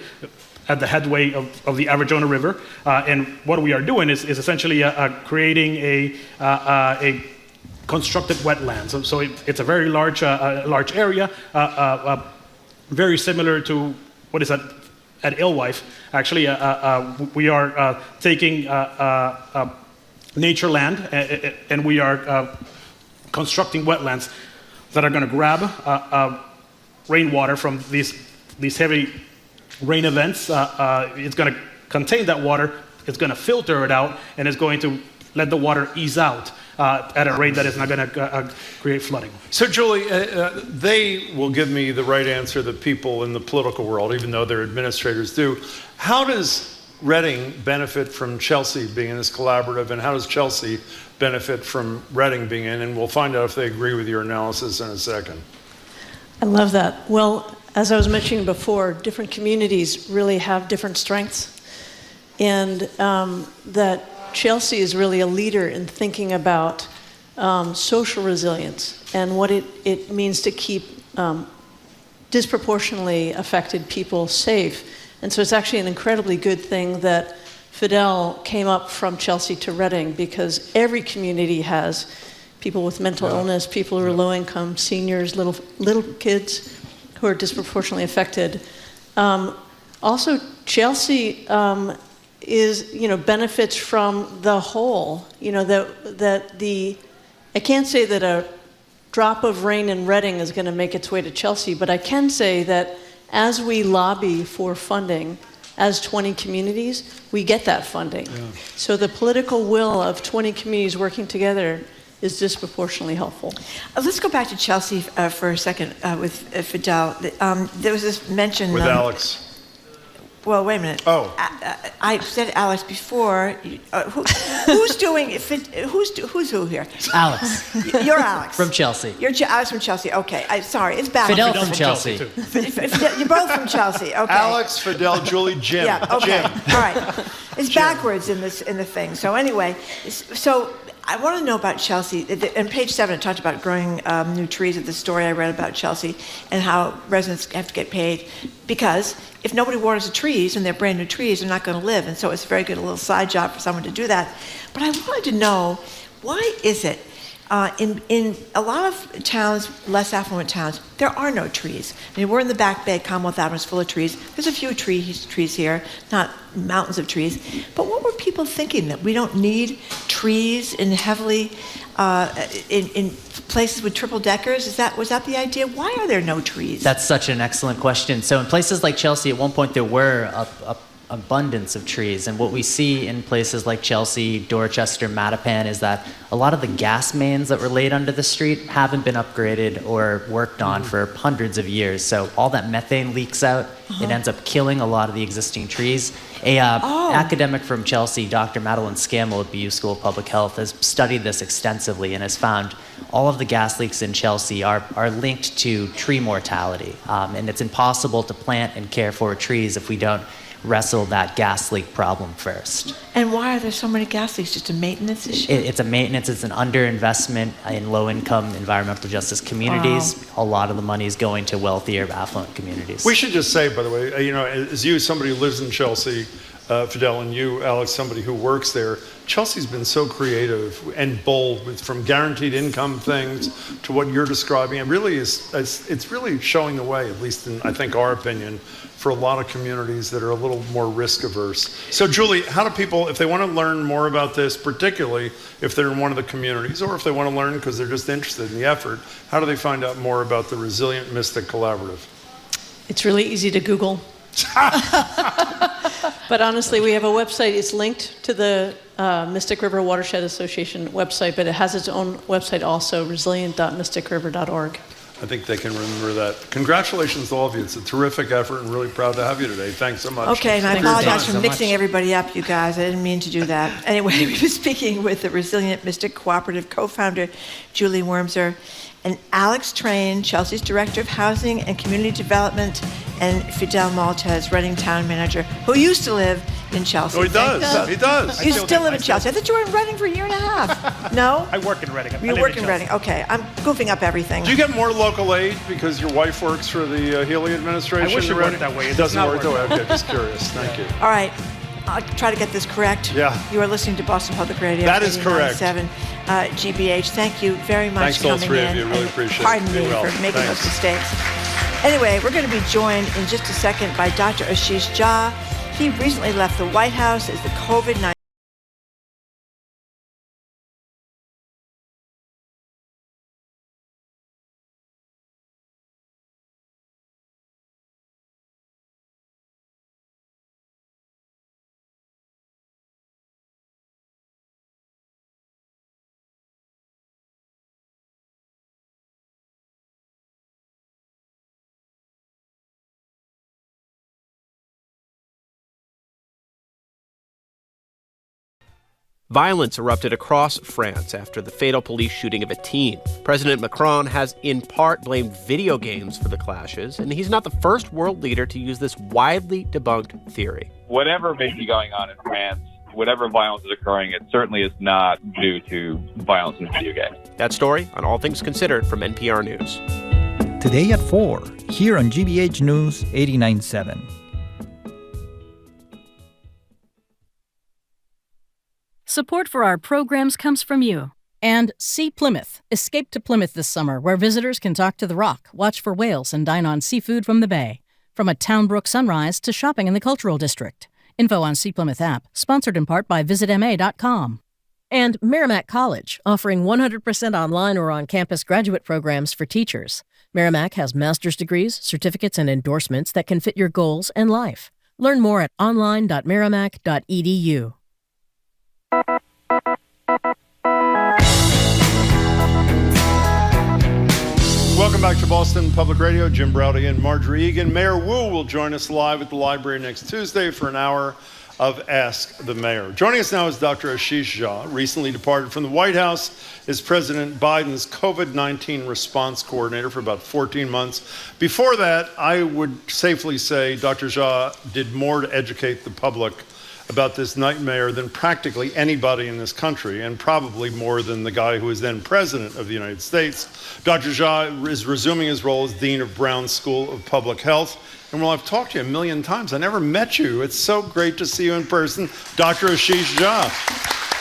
at the headway of the Adrianna River, and what we are doing is essentially creating a constructed wetland. So it's a very large area, very similar to what is at Alewife. Actually, we are taking nature land and we are constructing wetlands that are going to grab rainwater from these heavy rain events. It's going to contain that water, it's going to filter it out, and it's going to let the water ease out at a rate that is not going to create flooding. So, Julie, they will give me the right answer that people in the political world, even though their administrators do. How does Reading benefit from Chelsea being in this collaborative, and how does Chelsea benefit from Reading being in? And we'll find out if they agree with your analysis in a second. I love that. Well, as I was mentioning before, different communities really have different strengths, and that Chelsea is really a leader in thinking about social resilience and what it means to keep disproportionately affected people safe. And so it's actually an incredibly good thing that Fidel came up from Chelsea to Reading, because every community has people with mental illness, people who are low income, seniors, little kids who are disproportionately affected. Also, Chelsea benefits from the whole. I can't say that a drop of rain in Reading is going to make its way to Chelsea, but I can say that as we lobby for funding as 20 communities, we get that funding. Yeah. So the political will of 20 communities working together is disproportionately helpful. Let's go back to Chelsea for a second with Fidel. There was this mention... With Alex. Well, wait a minute. Oh. I said Alex before. Who's doing it? Who's who here? Alex. You're Alex. From Chelsea. You're Alex from Chelsea. Okay. Sorry, it's back. Fidel from Chelsea. You're both from Chelsea. Okay. Alex, Fidel, Julie, Jim. Yeah. Okay. Jim. All right. It's Jim. Backwards in the thing. So anyway, I want to know about Chelsea. On page 7, it talked about growing new trees. Of the story I read about Chelsea and how residents have to get paid because if nobody waters the trees and they're brand new trees, they're not going to live. And so it's a very good little side job for someone to do that. But I wanted to know, why is it in a lot of towns, less affluent towns, there are no trees. I mean, we're in the Back Bay, Commonwealth Avenue is full of trees. There's a few trees here, not mountains of trees. But what were people thinking, that we don't need trees in heavily, in places with triple deckers? Was that the idea? Why are there no trees? That's such an excellent question. So in places like Chelsea, at one point there were a abundance of trees. And what we see in places like Chelsea, Dorchester, Mattapan is that a lot of the gas mains that were laid under the street haven't been upgraded or worked on for hundreds of years. So all that methane leaks out. It ends up killing a lot of the existing trees. Academic from Chelsea, Dr. Madeline Scammell at BU School of Public Health, has studied this extensively and has found all of the gas leaks in Chelsea are linked to tree mortality. And it's impossible to plant and care for trees if we don't wrestle that gas leak problem first. And why are there so many gas leaks? Just a maintenance issue? It's a maintenance, it's an underinvestment in low-income environmental justice communities. A lot of the money is going to wealthier, affluent communities. We should just say, by the way, as you, somebody who lives in Chelsea, Fidel, and you, Alex, somebody who works there, Chelsea's been so creative and bold, from guaranteed income things to what you're describing. It really it's really showing the way, at least in, I think, our opinion, for a lot of communities that are a little more risk averse. So Julie, how do people, if they want to learn more about this, particularly if they're in one of the communities, or if they want to learn because they're just interested in the effort, how do they find out more about the Resilient Mystic Collaborative? It's really easy to Google. But honestly, we have a website. It's linked to the Mystic River Watershed Association website, but it has its own website also, resilient.mysticriver.org. I think they can remember that. Congratulations to all of you. It's a terrific effort and really proud to have you today. Thanks so much. Okay, and I apologize for mixing everybody up, you guys. I didn't mean to do that. Anyway, we were speaking with the Resilient Mystic Cooperative co-founder, Julie Wormser, and Alex Train, Chelsea's Director of Housing and Community Development, and Fidel Maltez, Reading Town Manager, who used to live in Chelsea. Oh, he does. He does. You still live in Chelsea. I thought you were in Reading for a year and a half. No? I work in Reading. You work in Reading. Okay, I'm goofing up everything. Do you get more local aid because your wife works for the Healy administration? I wish it worked that way. It doesn't work that way. Okay, just curious. Thank you. All right. I'll try to get this correct. Yeah. You are listening to Boston Public Radio. That is correct. 89.7 GBH. Thank you very much for coming in. Thanks all three of you. Really appreciate it. Pardon me for making those mistakes. Anyway, we're going to be joined in just a second by Dr. Ashish Jha. He recently left the White House as the COVID-19. Violence erupted across France after the fatal police shooting of a teen. President Macron has in part blamed video games for the clashes, and he's not the first world leader to use this widely debunked theory. Whatever may be going on in France, whatever violence is occurring, it certainly is not due to violence in video games. That story on All Things Considered from NPR News. Today at 4, here on GBH News 89.7. Support for our programs comes from you. And Sea Plymouth. Escape to Plymouth this summer, where visitors can talk to the Rock, watch for whales, and dine on seafood from the bay. From a Townbrook sunrise to shopping in the Cultural District. Info on Sea Plymouth app, sponsored in part by visitma.com. And Merrimack College, offering 100% online or on-campus graduate programs for teachers. Merrimack has master's degrees, certificates, and endorsements that can fit your goals and life. Learn more at online.merrimack.edu. Welcome back to Boston Public Radio. Jim Browdy and Marjorie Egan. Mayor Wu will join us live at the library next Tuesday for an hour of Ask the Mayor. Joining us now is Dr. Ashish Jha, recently departed from the White House as President Biden's COVID-19 response coordinator for about 14 months. Before that, I would safely say Dr. Jha did more to educate the public about this nightmare than practically anybody in this country, and probably more than the guy who was then president of the United States. Dr. Jha is resuming his role as Dean of Brown School of Public Health. And while I've talked to you a million times, I never met you. It's so great to see you in person, Dr. Ashish Jha.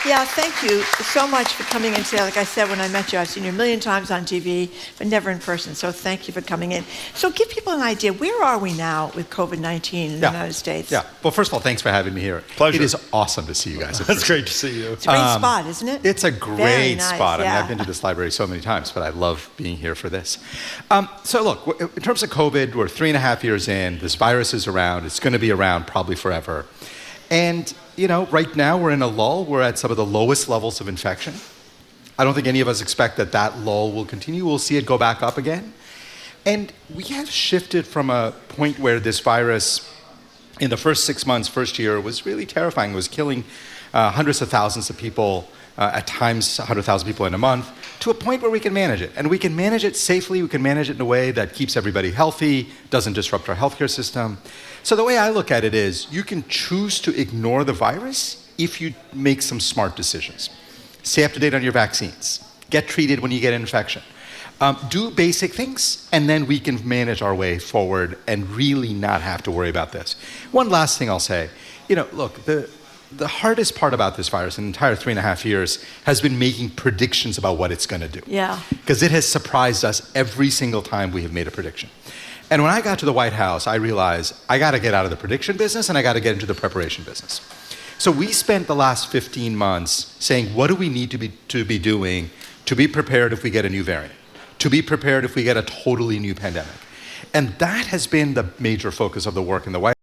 Yeah, thank you so much for coming in today. Like I said, when I met you, I've seen you a million times on TV, but never in person. So thank you for coming in. So give people an idea. Where are we now with COVID-19 in the United States? Yeah. Well, first of all, thanks for having me here. Pleasure. It is awesome to see you guys. It's great to see you. It's a great spot, isn't it? It's a Very great nice, spot. I mean, yeah. I've been to this library so many times, but I love being here for this. So look, in terms of COVID, we're 3.5 years in. This virus is around. It's going to be around probably forever. And, you know, right now we're in a lull. We're at some of the lowest levels of infection. I don't think any of us expect that that lull will continue. We'll see it go back up again. And we have shifted from a point where this virus, in the first 6 months, first year, was really terrifying. It was killing hundreds of thousands of people, at times 100,000 people in a month, to a point where we can manage it. And we can manage it safely. We can manage it in a way that keeps everybody healthy, doesn't disrupt our healthcare system. So the way I look at it is, you can choose to ignore the virus if you make some smart decisions. Stay up to date on your vaccines. Get treated when you get an infection. Do basic things, and then we can manage our way forward and really not have to worry about this. One last thing I'll say. You know, look, the hardest part about this virus in the entire 3.5 years has been making predictions about what it's going to do. Yeah. Because it has surprised us every single time we have made a prediction. And when I got to the White House, I realized I got to get out of the prediction business and I got to get into the preparation business. So we spent the last 15 months saying, what do we need to be doing to be prepared if we get a new variant, to be prepared if we get a totally new pandemic? And that has been the major focus of the work in the White House.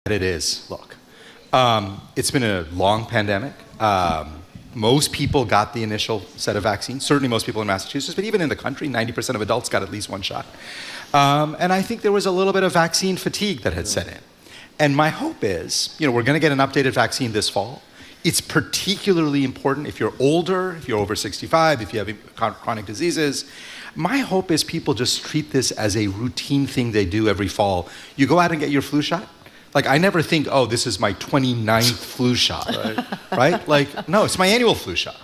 It is. Look, it's been a long pandemic. Most people got the initial set of vaccines, certainly most people in Massachusetts, but even in the country, 90% of adults got at least one shot. And I think there was a little bit of vaccine fatigue that had set in. And my hope is, you know, we're going to get an updated vaccine this fall. It's particularly important if you're older, if you're over 65, if you have chronic diseases. My hope is people just treat this as a routine thing they do every fall. You go out and get your flu shot. Like, I never think, oh, this is my 29th flu shot, right? Like, no, it's my annual flu shot.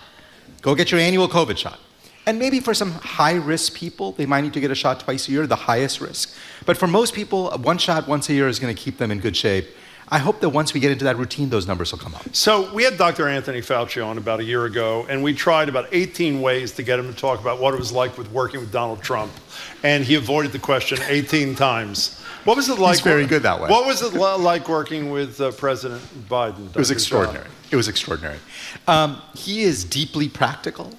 Go get your annual COVID shot. And maybe for some high-risk people, they might need to get a shot twice a year, the highest risk. But for most people, one shot once a year is going to keep them in good shape. I hope that once we get into that routine, those numbers will come up. So we had Dr. Anthony Fauci on about a year ago, and we tried about 18 ways to get him to talk about what it was like with working with Donald Trump. And he avoided the question 18 times. What was it like? He's very good that way. What was it like working with President Biden? It was extraordinary. It was extraordinary. He is deeply practical.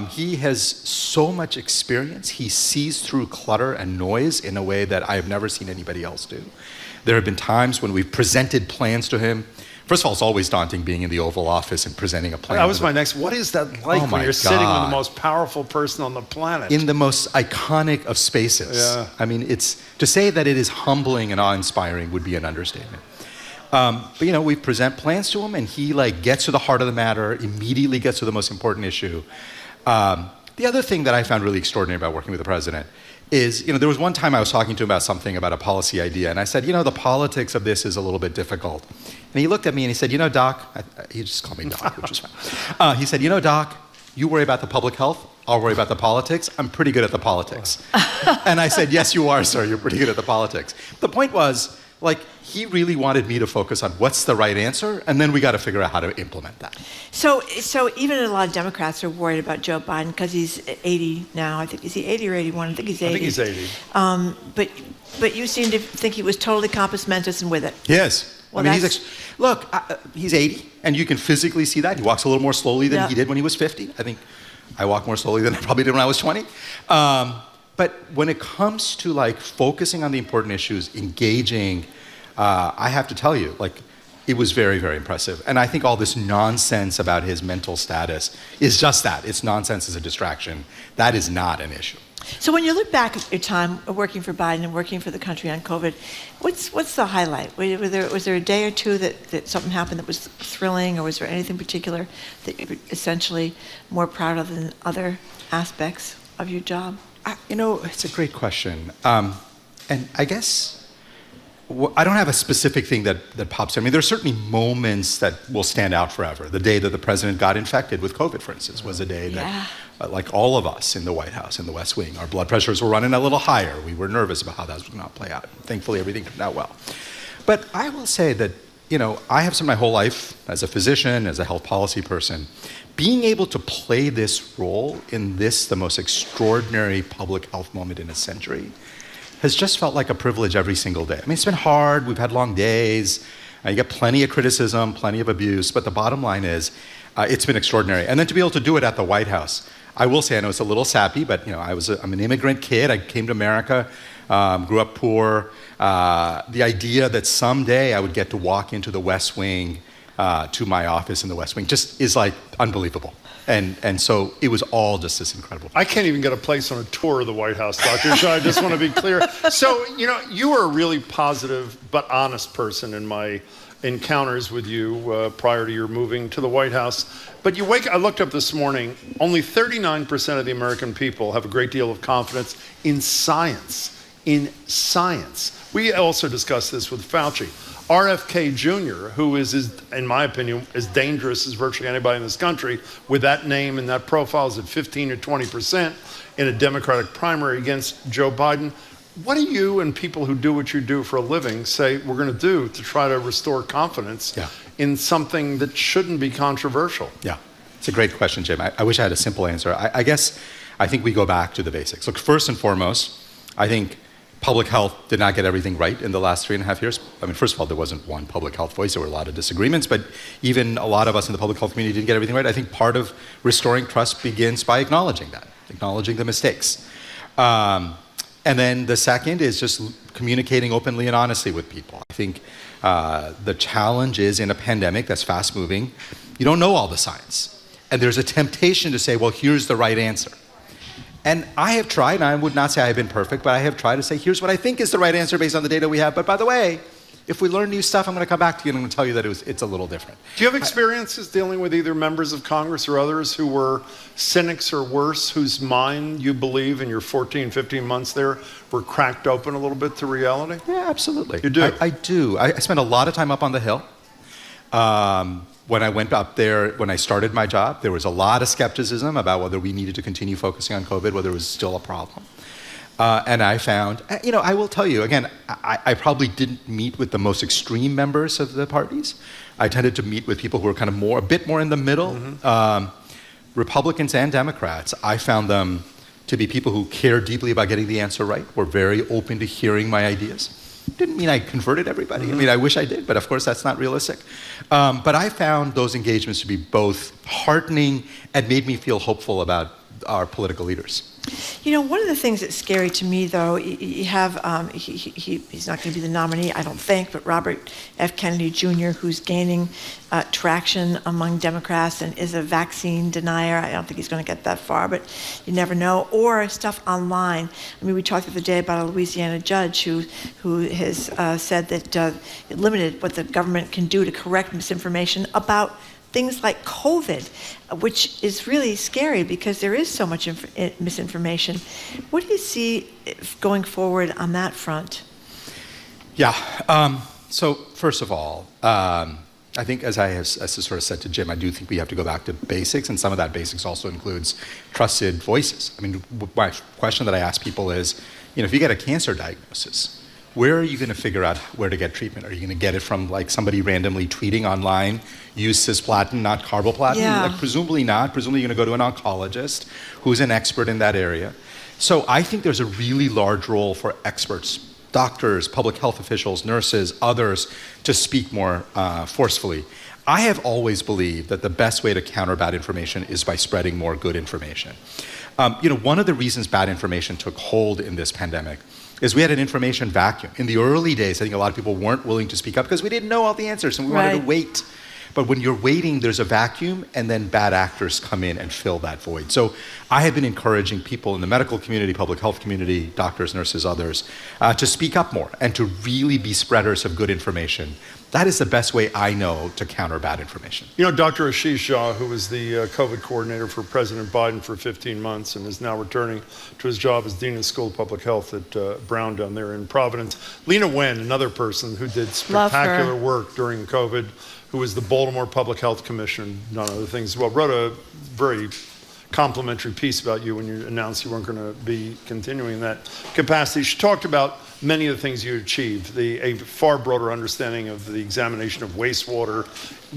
He has so much experience. He sees through clutter and noise in a way that I have never seen anybody else do. There have been times when we've presented plans to him. First of all, it's always daunting being in the Oval Office and presenting a plan. That was my next. What is that like when you're sitting with the most powerful person on the planet? In the most iconic of spaces. Yeah. I mean, it's to say that it is humbling and awe-inspiring would be an understatement. But you know, we present plans to him, and he like gets to the heart of the matter, immediately gets to the most important issue. The other thing that I found really extraordinary about working with the president is, you know, there was one time I was talking to him about something, about a policy idea, and I said, you know, the politics of this is a little bit difficult. And he looked at me and he said, you know, Doc, he just called me Doc, which is fine. He said, you know, Doc, you worry about the public health, I'll worry about the politics. I'm pretty good at the politics. And I said, yes, you are, sir, you're pretty good at the politics. The point was, like, he really wanted me to focus on what's the right answer, and then we got to figure out how to implement that. So even a lot of Democrats are worried about Joe Biden because he's 80 now. I think, is he 80 or 81? I think he's 80. I think he's 80. But you seem to think he was totally compos mentis and with it. Yes. Well, I mean, he's 80, and you can physically see that. He walks a little more slowly than he did when he was 50. I think I walk more slowly than I probably did when I was 20. But when it comes to like focusing on the important issues, engaging, I have to tell you, like, it was very, very impressive. And I think all this nonsense about his mental status is just that. It's nonsense as a distraction. That is not an issue. So when you look back at your time working for Biden and working for the country on COVID, what's the highlight? Was there a day or two that something happened that was thrilling, or was there anything particular that you were essentially more proud of than other aspects of your job? It's a great question. And I guess I don't have a specific thing that pops in. I mean, there are certainly moments that will stand out forever. The day that the president got infected with COVID, for instance, was a day that, like all of us in the White House, in the West Wing, our blood pressures were running a little higher. We were nervous about how that was going to play out. Thankfully, everything turned out well. But I will say that, I have spent my whole life as a physician, as a health policy person, being able to play this role in the most extraordinary public health moment in a century has just felt like a privilege every single day. I mean, it's been hard. We've had long days. You get plenty of criticism, plenty of abuse. But the bottom line is, it's been extraordinary. And then to be able to do it at the White House, I will say, I know it's a little sappy, but I'm an immigrant kid. I came to America, grew up poor. The idea that someday I would get to walk into the West Wing, to my office in the West Wing, just is like unbelievable. And so it was all just this incredible. I can't even get a place on a tour of the White House, Dr. Shah. I just want to be clear. So, you were a really positive but honest person in my encounters with you prior to your moving to the White House. But I looked up this morning, only 39% of the American people have a great deal of confidence in science. We also discussed this with Fauci. RFK Jr., who is, in my opinion, as dangerous as virtually anybody in this country, with that name and that profile, is at 15 or 20% in a Democratic primary against Joe Biden. What do you and people who do what you do for a living say we're going to do to try to restore confidence in something that shouldn't be controversial? Yeah, it's a great question, Jim. I wish I had a simple answer. I think we go back to the basics. Look, first and foremost, I think public health did not get everything right in the last 3.5 years. I mean, first of all, there wasn't one public health voice. There were a lot of disagreements, but even a lot of us in the public health community didn't get everything right. I think part of restoring trust begins by acknowledging the mistakes. And then the second is just communicating openly and honestly with people. I think the challenge is in a pandemic that's fast moving, you don't know all the science. And there's a temptation to say, well, here's the right answer. And I have tried, and I would not say I've been perfect, but I have tried to say, here's what I think is the right answer based on the data we have. But by the way, if we learn new stuff, I'm going to come back to you and I'm going to tell you that it's a little different. Do you have experiences dealing with either members of Congress or others who were cynics or worse, whose mind, you believe, in your 14, 15 months there, were cracked open a little bit to reality? Yeah, absolutely. You do? I do. I spent a lot of time up on the Hill. When I went up there, when I started my job, there was a lot of skepticism about whether we needed to continue focusing on COVID, whether it was still a problem. And I found, I will tell you, again, I probably didn't meet with the most extreme members of the parties. I tended to meet with people who were kind of a bit more in the middle. Mm-hmm. Republicans and Democrats, I found them to be people who care deeply about getting the answer right, were very open to hearing my ideas. Didn't mean I converted everybody. Mm-hmm. I mean, I wish I did, but of course that's not realistic. But I found those engagements to be both heartening and made me feel hopeful about our political leaders. One of the things that's scary to me, though, you have, he's not going to be the nominee, I don't think, but Robert F. Kennedy Jr., who's gaining traction among Democrats and is a vaccine denier. I don't think he's going to get that far, but you never know. Or stuff online. I mean, we talked the other day about a Louisiana judge who has said that it limited what the government can do to correct misinformation about things like COVID, which is really scary because there is so much misinformation. What do you see going forward on that front? Yeah. So first of all, I think as I sort of said to Jim, I do think we have to go back to basics, and some of that basics also includes trusted voices. I mean, my question that I ask people is, if you get a cancer diagnosis, where are you going to figure out where to get treatment? Are you going to get it from somebody randomly tweeting online, use cisplatin, not carboplatin? Yeah. Presumably not. Presumably you're going to go to an oncologist who's an expert in that area. So I think there's a really large role for experts, doctors, public health officials, nurses, others, to speak more forcefully. I have always believed that the best way to counter bad information is by spreading more good information. One of the reasons bad information took hold in this pandemic is we had an information vacuum. In the early days, I think a lot of people weren't willing to speak up because we didn't know all the answers and we wanted to wait. But when you're waiting, there's a vacuum, and then bad actors come in and fill that void. So I have been encouraging people in the medical community, public health community, doctors, nurses, others, to speak up more and to really be spreaders of good information. That is the best way I know to counter bad information. You know, Dr. Ashish Jha, who was the COVID coordinator for President Biden for 15 months and is now returning to his job as Dean of the School of Public Health at Brown down there in Providence. Lena Wen, another person who did spectacular work during COVID, who was the Baltimore Public Health Commissioner, and other things as well, wrote a very complimentary piece about you when you announced you weren't going to be continuing in that capacity. She talked about many of the things you achieved, a far broader understanding of the examination of wastewater,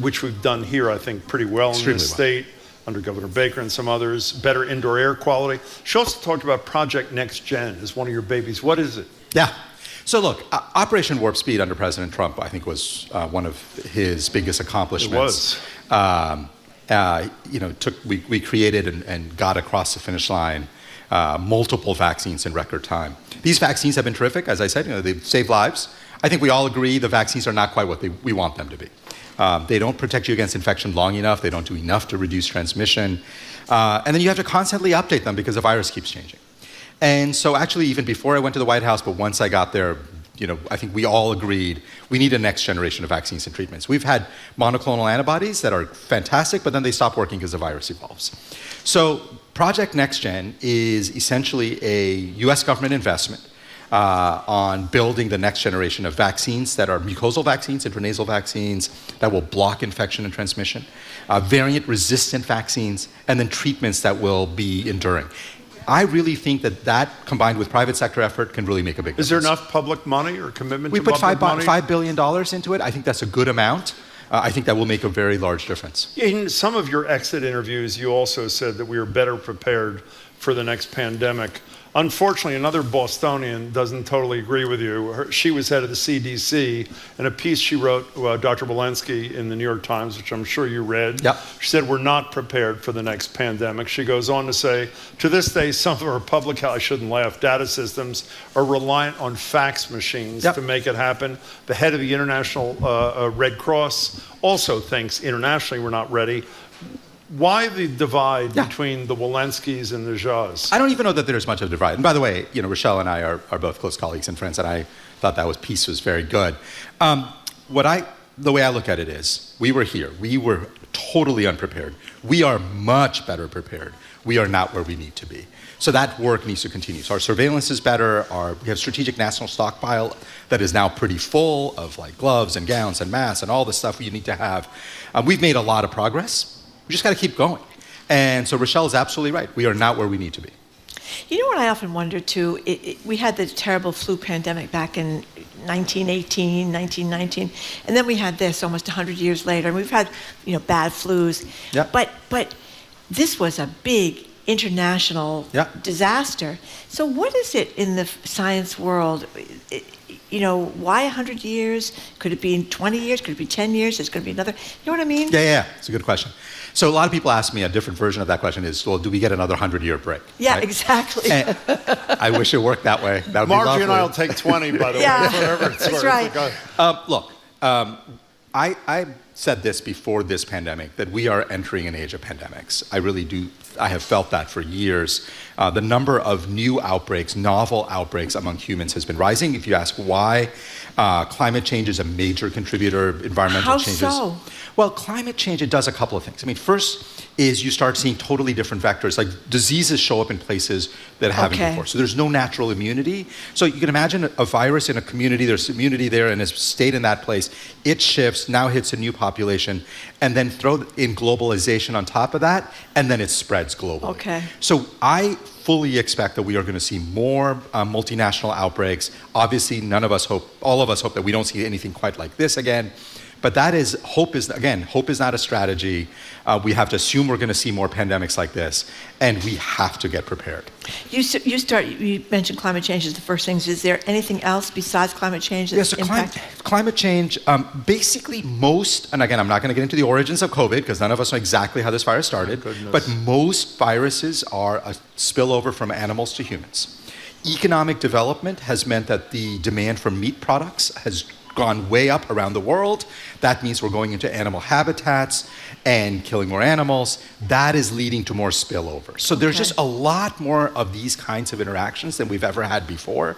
which we've done here, I think, pretty well in the state, under Governor Baker and some others, better indoor air quality. She also talked about Project Next Gen as one of your babies. What is it? Yeah. So look, Operation Warp Speed under President Trump, I think, was one of his biggest accomplishments. It was. We created and got across the finish line multiple vaccines in record time. These vaccines have been terrific. As I said, they've saved lives. I think we all agree the vaccines are not quite what we want them to be. They don't protect you against infection long enough. They don't do enough to reduce transmission. And then you have to constantly update them because the virus keeps changing. And so actually, even before I went to the White House, but once I got there, I think we all agreed we need a next generation of vaccines and treatments. We've had monoclonal antibodies that are fantastic, but then they stop working because the virus evolves. So Project NextGen is essentially a US government investment on building the next generation of vaccines that are mucosal vaccines, intranasal vaccines that will block infection and transmission, variant-resistant vaccines, and then treatments that will be enduring. I really think that combined with private sector effort can really make a big difference. Is there enough public money or commitment to public money? We put $5 billion into it. I think that's a good amount. I think that will make a very large difference. In some of your exit interviews, you also said that we are better prepared for the next pandemic. Unfortunately, another Bostonian doesn't totally agree with you. She was head of the CDC, and a piece she wrote, Dr. Walensky, in the New York Times, which I'm sure you read. Yep. She said, we're not prepared for the next pandemic. She goes on to say, to this day, some of our public health, I shouldn't laugh, data systems are reliant on fax machines to make it happen. The head of the International Red Cross also thinks internationally we're not ready. Why the divide between the Wolenskys and the Jhas? I don't even know that there's much of a divide. And by the way, Rochelle and I are both close colleagues and friends, and I thought that piece was very good. The way I look at it is, we were here. We were totally unprepared. We are much better prepared. We are not where we need to be. So that work needs to continue. So our surveillance is better. We have strategic national stockpile that is now pretty full of gloves and gowns and masks and all the stuff you need to have. We've made a lot of progress. We just got to keep going. And so Rochelle is absolutely right. We are not where we need to be. You know what I often wonder, too? We had the terrible flu pandemic back in 1918, 1919, and then we had this almost 100 years later, and we've had, bad flus. Yep. But this was a big international disaster. So what is it in the science world? Why 100 years? Could it be in 20 years? Could it be 10 years? It's going to be another. You know what I mean? Yeah. It's a good question. So a lot of people ask me a different version of that question is, well, do we get another 100-year break? Yeah, right? Exactly. And I wish it worked that way. That would be lovely. Margie and I will take 20, by the way, forever. That's right. Look, I said this before this pandemic, that we are entering an age of pandemics. I really do. I have felt that for years. The number of new outbreaks, novel outbreaks among humans has been rising. If you ask why, climate change is a major contributor, environmental changes. How so? Well, climate change, it does a couple of things. First is you start seeing totally different vectors, like diseases show up in places that haven't before. So there's no natural immunity. So you can imagine a virus in a community, there's immunity there and has stayed in that place. It shifts, now hits a new population, and then throw in globalization on top of that, and then it spreads globally. Okay. So I fully expect that we are going to see more multinational outbreaks. Obviously, all of us hope that we don't see anything quite like this again. But hope is not a strategy. We have to assume we're going to see more pandemics like this, and we have to get prepared. You mentioned climate change as the first things. Is there anything else besides climate change that's Climate change, basically and again, I'm not going to get into the origins of COVID because none of us know exactly how this virus started, but most viruses are a spillover from animals to humans. Economic development has meant that the demand for meat products has gone way up around the world. That means we're going into animal habitats and killing more animals. That is leading to more spillover. So there's just a lot more of these kinds of interactions than we've ever had before.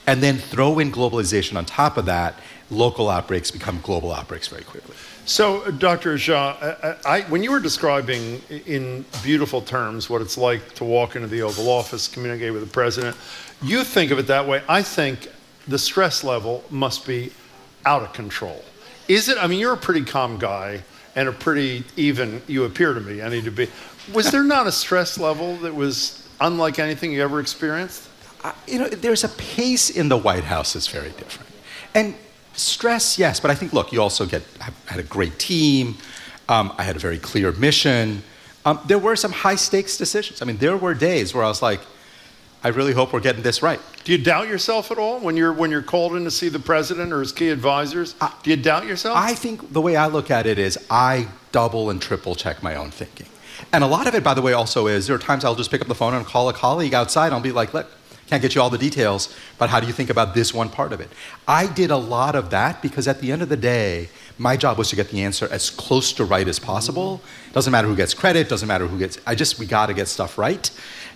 And then throw in globalization on top of that, local outbreaks become global outbreaks very quickly. So, Dr. Ajah, when you were describing in beautiful terms what it's like to walk into the Oval Office, communicate with the president, you think of it that way. I think the stress level must be out of control. Is it? I mean, you're a pretty calm guy and a pretty even, you appear to me, I need to be. Was there not a stress level that was unlike anything you ever experienced? There's a pace in the White House that's very different. And stress, yes, but I think, look, you also had a great team. I had a very clear mission. There were some high stakes decisions. I mean, there were days where I was like, I really hope we're getting this right. Do you doubt yourself at all when you're called in to see the president or his key advisors? Do you doubt yourself? I think the way I look at it is I double and triple check my own thinking. And a lot of it, by the way, also is there are times I'll just pick up the phone and call a colleague outside and I'll be like, look, can't get you all the details, but how do you think about this one part of it? I did a lot of that because at the end of the day, my job was to get the answer as close to right as possible. Doesn't matter who gets credit, doesn't matter who gets, we gotta get stuff right.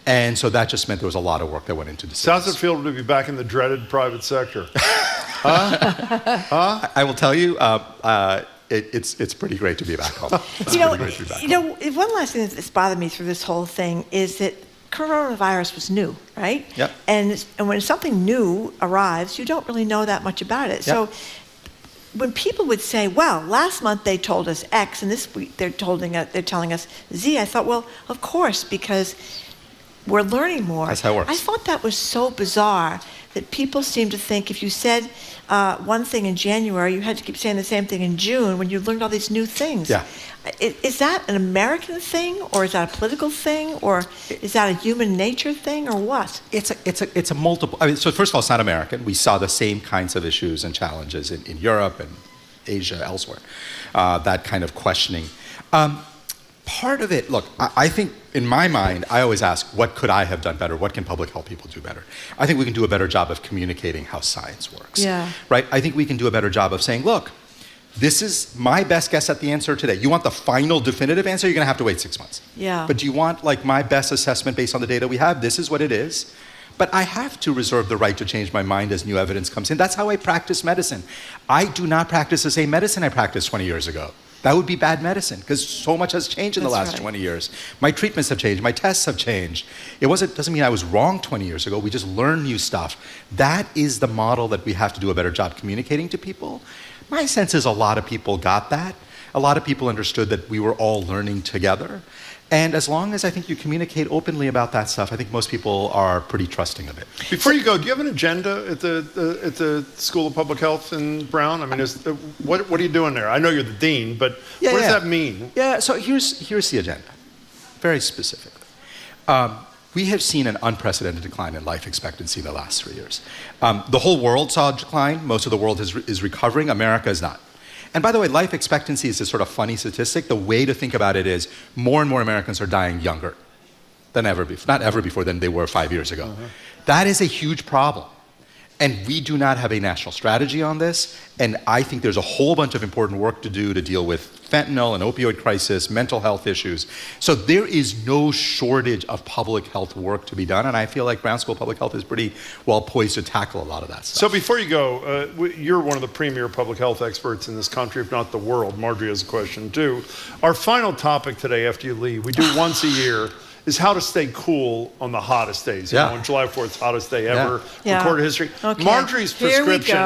And so that just meant there was a lot of work that went into decisions. So how's it feel to be back in the dreaded private sector? I will tell you, it's pretty great to be back home. One last thing that's bothered me through this whole thing is that coronavirus was new, right? Yep. And when something new arrives, you don't really know that much about it. Yep. So when people would say, well, last month they told us X, and this week they're telling us Z, I thought, well, of course, because we're learning more. That's how it works. I thought that was so bizarre that people seem to think if you said one thing in January, you had to keep saying the same thing in June when you learned all these new things. Yeah. Is that an American thing, or is that a political thing, or is that a human nature thing, or what? It's a multiple. I mean, so first of all, it's not American. We saw the same kinds of issues and challenges in Europe and Asia, elsewhere. That kind of questioning. Part of it, look, I think in my mind, I always ask, what could I have done better? What can public health people do better? I think we can do a better job of communicating how science works. Yeah. Right? I think we can do a better job of saying, look, this is my best guess at the answer today. You want the final definitive answer? You're going to have to wait 6 months. Yeah. But do you want like my best assessment based on the data we have? This is what it is. But I have to reserve the right to change my mind as new evidence comes in. That's how I practice medicine. I do not practice the same medicine I practiced 20 years ago. That would be bad medicine because so much has changed in the last 20 years. My treatments have changed. My tests have changed. Doesn't mean I was wrong 20 years ago. We just learned new stuff. That is the model that we have to do a better job communicating to people. My sense is a lot of people got that. A lot of people understood that we were all learning together. And as long as I think you communicate openly about that stuff, I think most people are pretty trusting of it. Before you go, do you have an agenda at the School of Public Health in Brown? I mean, what are you doing there? I know you're the dean, but what does that mean? Yeah, so here's the agenda, very specifically. We have seen an unprecedented decline in life expectancy in the last 3 years. The whole world saw a decline. Most of the world is recovering. America is not. And by the way, life expectancy is a sort of funny statistic. The way to think about it is more and more Americans are dying younger than ever before, not ever before than they were 5 years ago. That is a huge problem. And we do not have a national strategy on this. And I think there's a whole bunch of important work to do to deal with fentanyl and opioid crisis, mental health issues. So there is no shortage of public health work to be done. And I feel like Brown School of Public Health is pretty well poised to tackle a lot of that stuff. So before you go, you're one of the premier public health experts in this country, if not the world. Marjorie has a question too. Our final topic today after you leave, we do once a year, is how to stay cool on the hottest days. You know, on July 4th, hottest day ever, recorded history. Okay. Marjorie's prescription.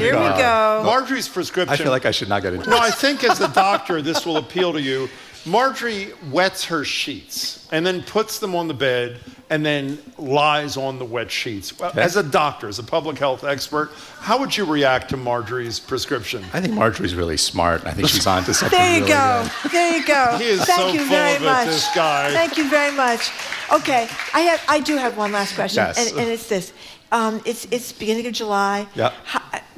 Here we go. Marjorie's prescription. I feel like I should not get into No, this. I think as a doctor, this will appeal to you. Marjorie wets her sheets and then puts them on the bed and then lies on the wet sheets. As a doctor, as a public health expert, how would you react to Marjorie's prescription? I think Marjorie's really smart. I think she's on to something There you really go. good. There you go. He is Thank so you full very of it, much. this guy. Thank you very much. Okay, I do have one last question, Yes. and it's this. It's beginning of July. Yeah.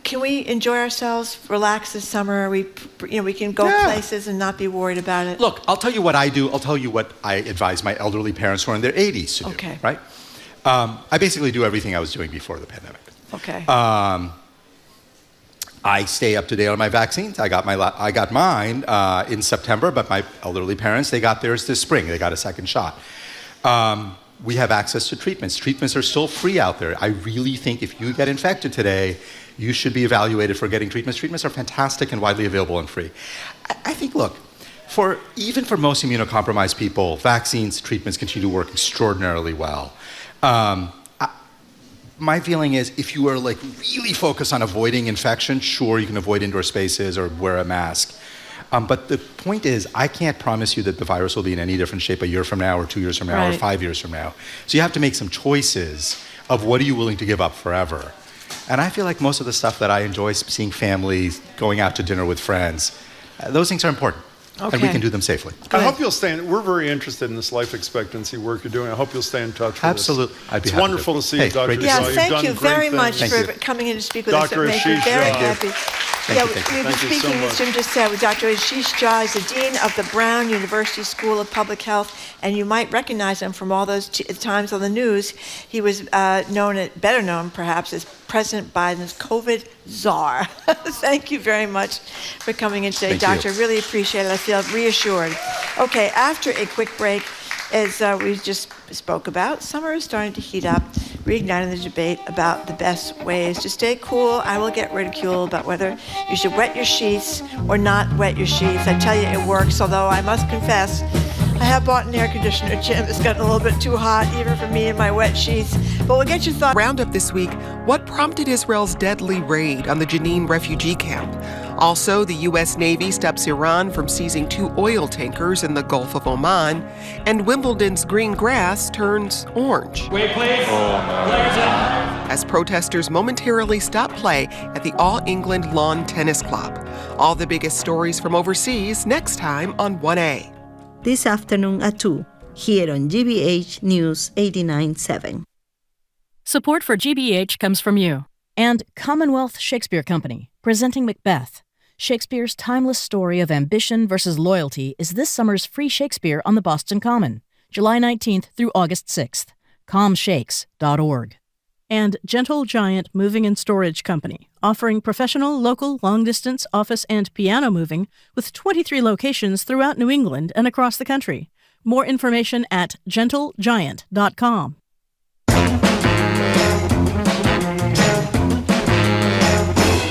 Can we enjoy ourselves, relax this summer? We can go places and not be worried about it. Look, I'll tell you what I do. I'll tell you what I advise my elderly parents who are in their 80s to do. Okay. Right? I basically do everything I was doing before the pandemic. Okay. I stay up to date on my vaccines. I got mine in September, but my elderly parents, they got theirs this spring. They got a second shot. We have access to treatments. Treatments are still free out there. I really think if you get infected today, you should be evaluated for getting treatments. Treatments are fantastic and widely available and free. I think, look, even for most immunocompromised people, vaccines, treatments continue to work extraordinarily well. My feeling is if you are like really focused on avoiding infection, sure, you can avoid indoor spaces or wear a mask. But the point is, I can't promise you that the virus will be in any different shape a year from now or 2 years from now or 5 years from now. So you have to make some choices of what are you willing to give up forever. And I feel like most of the stuff that I enjoy, seeing families, going out to dinner with friends, those things are important. Okay. And we can do them safely. I hope you'll we're very interested in this life expectancy work you're doing. I hope you'll stay in touch with Absolutely. us. It's wonderful to see you, Dr. Yeah, Desai. thank you very much for coming in to speak with us. It makes me very happy. We've been speaking, as Jim just said, with Dr. Ashish Jha, the Dean of the Brown University School of Public Health, and you might recognize him from all those times on the news. He was better known perhaps as President Biden's COVID czar. Thank you very much for coming in today, Doctor. I really appreciate it. I feel reassured. Okay, after a quick break, as we just spoke about, summer is starting to heat up, reigniting the debate about the best ways to stay cool. I will get ridiculed about whether you should wet your sheets or not wet your sheets. I tell you, it works, although I must confess, I have bought an air conditioner, Jim. It's gotten a little bit too hot, even for me and my wet sheets. But we'll get your thoughts. Roundup this week, what prompted Israel's deadly raid on the Jenin refugee camp? Also, the U.S. Navy stops Iran from seizing 2 oil tankers in the Gulf of Oman, and Wimbledon's green grass turns orange. Wait, please. As protesters momentarily stop play at the All England Lawn Tennis Club. All the biggest stories from overseas next time on 1A. This afternoon at 2, here on GBH News 89.7. Support for GBH comes from you and Commonwealth Shakespeare Company, presenting Macbeth. Shakespeare's timeless story of ambition versus loyalty is this summer's free Shakespeare on the Boston Common, July 19th through August 6th. comshakes.org. And Gentle Giant Moving and Storage Company, offering professional, local, long-distance office and piano moving with 23 locations throughout New England and across the country. More information at gentlegiant.com.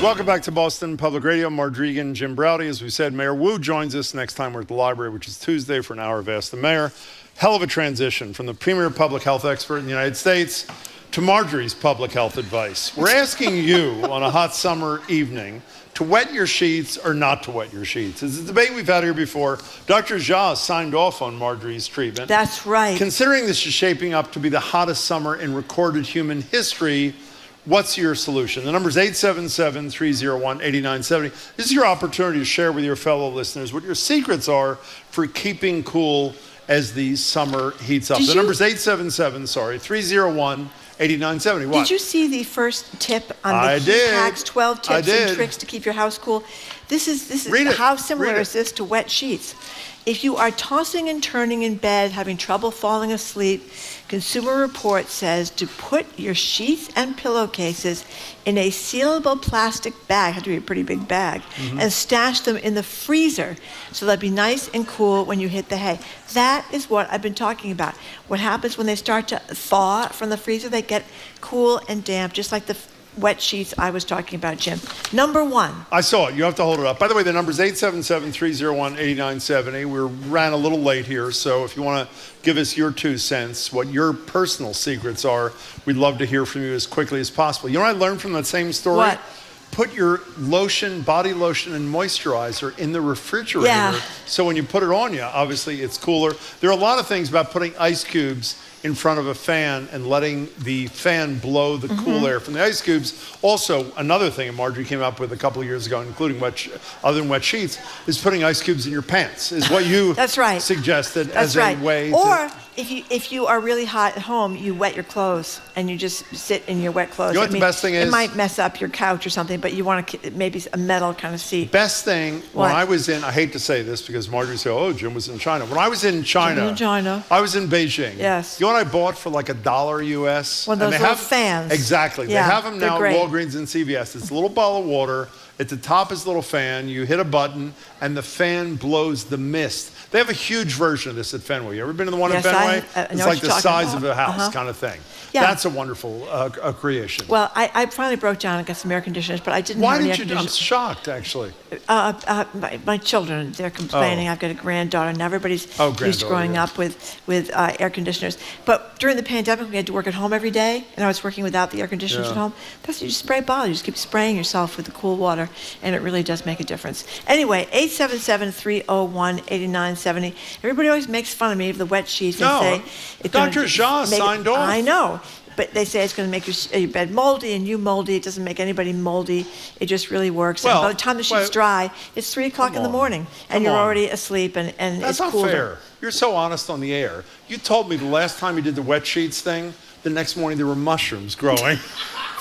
Welcome back to Boston Public Radio. Mark Regan, Jim Browdy. As we said, Mayor Wu joins us next time we're at the library, which is Tuesday, for an hour of Ask the Mayor. Hell of a transition from the premier public health expert in the United States to Marjorie's public health advice. We're asking you on a hot summer evening to wet your sheets or not to wet your sheets. It's a debate we've had here before. Dr. Jha signed off on Marjorie's treatment. That's right. Considering this is shaping up to be the hottest summer in recorded human history, what's your solution? The number is 877-301-8970. This is your opportunity to share with your fellow listeners what your secrets are for keeping cool as the summer heats up. The number is 301-8970. What? Did you see the first tip on the heat hacks, 12 tips and tricks to keep your house cool? This is how similar is this to wet sheets? If you are tossing and turning in bed, having trouble falling asleep, Consumer Report says to put your sheets and pillowcases in a sealable plastic bag, had to be a pretty big bag, and stash them in the freezer so they'll be nice and cool when you hit the hay. That is what I've been talking about. What happens when they start to thaw from the freezer, they get cool and damp, just like the wet sheets I was talking about, Jim. Number 1. I saw it. You have to hold it up. By the way, the number is 877-301-8970. We ran a little late here, so if you want to give us your 2 cents, what your personal secrets are, we'd love to hear from you as quickly as possible. You know what I learned from that same story? What? Put your lotion, body lotion, and moisturizer in the refrigerator. So when you put it on you, obviously it's cooler. There are a lot of things about putting ice cubes in front of a fan and letting the fan blow the cool air from the ice cubes. Also, another thing that Marjorie came up with a couple of years ago, including other than wet sheets, is putting ice cubes in your pants, is what you suggested as a way to... Or if you are really hot at home, you wet your clothes and you just sit in your wet clothes. You know what the best thing is? It might mess up your couch or something, but you want to maybe a metal kind of seat. Best thing, when I was in, I hate to say this because Marjorie said, oh, Jim was in China. When I was in China, I was in Beijing. Yes. You know one I bought for like $1 US. One of those little fans. Exactly. Yeah, they have them now at great. Walgreens and CVS. It's a little bottle of water. At the top is a little fan. You hit a button, and the fan blows the mist. They have a huge version of this at Fenway. You ever been to the one Yes, at Fenway? I It's know like what the you're talking size about. of a house Uh-huh. kind of thing. Yeah. That's a wonderful creation. Well, I finally broke down and got some air conditioners, but I didn't Why have any didn't air you? I'm conditioners. shocked, actually. My children, they're complaining. Oh. I've got a granddaughter. Now everybody's used to granddaughter, growing yeah. up with air conditioners. But during the pandemic, we had to work at home every day, and I was working without the air conditioners at home. That's you just spray a bottle. You just keep spraying yourself with the cool water, and it really does make a difference. Anyway, 877-301-8970. Everybody always makes fun of me of the wet sheets. They say it's Dr. gonna Shaw make it- signed off. I know. But they say it's going to make your bed moldy and you moldy. It doesn't make anybody moldy. It just really works. Well, and by the time the sheet's dry, it's 3 o'clock in the morning, and Come you're on. already asleep, and That's it's not cooler. fair. You're so honest on the air. You told me the last time you did the wet sheets thing, the next morning there were mushrooms growing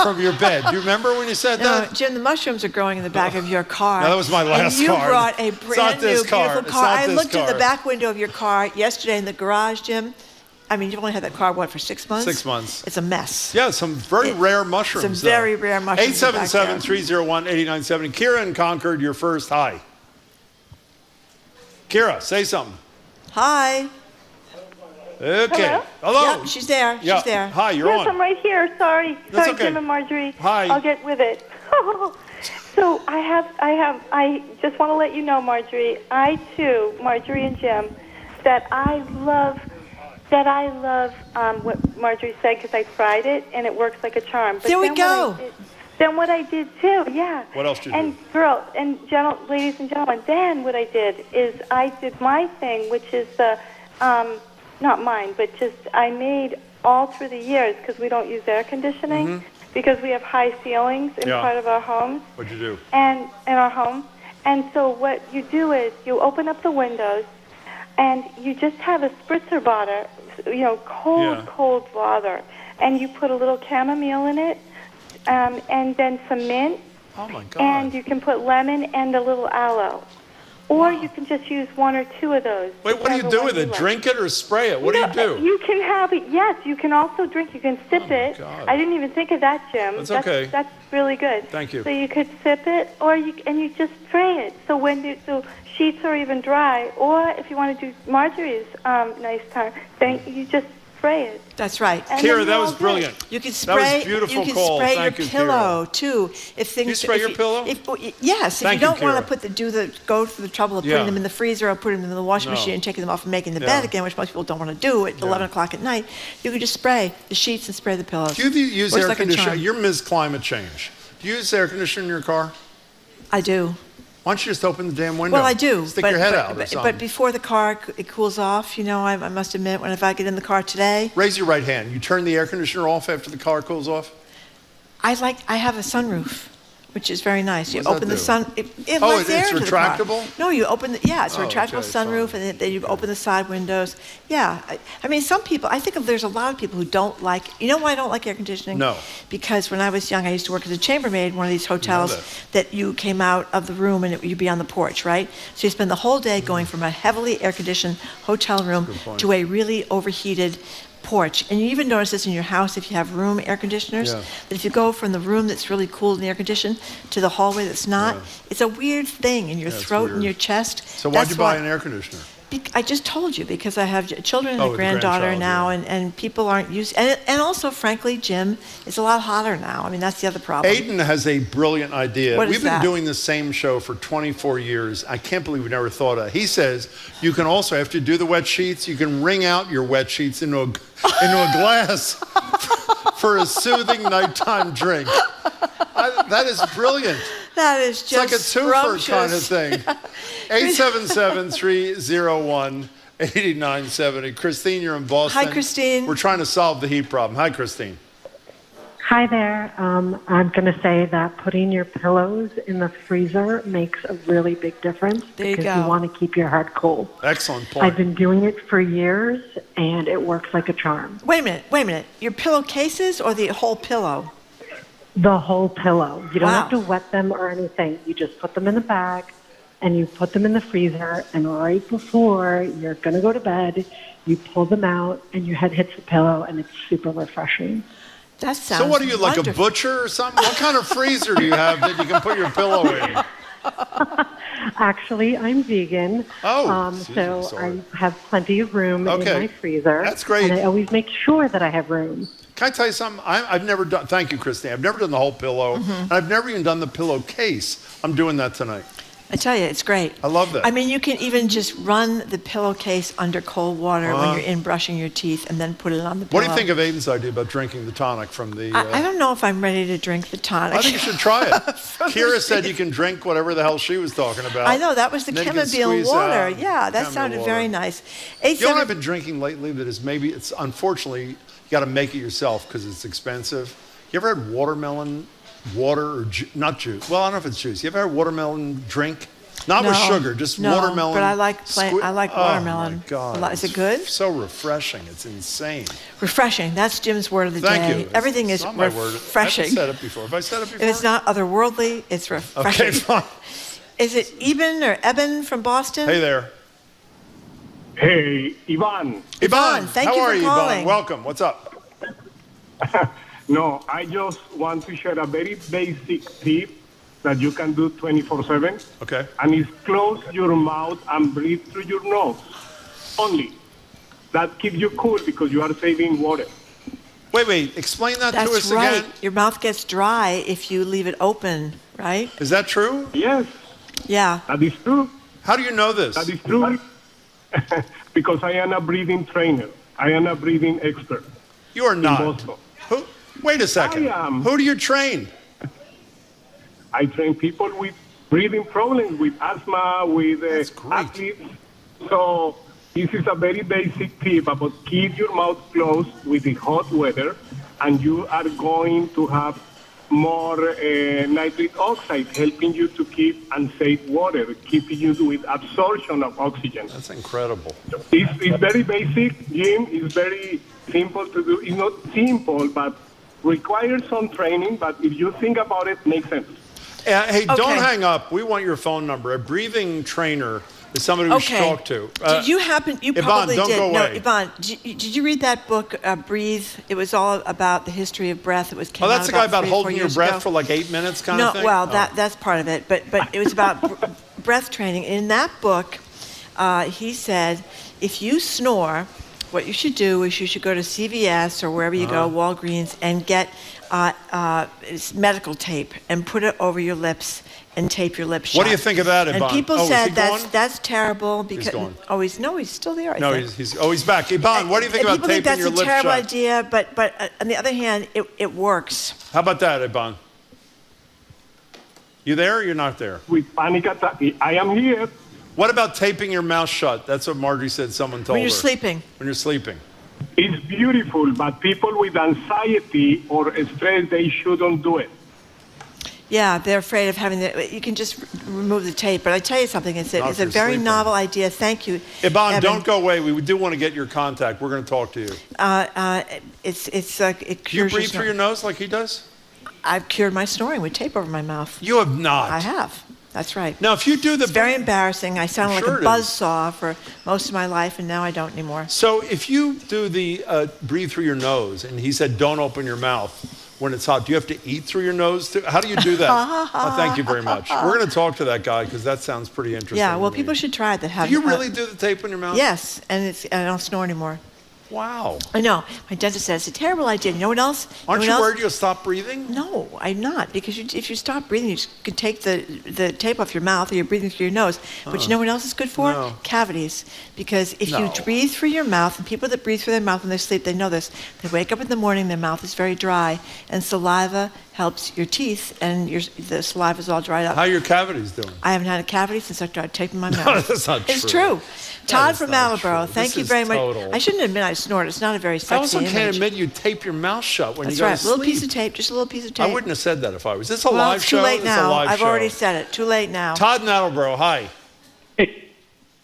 from your bed. Do you remember when you said No, that? Jim, the mushrooms are growing in the back of your car. No, that was my last and you car. brought a It's not brand new, this car. beautiful It's car. not I this looked at the car. back window of your car yesterday in the garage, Jim. I mean, you've only had that car, what, for 6 months? 6 months. It's a mess. Yeah, some very rare mushrooms. Some very rare mushrooms in the back there. 877-301-8970. Kira in Concord, you're first. Hi. Kira, say something. Hi. Okay. Hello. Yep, she's there. Yeah. She's there. Hi, you're yes, on. I'm right here. Sorry. That's Sorry, okay. Jim and Marjorie. Hi. I'll get with it. So I just want to let you know, Marjorie, Marjorie and Jim, that I love what Marjorie said because I tried it and it works like a charm. But There we then go. Then what I did too, yeah. What else did you and do? Ladies and gentlemen, then what I did is I did my thing, which is not mine, but just I made all through the years because we don't use air conditioning because we have high ceilings in part of our homes. What'd you do? And in our home. And so what you do is you open up the windows and you just have a spritzer water, cold water, and you put a little chamomile in it, and then some mint. Oh my God. And you can put lemon and a little aloe. Or you can just use 1 or 2 of those. Wait, what do you do with it? Drink it or spray it? What do you do? You can have it, yes. You can also drink. You can sip it. God. I didn't even think of that, Jim. That's okay. That's really good. Thank you. So you could sip it, or you just spray it. So when the sheets are even dry, or if you want to do Marjorie's nice time thing, you just spray it. That's right. And Kira, then that you're was all brilliant. You can That spray. was a beautiful you can call. spray Thank your you, pillow too. If things. You spray if your pillow? Yes. If Thank you you, don't want Kira. to go through the trouble of Yeah. putting them in the freezer or putting them in the washing No. machine and taking them off and making the Yeah. bed again, which most people don't want to do at 11 o'clock at night, you can just spray the sheets and spray the pillows. Do you use Works air like a conditioning? charm. You're Ms. Climate Change. Do you use air conditioning in your car? I do. Why don't you just open the damn window? Well, I do. Stick but, your head but, out or but, something. but before the car it cools off, I must admit, if I get in the car today, Raise your right hand. You turn the air conditioner off after the car cools off? I have a sunroof, which is very nice. You What does open that the do? sun. It Oh, lets air it's into the car. retractable? No, you open. It's a Oh, retractable okay, sunroof, and then you open the side windows. Yeah, I mean, some people. I think there's a lot of people who don't like. You know why I don't like air conditioning? No. Because when I was young, I used to work as a chambermaid in one of these hotels that. that you came out of the room and you'd be on the porch, right? So you spend the whole day going from a heavily air-conditioned hotel room point. to a really overheated porch. And you even notice this in your house if you have room air conditioners, Yeah. that if you go from the room that's really cool and air conditioned to the hallway that's not, it's a weird thing in your Yeah, it's throat weird. and your chest. So why'd That's you buy why- an air conditioner? I just told you, because I have children and Oh, a the granddaughter grandchild, now, and people aren't used. And also, frankly, Jim, it's a lot hotter now. I mean, that's the other problem. Aiden has a brilliant idea. What is We've been that? doing the same show for 24 years. I can't believe we never thought of it. He says you can also, after you do the wet sheets, you can wring out your wet sheets into a glass for a soothing nighttime drink. That is brilliant. That is It's just like a twofer kind of scrumptious. thing. 877-301-8970. Christine, you're in Boston. Hi, Christine. We're trying to solve the heat problem. Hi, Christine. Hi there. I'm going to say that putting your pillows in the freezer makes a really big difference There you because go. you want to keep your heart cool. Excellent point. I've been doing it for years, and it works like a charm. Wait a minute. Your pillowcases or the whole pillow? The whole pillow. You don't Wow. have to wet them or anything. You just put them in a bag, and you put them in the freezer, and right before you're going to go to bed, you pull them out, and your head hits the pillow, and it's super refreshing. That sounds So what are you, like wonderful. a butcher or something? What kind of freezer do you have that you can put your pillow in? Actually, I'm vegan. Oh, so sorry. I have plenty of room in my freezer. That's great. And I always make sure that I have room. Can I tell you something? I've never done, thank you, Christine. I've never done the whole pillow. And I've never even done the pillowcase. I'm doing that tonight. I tell you, it's great. I love that. I mean, you can even just run the pillowcase under cold water when you're in brushing your teeth and then put it on the pillow. What do you think of Aiden's idea about drinking the tonic from the... I don't know if I'm ready to drink the tonic. I think you should try it. Kira said you can drink whatever the hell she was talking about. I know, that was the And then you can chamomile squeeze water. out Yeah, that chamomile sounded water. very nice. You know what I've been drinking lately that is maybe, it's unfortunately, you got to make it yourself because it's expensive. You ever had watermelon water or not juice? Well, I don't know if it's juice. You ever had watermelon drink? Not with sugar, just watermelon. But I like watermelon. Oh my God. Is it good? So refreshing. It's insane. Refreshing. That's Jim's word of the Thank day. you. Everything is It's not my word. refreshing. I haven't said it before. Have I said it before? If it's not otherworldly, it's refreshing. Okay, fine. Is it Eben from Boston? Hey there. Hey, Ivan. Ivan, thank how you for are you, calling. Ivan? Welcome. What's up? No, I just want to share a very basic tip that you can do 24/7. Okay. And it's close your mouth and breathe through your nose. Only. That keeps you cool because you are saving water. Wait. Explain that to us That's right. again. Your mouth gets dry if you leave it open, right? Is that true? Yes. Yeah. That is true. How do you know this? That is true. Because I am a breathing trainer. I am a breathing expert. You are not. In Boston. Who? Wait a second. I am. Who do you train? I train people with breathing problems, with asthma, with athletes. So this is a very basic tip about keep your mouth closed with the hot weather, and you are going to have more nitric oxide, helping you to keep and save water, keeping you with absorption of oxygen. That's incredible. It's very basic, Jim. It's very simple to do. It's not simple, but requires some training. But if you think about it, makes sense. Hey, Okay. don't hang up. We want your phone number. A breathing trainer is somebody we should talk to. Did you happen? You Yvonne, probably don't did. go No, away. Yvonne, did you read that book, Breathe? It was all about the history of breath. It was came Oh, that's out the guy about 3 or 4 holding your years breath ago. for like 8 minutes kind of thing? Well, Oh. that's part of it. But it was about breath training. In that book, he said, if you snore, what you should do is you should go to CVS or wherever you go, Walgreens, and get it's medical tape and put it over your lips and tape your lips shut. What do you think of that, And Ivan? people Oh, is said he that's terrible because gone. he's still there. I No, think. he's back. Ivan, what do you think And about people think taping your that's a lips terrible shut? idea, but on the other hand, it works. How about that, Ivan? You there or you're not there? With panic attack, I am here. What about taping your mouth shut? That's what Margie said someone told When you're her. sleeping. When you're sleeping. It's beautiful, but people with anxiety or stress, they shouldn't do it. Yeah, they're afraid of having you can just remove the tape. But I tell you something, it's Not a if you're very sleeping. novel idea. Thank you. Ivan, Evan. don't go away. We do want to get your contact. We're going to talk to you. It's like it Do you cures breathe through your snor- nose like he does? I've cured my snoring with tape over my mouth. You have not. I have. That's right. Now, if you do the... It's very embarrassing. I sounded Sure like it a is. buzzsaw for most of my life, and now I don't anymore. So if you do the breathe through your nose, and he said don't open your mouth when it's hot, do you have to eat through your nose too? How do you do that? Thank you very much. We're going to talk to that guy because that sounds pretty interesting. Yeah, well, to me. people should try it that have. Do you really do the tape on your mouth? Yes, and I don't snore anymore. Wow. I know. My dentist said it's a terrible idea. You know what else? Aren't know you what else? worried you'll stop breathing? No, I'm not. Because if you stop breathing, you could take the tape off your mouth or you're breathing through your nose. But you know what else is good for? No. Cavities. Because if No. you breathe through your mouth, and people that breathe through their mouth when they sleep, they know this. They wake up in the morning, their mouth is very dry, and saliva helps your teeth, and the saliva is all dried up. How are your cavities doing? I haven't had a cavity since I started taping my mouth. No, that's not It's true. true. Todd is from not Attleboro, true. thank This you is very much. total. I shouldn't admit I snort. It's not a very I sexy also can't image. admit you tape your mouth shut when That's you go right. to A little sleep. piece of tape, just a little piece of tape. I wouldn't have said that if I was. Is this a well, live it's show? too late It's now. a live I've show. already said it. Too late now. Todd in Attleboro, hi. Hey,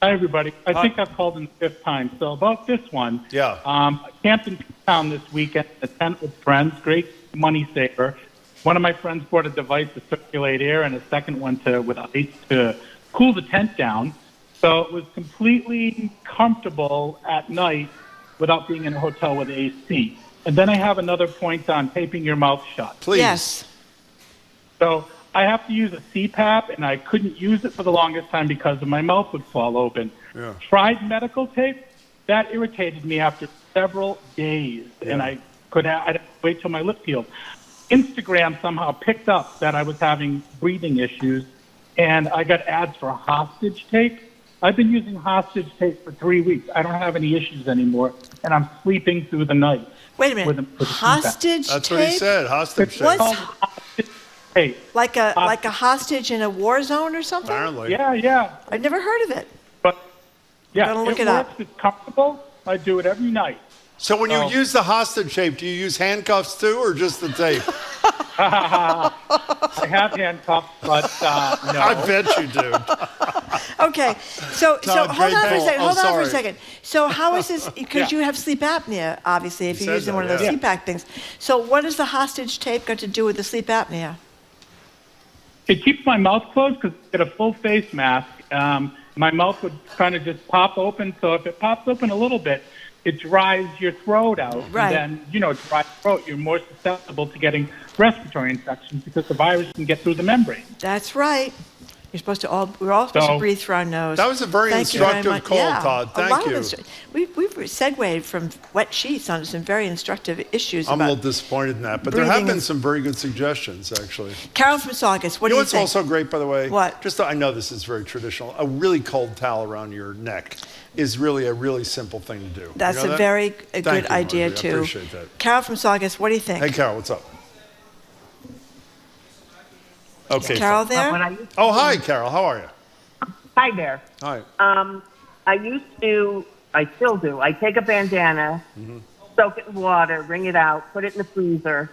hi everybody. I think I've called in the 5th time. So about this one. Yeah. I camped in town this weekend, a tent with friends. Great money saver. One of my friends brought a device to circulate air, and a second one with ice to cool the tent down. So it was completely comfortable at night without being in a hotel with AC. And then I have another point on taping your mouth shut. Please. Yes. So I have to use a CPAP, and I couldn't use it for the longest time because my mouth would fall open. Yeah. Tried medical tape. That irritated me after several days, and I'd have to wait till my lip healed. Instagram somehow picked up that I was having breathing issues, and I got ads for hostage tape. I've been using hostage tape for 3 weeks. I don't have any issues anymore, and I'm sleeping through the night. Wait a minute. Hostage tape? That's what he said, hostage tape. What's hostage tape? Like a hostage in a war zone or something? Apparently. Yeah. I've never heard of it. But, yeah, I'm gonna look it it up. works. It's comfortable. I do it every night. So when you use the hostage tape, do you use handcuffs too, or just the tape? I have handcuffs, but no. I bet you do. Okay, so No, hold Dre, on for a thanks. second. Oh, Hold on for a sorry. second. So how is this? Because Yeah. you have sleep apnea, obviously, if He you're said using that, one of those yeah. CPAP things. So what does the hostage tape got to do with the sleep apnea? It keeps my mouth closed because I get a full face mask. My mouth would kind of just pop open. So if it pops open a little bit, it dries your throat out. Right. And then, dry throat, you're more susceptible to getting respiratory infections because the virus can get through the membrane. That's right. We're all supposed to breathe through our nose. That was a very Thank you very instructive much. call, Yeah, Todd. a Thank lot you. We've segued from wet sheets onto some very instructive issues. I'm a about little disappointed in that, but there have breathing been and- some very good suggestions, actually. Carol from Saugus, what do you what's think? also great, by the way? What? Just I know this is very traditional. A really cold towel around your neck is really a really simple thing to do. That's You know a that? very Thank good you, idea, Marjorie. too. I appreciate that. Carol from Saugus, what do you think? Hey, Carol, what's up? Okay. Is Carol fine. there? Oh, hi, Carol. How are you? Hi there. Hi. I still do. I take a bandana, soak it in water, wring it out, put it in the freezer,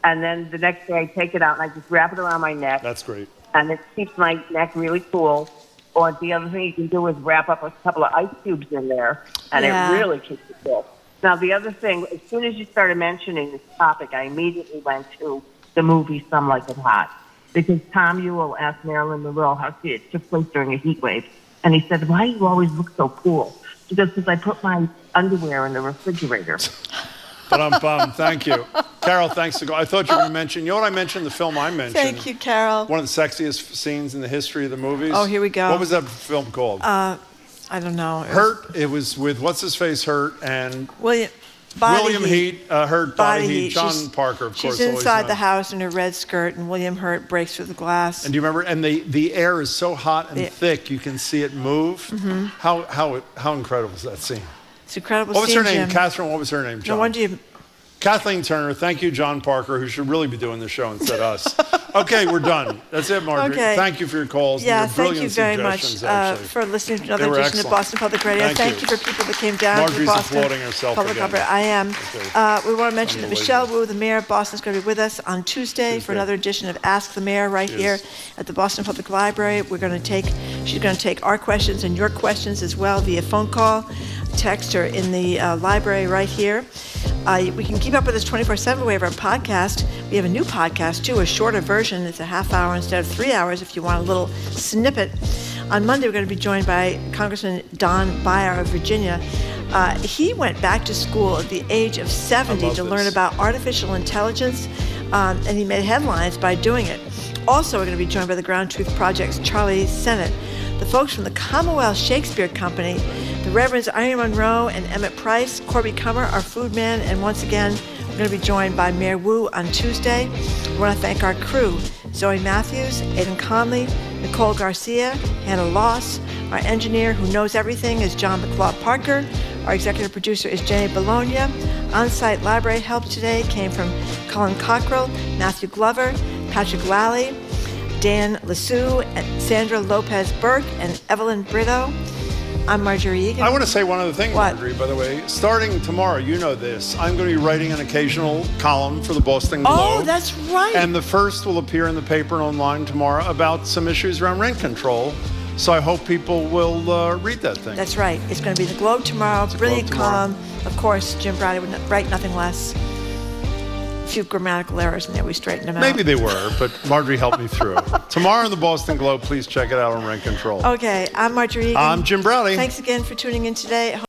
and then the next day I take it out and I just wrap it around my neck. That's great. And it keeps my neck really cool. Or the other thing you can do is wrap up a couple of ice cubes in there, and Yeah. it really keeps it cool. Now, the other thing, as soon as you started mentioning this topic, I immediately went to the movie Some Like It Hot. Because Tom Ewell asked Marilyn Monroe how it took place during a heat wave. And he said, why do you always look so cool? She goes, because I put my underwear in the refrigerator. But thank you. Carol, thanks to go. I thought you were going to mention, you know what I mentioned, the film I mentioned? Thank you, Carol. One of the sexiest scenes in the history of the movies. Oh, here we go. What was that film called? I don't know. Hurt. It was with, what's his face, Hurt, and William Heat, Hurt, Body Heat, John She's- Parker, of course. She's always inside known. the house in her red skirt, and William Hurt breaks through the glass. And do you remember? And the air is so hot and Yeah. thick, you can see it move. Mhm. How incredible is that scene? It's incredible. What was her scene, name? Jim. Catherine. What was her name? John. No wonder you. Kathleen Turner. Thank you, John Parker, who should really be doing the show instead of us. Okay, we're done. That's it, Marjorie. Okay. Thank you for your calls. Yeah, and your thank brilliant you very much suggestions, actually. for listening to They another were edition of excellent. Boston Public Radio. Thank you. for people that came down to Marjorie's the Boston applauding herself Public again. Opera. I am. We want to mention that Unbelievable. Michelle Wu, the mayor of Boston, is going to be with us on Tuesday for another edition of Ask the Mayor right She here is. at the Boston Public Library. She's going to take our questions and your questions as well via phone call, text, or in the library right here. We can keep up with us 24/7. We have our podcast. We have a new podcast, too, a shorter version. It's a half hour instead of 3 hours if you want a little snippet. On Monday, we're going to be joined by Congressman Don Beyer of Virginia. He went back to school at the age of 70 to learn about artificial intelligence, and he made headlines by doing it. Also, we're going to be joined by the Ground Truth Project's Charlie Sennett, the folks from the Commonwealth Shakespeare Company, the Reverends Irene Monroe and Emmett Price, Corby Cummer, our food man, and once again, we're going to be joined by Mayor Wu on Tuesday. We want to thank our crew, Zoe Matthews, Aidan Conley, Nicole Garcia, Hannah Loss. Our engineer who knows everything is John McLeod Parker. Our executive producer is Jenny Bologna. On-site library help today came from Colin Cockrell, Matthew Glover, Patrick Lally, Dan Lassou, and Sandra Lopez-Burke, and Evelyn Brito. I'm Marjorie Egan. I want to say one other thing, Marjorie, by the way. Starting tomorrow, you know this, I'm going to be writing an occasional column for the Boston Globe. Oh, that's right. And the first will appear in the paper and online tomorrow about some issues around rent control. So I hope people will read that thing. That's right. It's going to be the Globe tomorrow. Brilliant column. Of course, Jim Brady would write nothing less. few grammatical errors in there. We straightened them out. Maybe they were, but Marjorie helped me through. Tomorrow in the Boston Globe, please check it out on Rent Control. Okay, I'm Marjorie Egan. I'm Jim Browdy. Thanks again for tuning in today.